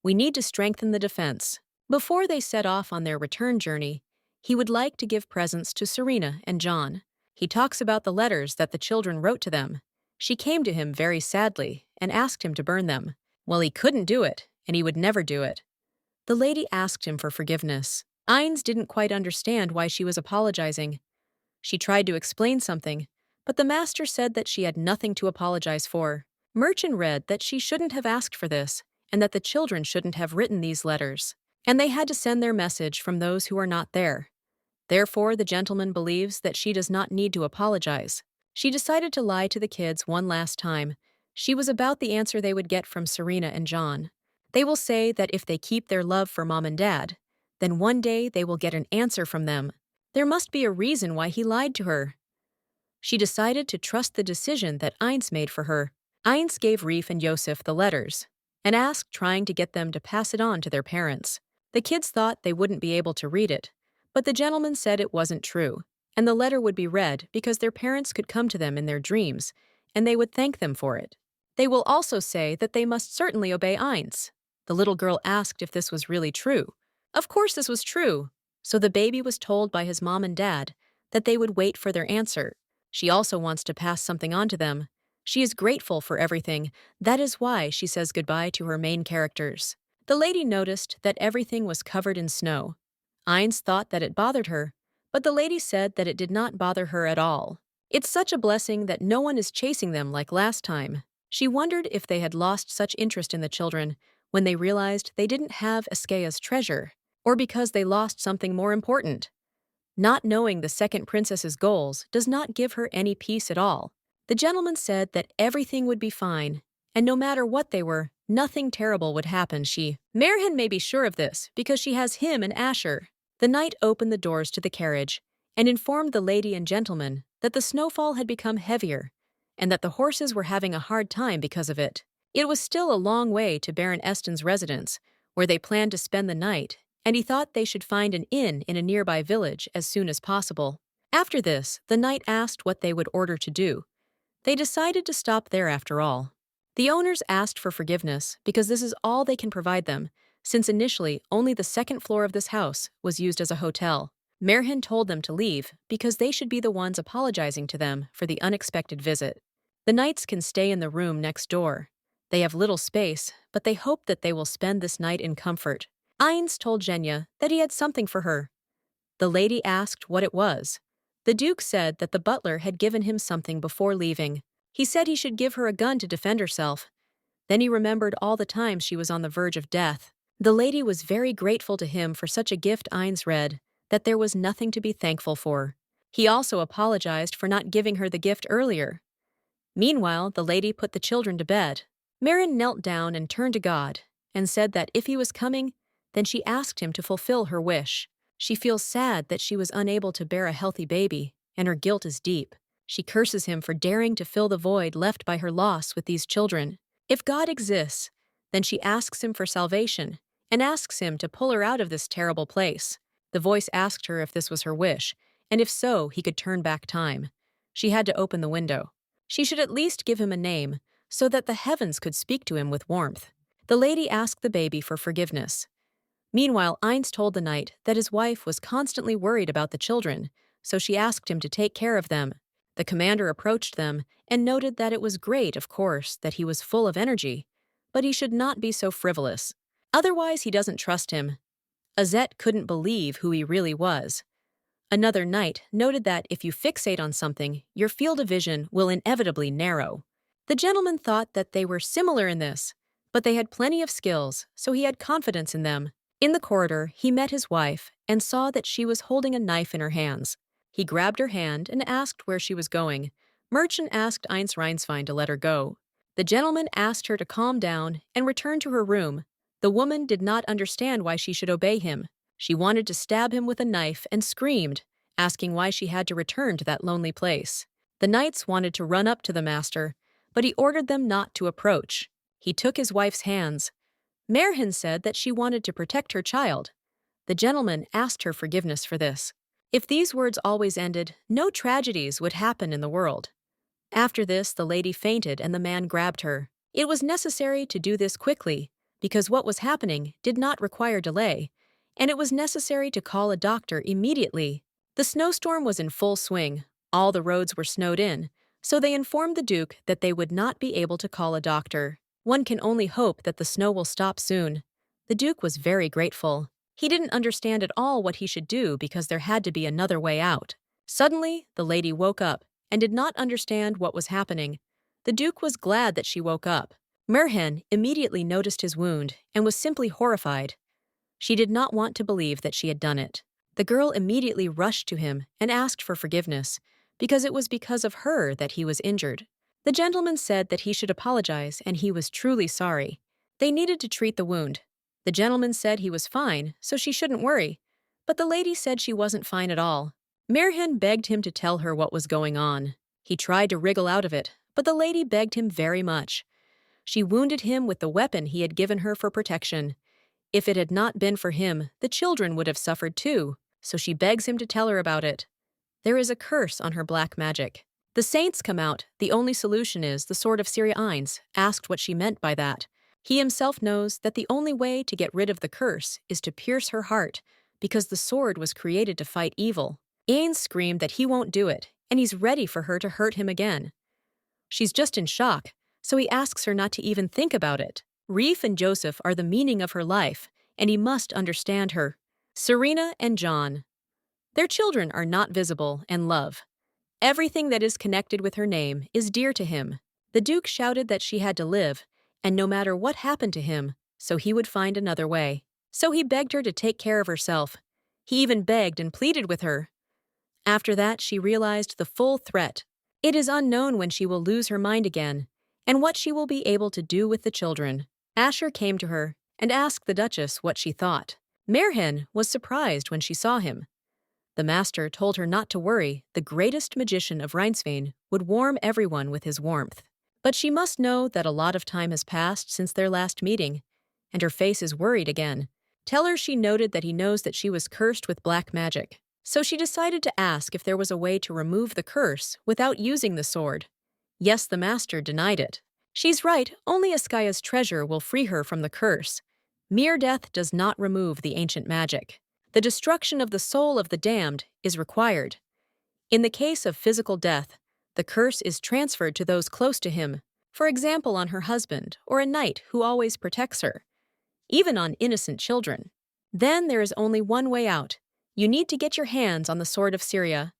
We need to strengthen the defense. Before they set off on their return journey, he would like to give presents to Serena and John. He talks about the letters that the children wrote to them. She came to him very sadly and asked him to burn them. Well, he couldn't do it, and he would never do it. The lady asked him for forgiveness. Ines didn't quite understand why she was apologizing. She tried to explain something, but the master said that she had nothing to apologize for. Merchant read that she shouldn't have asked for this, and that the children shouldn't have written these letters, and they had to send their message from those who are not there. Therefore, the gentleman believes that she does not need to apologize. She decided to lie to the kids one last time. She was about the answer they would get from Serena and John. They will say that if they keep their love for mom and dad, then one day they will get an answer from them. There must be a reason why he lied to her. She decided to trust the decision that Ines made for her. Ines gave Reef and Yosef the letters and asked, trying to get them to pass it on to their parents. The kids thought they wouldn't be able to read it, but the gentleman said it wasn't true, and the letter would be read because their parents could come to them in their dreams, and they would thank them for it. They will also say that they must certainly obey Ines. The little girl asked if this was really true. Of course this was true. So the baby was told by his mom and dad that they would wait for their answer. She also wants to pass something on to them. She is grateful for everything. That is why she says goodbye to her main characters. The lady noticed that everything was covered in snow. Ines thought that it bothered her, but the lady said that it did not bother her at all. It's such a blessing that no one is chasing them like last time. She wondered if they had lost such interest in the children when they realized they didn't have Escaea's treasure, or because they lost something more important. Not knowing the second princess's goals does not give her any peace at all. The gentleman said that everything would be fine, and no matter what they were, nothing terrible would happen. Merhen may be sure of this because she has him and Asher. The knight opened the doors to the carriage and informed the lady and gentleman that the snowfall had become heavier and that the horses were having a hard time because of it. It was still a long way to Baron Eston's residence, where they planned to spend the night, and he thought they should find an inn in a nearby village as soon as possible. After this, the knight asked what they would order to do. They decided to stop there after all. The owners asked for forgiveness because this is all they can provide them, since initially only the second floor of this house was used as a hotel. Merhen told them to leave because they should be the ones apologizing to them for the unexpected visit. The knights can stay in the room next door. They have little space, but they hope that they will spend this night in comfort. Ines told Genya that he had something for her. The lady asked what it was. The duke said that the butler had given him something before leaving. He said he should give her a gun to defend herself. Then he remembered all the times she was on the verge of death. The lady was very grateful to him for such a gift. Ines read that there was nothing to be thankful for. He also apologized for not giving her the gift earlier. Meanwhile, the lady put the children to bed. Merhen knelt down and turned to God and said that if he was coming, then she asked him to fulfill her wish. She feels sad that she was unable to bear a healthy baby, and her guilt is deep. She curses him for daring to fill the void left by her loss with these children. If God exists, then she asks him for salvation and asks him to pull her out of this terrible place. The voice asked her if this was her wish, and if so, he could turn back time. She had to open the window. She should at least give him a name, so that the heavens could speak to him with warmth. The lady asked the baby for forgiveness. Meanwhile, Ines told the knight that his wife was constantly worried about the children, so she asked him to take care of them. The commander approached them and noted that it was great, of course, that he was full of energy, but he should not be so frivolous. Otherwise, he doesn't trust him. Azette couldn't believe who he really was. Another knight noted that if you fixate on something, your field of vision will inevitably narrow. The gentleman thought that they were similar in this, but they had plenty of skills, so he had confidence in them. In the corridor, he met his wife and saw that she was holding a knife in her hands. He grabbed her hand and asked where she was going. Merchant asked Ines Reinsvein to let her go. The gentleman asked her to calm down and return to her room. The woman did not understand why she should obey him. She wanted to stab him with a knife and screamed, asking why she had to return to that lonely place. The knights wanted to run up to the master, but he ordered them not to approach. He took his wife's hands. Merhin said that she wanted to protect her child. The gentleman asked her forgiveness for this. If these words always ended, no tragedies would happen in the world. After this, the lady fainted and the man grabbed her. It was necessary to do this quickly, because what was happening did not require delay, and it was necessary to call a doctor immediately. The snowstorm was in full swing. All the roads were snowed in, so they informed the Duke that they would not be able to call a doctor. One can only hope that the snow will stop soon. The Duke was very grateful. He didn't understand at all what he should do because there had to be another way out. Suddenly, the lady woke up and did not understand what was happening. The Duke was glad that she woke up. Merhin immediately noticed his wound and was simply horrified. She did not want to believe that she had done it. The girl immediately rushed to him and asked for forgiveness, because it was because of her that he was injured. The gentleman said that he should apologize and he was truly sorry. They needed to treat the wound. The gentleman said he was fine, so she shouldn't worry, but the lady said she wasn't fine at all. Merhin begged him to tell her what was going on. He tried to wriggle out of it, but the lady begged him very much. She wounded him with the weapon he had given her for protection. If it had not been for him, the children would have suffered too, so she begs him to tell her about it. There is a curse on her black magic. The saints come out. The only solution is the sword of Syria. Ines asked what she meant by that. He himself knows that the only way to get rid of the curse is to pierce her heart, because the sword was created to fight evil. Ines screamed that he won't do it, and he's ready for her to hurt him again. She's just in shock, so he asks her not to even think about it. Reef and Joseph are the meaning of her life, and he must understand her. Serena and John. Their children are not visible and love. Everything that is connected with her name is dear to him. The Duke shouted that she had to live, and no matter what happened to him, so he would find another way. So he begged her to take care of herself. He even begged and pleaded with her. After that, she realized the full threat. It is unknown when she will lose her mind again, and what she will be able to do with the children. Asher came to her and asked the Duchess what she thought. Merhin was surprised when she saw him. The master told her not to worry. The greatest magician of Rhinesvein would warm everyone with his warmth. But she must know that a lot of time has passed since their last meeting, and her face is worried again. Tell her she noted that he knows that she was cursed with black magic. So she decided to ask if there was a way to remove the curse without using the sword. Yes, the master denied it. She's right, only Askaya's treasure will free her from the curse. Mere death does not remove the ancient magic. The destruction of the soul of the damned is required. In the case of physical death, the curse is transferred to those close to him, for example on her husband or a knight who always protects her, even on innocent children. Then there is only one way out. You need to get your hands on the sword of Syria.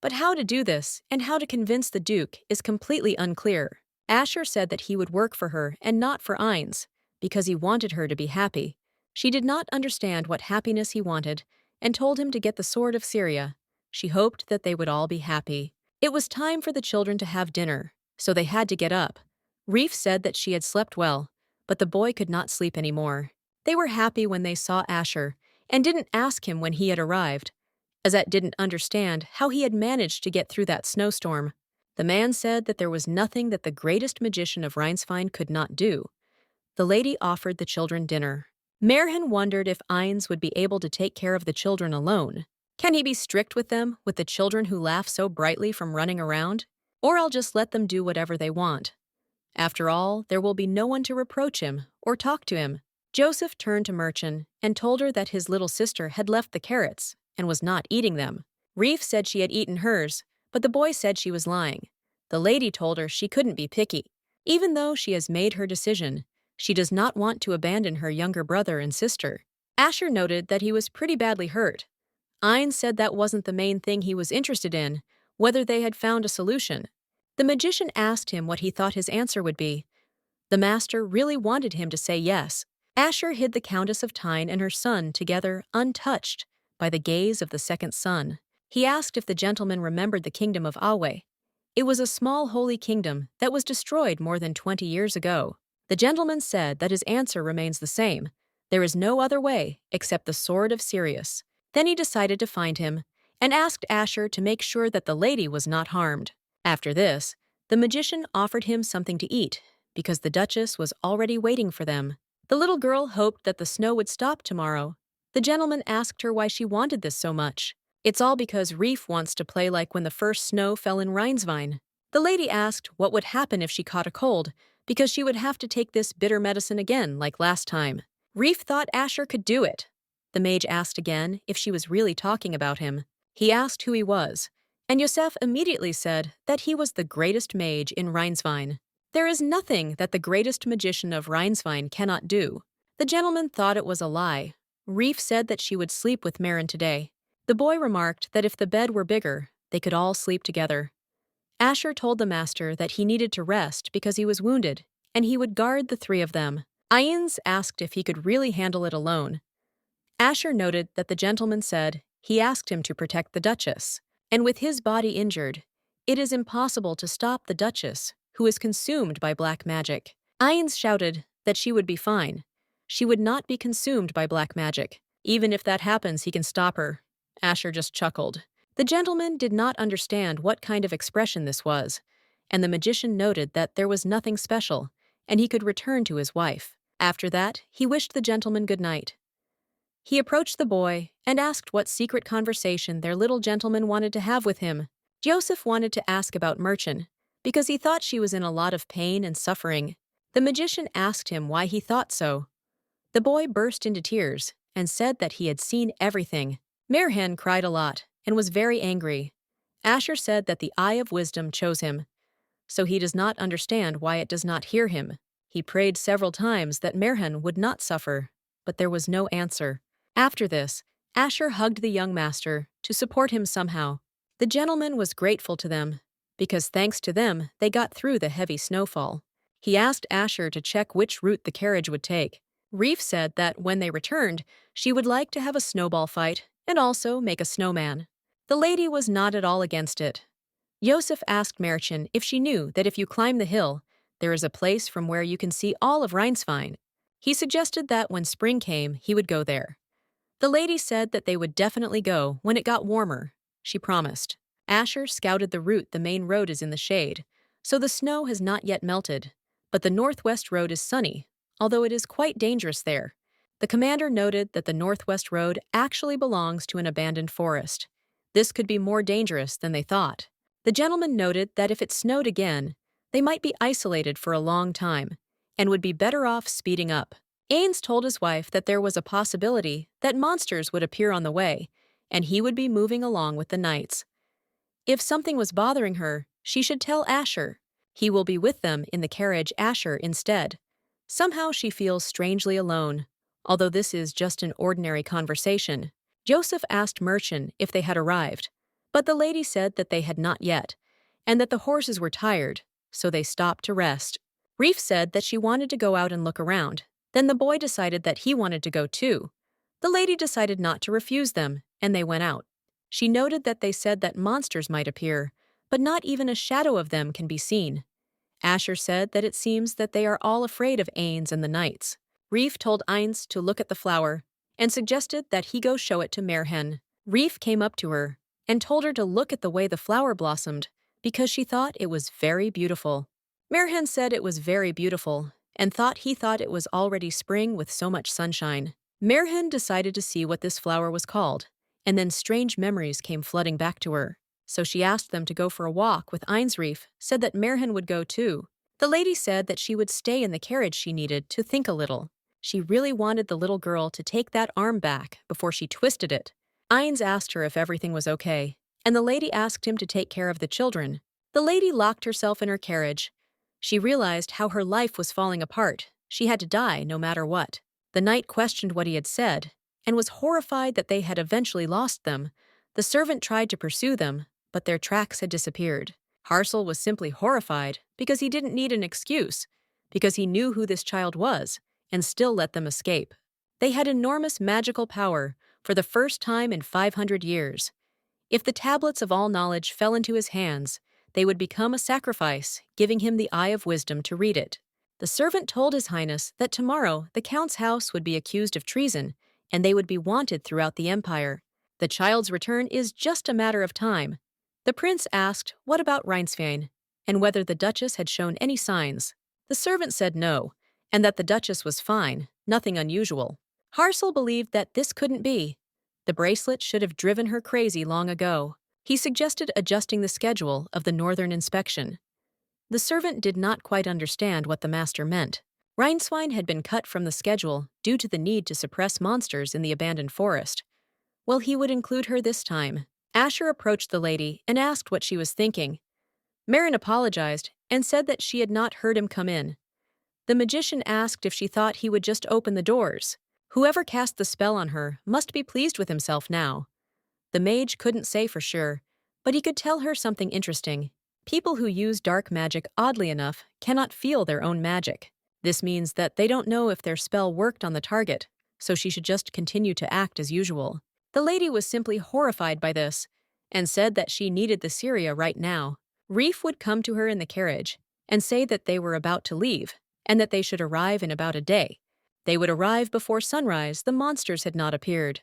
But how to do this and how to convince the Duke is completely unclear. Asher said that he would work for her and not for Ines, because he wanted her to be happy. She did not understand what happiness he wanted and told him to get the sword of Syria. She hoped that they would all be happy. It was time for the children to have dinner, so they had to get up. Reef said that she had slept well, but the boy could not sleep anymore. They were happy when they saw Asher and didn't ask him when he had arrived. Azette didn't understand how he had managed to get through that snowstorm. The man said that there was nothing that the greatest magician of Rhinesvein could not do. The lady offered the children dinner. Merhin wondered if Ines would be able to take care of the children alone. Can he be strict with them, with the children who laugh so brightly from running around? Or I'll just let them do whatever they want. After all, there will be no one to reproach him or talk to him. Joseph turned to Merchan and told her that his little sister had left the carrots and was not eating them. Reef said she had eaten hers, but the boy said she was lying. The lady told her she couldn't be picky. Even though she has made her decision, she does not want to abandon her younger brother and sister. Asher noted that he was pretty badly hurt. Ines said that wasn't the main thing he was interested in, whether they had found a solution. The magician asked him what he thought his answer would be. The master really wanted him to say yes. Asher hid the Countess of Tyne and her son together, untouched by the gaze of the second son. He asked if the gentleman remembered the kingdom of Awe. It was a small holy kingdom that was destroyed more than 20 years ago. The gentleman said that his answer remains the same. There is no other way except the sword of Sirius. Then he decided to find him and asked Asher to make sure that the lady was not harmed. After this, the magician offered him something to eat, because the Duchess was already waiting for them. The little girl hoped that the snow would stop tomorrow. The gentleman asked her why she wanted this so much. It's all because Reef wants to play like when the first snow fell in Rhinesvine. The lady asked what would happen if she caught a cold, because she would have to take this bitter medicine again like last time. Reef thought Asher could do it. The mage asked again if she was really talking about him. He asked who he was, and Yosef immediately said that he was the greatest mage in Rhinesvine. There is nothing that the greatest magician of Rhinesvine cannot do. The gentleman thought it was a lie. Reef said that she would sleep with Marin today. The boy remarked that if the bed were bigger, they could all sleep together. Asher told the master that he needed to rest because he was wounded, and he would guard the three of them. Ines asked if he could really handle it alone. Asher noted that the gentleman said he asked him to protect the Duchess, and with his body injured, it is impossible to stop the Duchess, who is consumed by black magic. Ines shouted that she would be fine. She would not be consumed by black magic. Even if that happens, he can stop her. Asher just chuckled. The gentleman did not understand what kind of expression this was, and the magician noted that there was nothing special, and he could return to his wife. After that, he wished the gentleman good night. He approached the boy and asked what secret conversation their little gentleman wanted to have with him. Joseph wanted to ask about Merchant, because he thought she was in a lot of pain and suffering. The magician asked him why he thought so. The boy burst into tears and said that he had seen everything. Merhan cried a lot and was very angry. Asher said that the Eye of Wisdom chose him, so he does not understand why it does not hear him. He prayed several times that Merhan would not suffer, but there was no answer. After this, Asher hugged the young master to support him somehow. The gentleman was grateful to them, because thanks to them, they got through the heavy snowfall. He asked Asher to check which route the carriage would take. Reef said that when they returned, she would like to have a snowball fight and also make a snowman. The lady was not at all against it. Joseph asked Merchin if she knew that if you climb the hill, there is a place from where you can see all of Rhinesvine. He suggested that when spring came, he would go there. The lady said that they would definitely go when it got warmer. She promised. Asher scouted the route. The main road is in the shade, so the snow has not yet melted, but the northwest road is sunny, although it is quite dangerous there. The commander noted that the northwest road actually belongs to an abandoned forest. This could be more dangerous than they thought. The gentleman noted that if it snowed again, they might be isolated for a long time and would be better off speeding up. Ains told his wife that there was a possibility that monsters would appear on the way, and he would be moving along with the knights. If something was bothering her, she should tell Asher. He will be with them in the carriage Asher instead. Somehow she feels strangely alone, although this is just an ordinary conversation. Joseph asked Merchant if they had arrived, but the lady said that they had not yet, and that the horses were tired, so they stopped to rest. Reef said that she wanted to go out and look around. Then the boy decided that he wanted to go too. The lady decided not to refuse them, and they went out. She noted that they said that monsters might appear, but not even a shadow of them can be seen. Asher said that it seems that they are all afraid of Ains and the knights. Reef told Ains to look at the flower and suggested that he go show it to Merhen. Reef came up to her and told her to look at the way the flower blossomed because she thought it was very beautiful. Merhen said it was very beautiful and he thought it was already spring with so much sunshine. Merhen decided to see what this flower was called, and then strange memories came flooding back to her. So she asked them to go for a walk with Einsreef, said that Merhen would go too. The lady said that she would stay in the carriage she needed to think a little. She really wanted the little girl to take that arm back before she twisted it. Eins asked her if everything was okay, and the lady asked him to take care of the children. The lady locked herself in her carriage. She realized how her life was falling apart. She had to die no matter what. The knight questioned what he had said, and was horrified that they had eventually lost them. The servant tried to pursue them, but their tracks had disappeared. Harsel was simply horrified because he didn't need an excuse, because he knew who this child was, and still let them escape. They had enormous magical power for the first time in 500 years. If the tablets of all knowledge fell into his hands, they would become a sacrifice, giving him the Eye of Wisdom to read it. The servant told His Highness that tomorrow the Count's house would be accused of treason, and they would be wanted throughout the empire. The child's return is just a matter of time. The prince asked what about Rhinesvein, and whether the duchess had shown any signs. The servant said no, and that the duchess was fine, nothing unusual. Harsel believed that this couldn't be. The bracelet should have driven her crazy long ago. He suggested adjusting the schedule of the northern inspection. The servant did not quite understand what the master meant. Rhinesvein had been cut from the schedule due to the need to suppress monsters in the abandoned forest. Well, he would include her this time. Asher approached the lady and asked what she was thinking. Marin apologized and said that she had not heard him come in. The magician asked if she thought he would just open the doors. Whoever cast the spell on her must be pleased with himself now. The mage couldn't say for sure, but he could tell her something interesting. People who use dark magic, oddly enough, cannot feel their own magic. This means that they don't know if their spell worked on the target, so she should just continue to act as usual. The lady was simply horrified by this and said that she needed the Syria right now. Reef would come to her in the carriage and say that they were about to leave and that they should arrive in about a day. They would arrive before sunrise. The monsters had not appeared.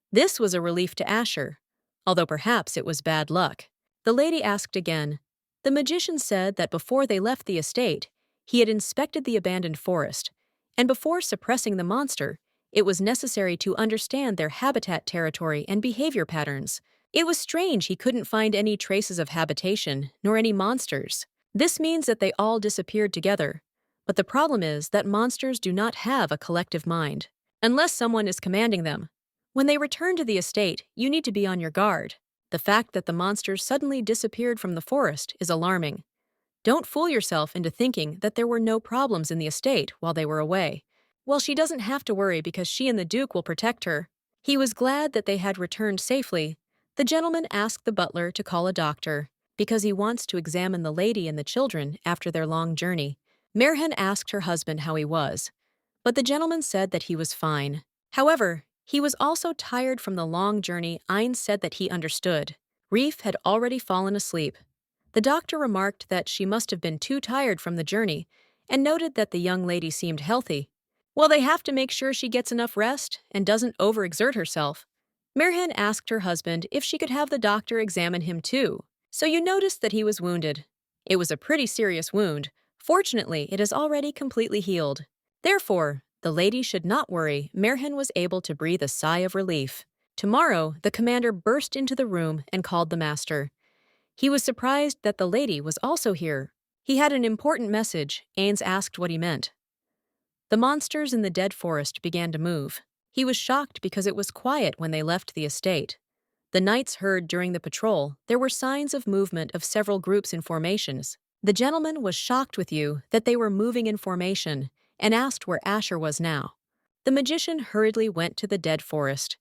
This was a relief to Asher, although perhaps it was bad luck. The lady asked again. The magician said that before they left the estate, he had inspected the abandoned forest, and before suppressing the monster, it was necessary to understand their habitat territory and behavior patterns. It was strange he couldn't find any traces of habitation, nor any monsters. This means that they all disappeared together. But the problem is that monsters do not have a collective mind, unless someone is commanding them. When they return to the estate, you need to be on your guard. The fact that the monsters suddenly disappeared from the forest is alarming. Don't fool yourself into thinking that there were no problems in the estate while they were away. Well, she doesn't have to worry because she and the Duke will protect her. He was glad that they had returned safely. The gentleman asked the butler to call a doctor, because he wants to examine the lady and the children after their long journey. Merhen asked her husband how he was, but the gentleman said that he was fine. However, he was also tired from the long journey. Ein said that he understood. Reef had already fallen asleep. The doctor remarked that she must have been too tired from the journey and noted that the young lady seemed healthy. Well, they have to make sure she gets enough rest and doesn't overexert herself. Merhen asked her husband if she could have the doctor examine him too. So you noticed that he was wounded. It was a pretty serious wound. Fortunately, it is already completely healed. Therefore, the lady should not worry. Merhen was able to breathe a sigh of relief. Tomorrow, the commander burst into the room and called the master. He was surprised that the lady was also here. He had an important message. Ains asked what he meant. The monsters in the dead forest began to move. He was shocked because it was quiet when they left the estate. The knights heard during the patrol there were signs of movement of several groups in formations. The gentleman was shocked with you that they were moving in formation and asked where Asher was now. The magician hurriedly went to the dead forest.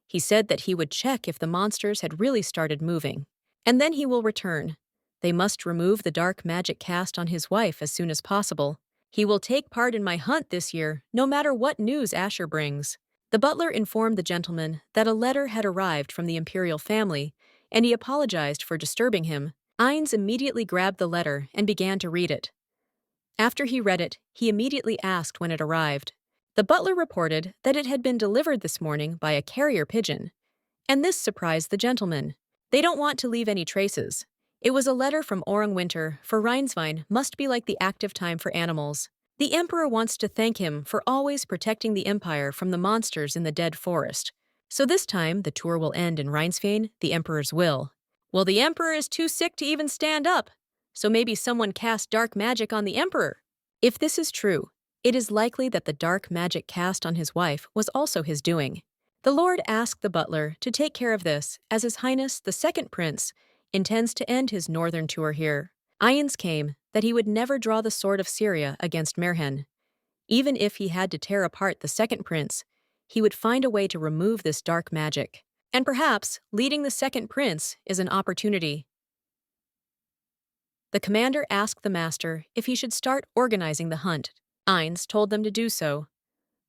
He said that he would check if the monsters had really started moving, and then he will return. They must remove the dark magic cast on his wife as soon as possible. He will take part in my hunt this year, no matter what news Asher brings. The butler informed the gentleman that a letter had arrived from the imperial family, and he apologized for disturbing him. Eins immediately grabbed the letter and began to read it. After he read it, he immediately asked when it arrived. The butler reported that it had been delivered this morning by a carrier pigeon, and this surprised the gentleman. They don't want to leave any traces. It was a letter from Orang Winter, for Rhinesvein must be like the active time for animals. The emperor wants to thank him for always protecting the empire from the monsters in the dead forest. So this time, the tour will end in Rhinesvein, the emperor's will. Well, the emperor is too sick to even stand up, so maybe someone cast dark magic on the emperor. If this is true, it is likely that the dark magic cast on his wife was also his doing. The lord asked the butler to take care of this, as His Highness the Second Prince intends to end his northern tour here. Ions came that he would never draw the sword of Syria against Merhen. Even if he had to tear apart the second prince, he would find a way to remove this dark magic. And perhaps leading the second prince is an opportunity. The commander asked the master if he should start organizing the hunt. Eins told them to do so.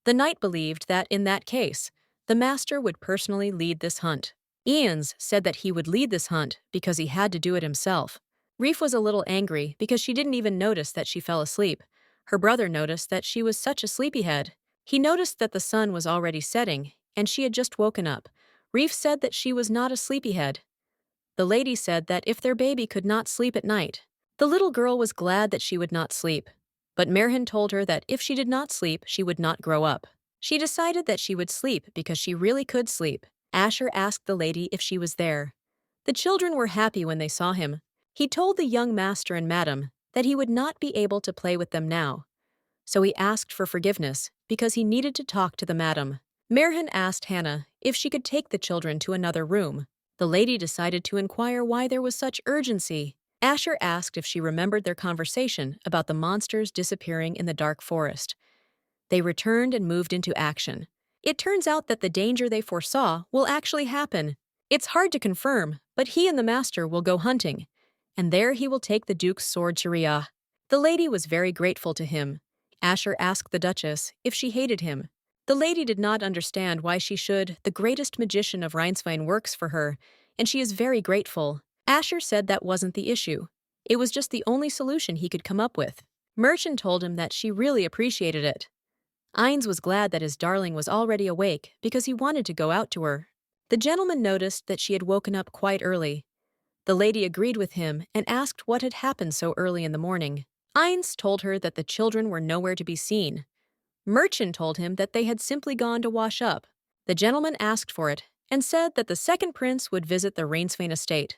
The knight believed that in that case, the master would personally lead this hunt. Ians said that he would lead this hunt because he had to do it himself. Reef was a little angry because she didn't even notice that she fell asleep. Her brother noticed that she was such a sleepyhead. He noticed that the sun was already setting, and she had just woken up. Reef said that she was not a sleepyhead. The lady said that if their baby could not sleep at night, the little girl was glad that she would not sleep. But Merhin told her that if she did not sleep, she would not grow up. She decided that she would sleep because she really could sleep. Asher asked the lady if she was there. The children were happy when they saw him. He told the young master and madam that he would not be able to play with them now. So he asked for forgiveness because he needed to talk to the madam. Merhin asked Hannah if she could take the children to another room. The lady decided to inquire why there was such urgency. Asher asked if she remembered their conversation about the monsters disappearing in the dark forest. They returned and moved into action. It turns out that the danger they foresaw will actually happen. It's hard to confirm, but he and the master will go hunting, and there he will take the duke's sword to Riyah. The lady was very grateful to him. Asher asked the duchess if she hated him. The lady did not understand why she should. The greatest magician of Rhineswein works for her, and she is very grateful. Asher said that wasn't the issue. It was just the only solution he could come up with. Merchant told him that she really appreciated it. Ines was glad that his darling was already awake because he wanted to go out to her. The gentleman noticed that she had woken up quite early. The lady agreed with him and asked what had happened so early in the morning. Ines told her that the children were nowhere to be seen. Merchant told him that they had simply gone to wash up. The gentleman asked for it and said that the second prince would visit the Rhineswein estate.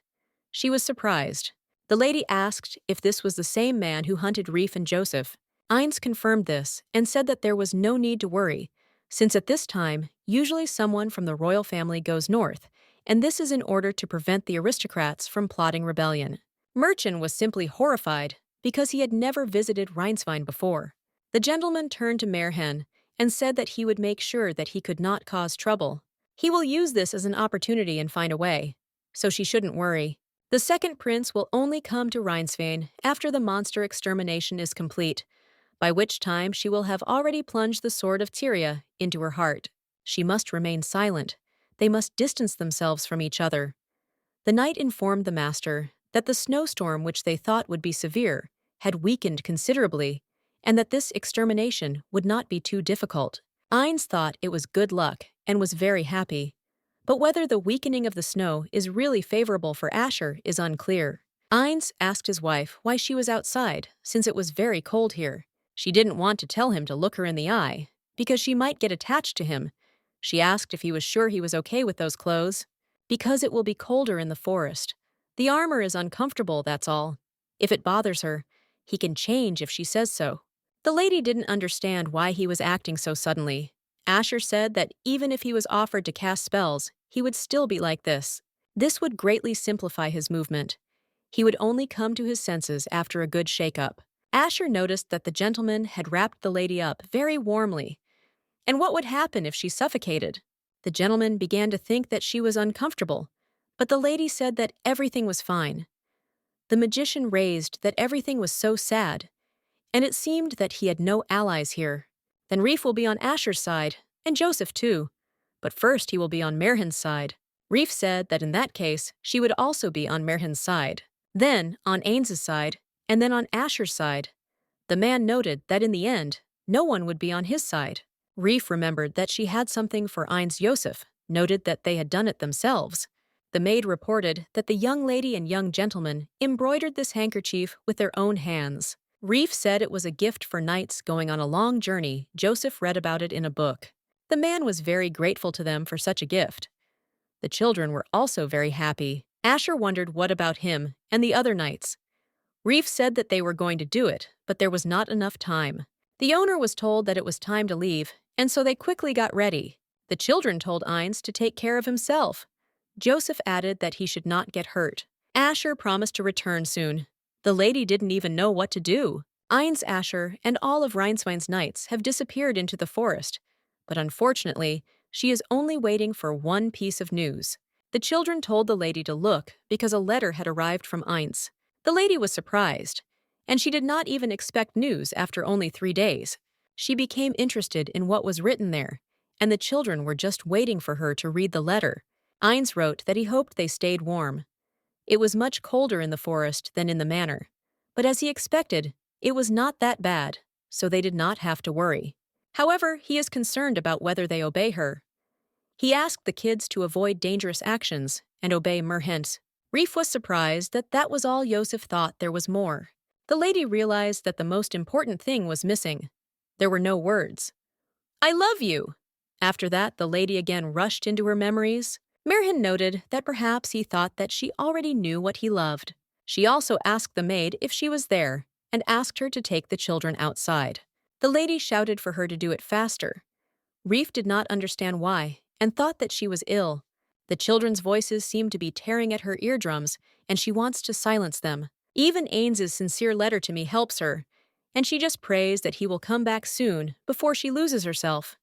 She was surprised. The lady asked if this was the same man who hunted Reef and Joseph. Ines confirmed this and said that there was no need to worry, since at this time, usually someone from the royal family goes north, and this is in order to prevent the aristocrats from plotting rebellion. Merchant was simply horrified because he had never visited Rhineswein before. The gentleman turned to Merhin and said that he would make sure that he could not cause trouble. He will use this as an opportunity and find a way, so she shouldn't worry. The second prince will only come to Rhineswein after the monster extermination is complete, by which time she will have already plunged the sword of Tyria into her heart. She must remain silent. They must distance themselves from each other. The knight informed the master that the snowstorm, which they thought would be severe, had weakened considerably, and that this extermination would not be too difficult. Ines thought it was good luck and was very happy. But whether the weakening of the snow is really favorable for Asher is unclear. Ines asked his wife why she was outside, since it was very cold here. She didn't want to tell him to look her in the eye, because she might get attached to him. She asked if he was sure he was okay with those clothes. Because it will be colder in the forest. The armor is uncomfortable, that's all. If it bothers her, he can change if she says so. The lady didn't understand why he was acting so suddenly. Asher said that even if he was offered to cast spells, he would still be like this. This would greatly simplify his movement. He would only come to his senses after a good shake-up. Asher noticed that the gentleman had wrapped the lady up very warmly. And what would happen if she suffocated? The gentleman began to think that she was uncomfortable, but the lady said that everything was fine. The magician raised that everything was so sad, and it seemed that he had no allies here. Then Reef will be on Asher's side, and Joseph too. But first he will be on Merhin's side. Reef said that in that case, she would also be on Merhin's side. Then on Aines's side, and then on Asher's side. The man noted that in the end, no one would be on his side. Reef remembered that she had something for Ines Joseph, noted that they had done it themselves. The maid reported that the young lady and young gentleman embroidered this handkerchief with their own hands. Reef said it was a gift for knights going on a long journey. Joseph read about it in a book. The man was very grateful to them for such a gift. The children were also very happy. Asher wondered what about him and the other knights. Reef said that they were going to do it, but there was not enough time. The owner was told that it was time to leave, and so they quickly got ready. The children told Ines to take care of himself. Joseph added that he should not get hurt. Asher promised to return soon. The lady didn't even know what to do. Ines, Asher, and all of Rhineswein's knights have disappeared into the forest, but unfortunately, she is only waiting for one piece of news. The children told the lady to look because a letter had arrived from Ines. The lady was surprised, and she did not even expect news after only 3 days. She became interested in what was written there, and the children were just waiting for her to read the letter. Ines wrote that he hoped they stayed warm. It was much colder in the forest than in the manor, but as he expected, it was not that bad, so they did not have to worry. However, he is concerned about whether they obey her. He asked the kids to avoid dangerous actions and obey Merhent. Reef was surprised that that was all Yosef thought there was more. The lady realized that the most important thing was missing. There were no words. I love you! After that, the lady again rushed into her memories. Mirhan noted that perhaps he thought that she already knew what he loved. She also asked the maid if she was there and asked her to take the children outside. The lady shouted for her to do it faster. Reef did not understand why and thought that she was ill. The children's voices seemed to be tearing at her eardrums, and she wants to silence them. Even Ains's sincere letter to me helps her, and she just prays that he will come back soon before she loses herself.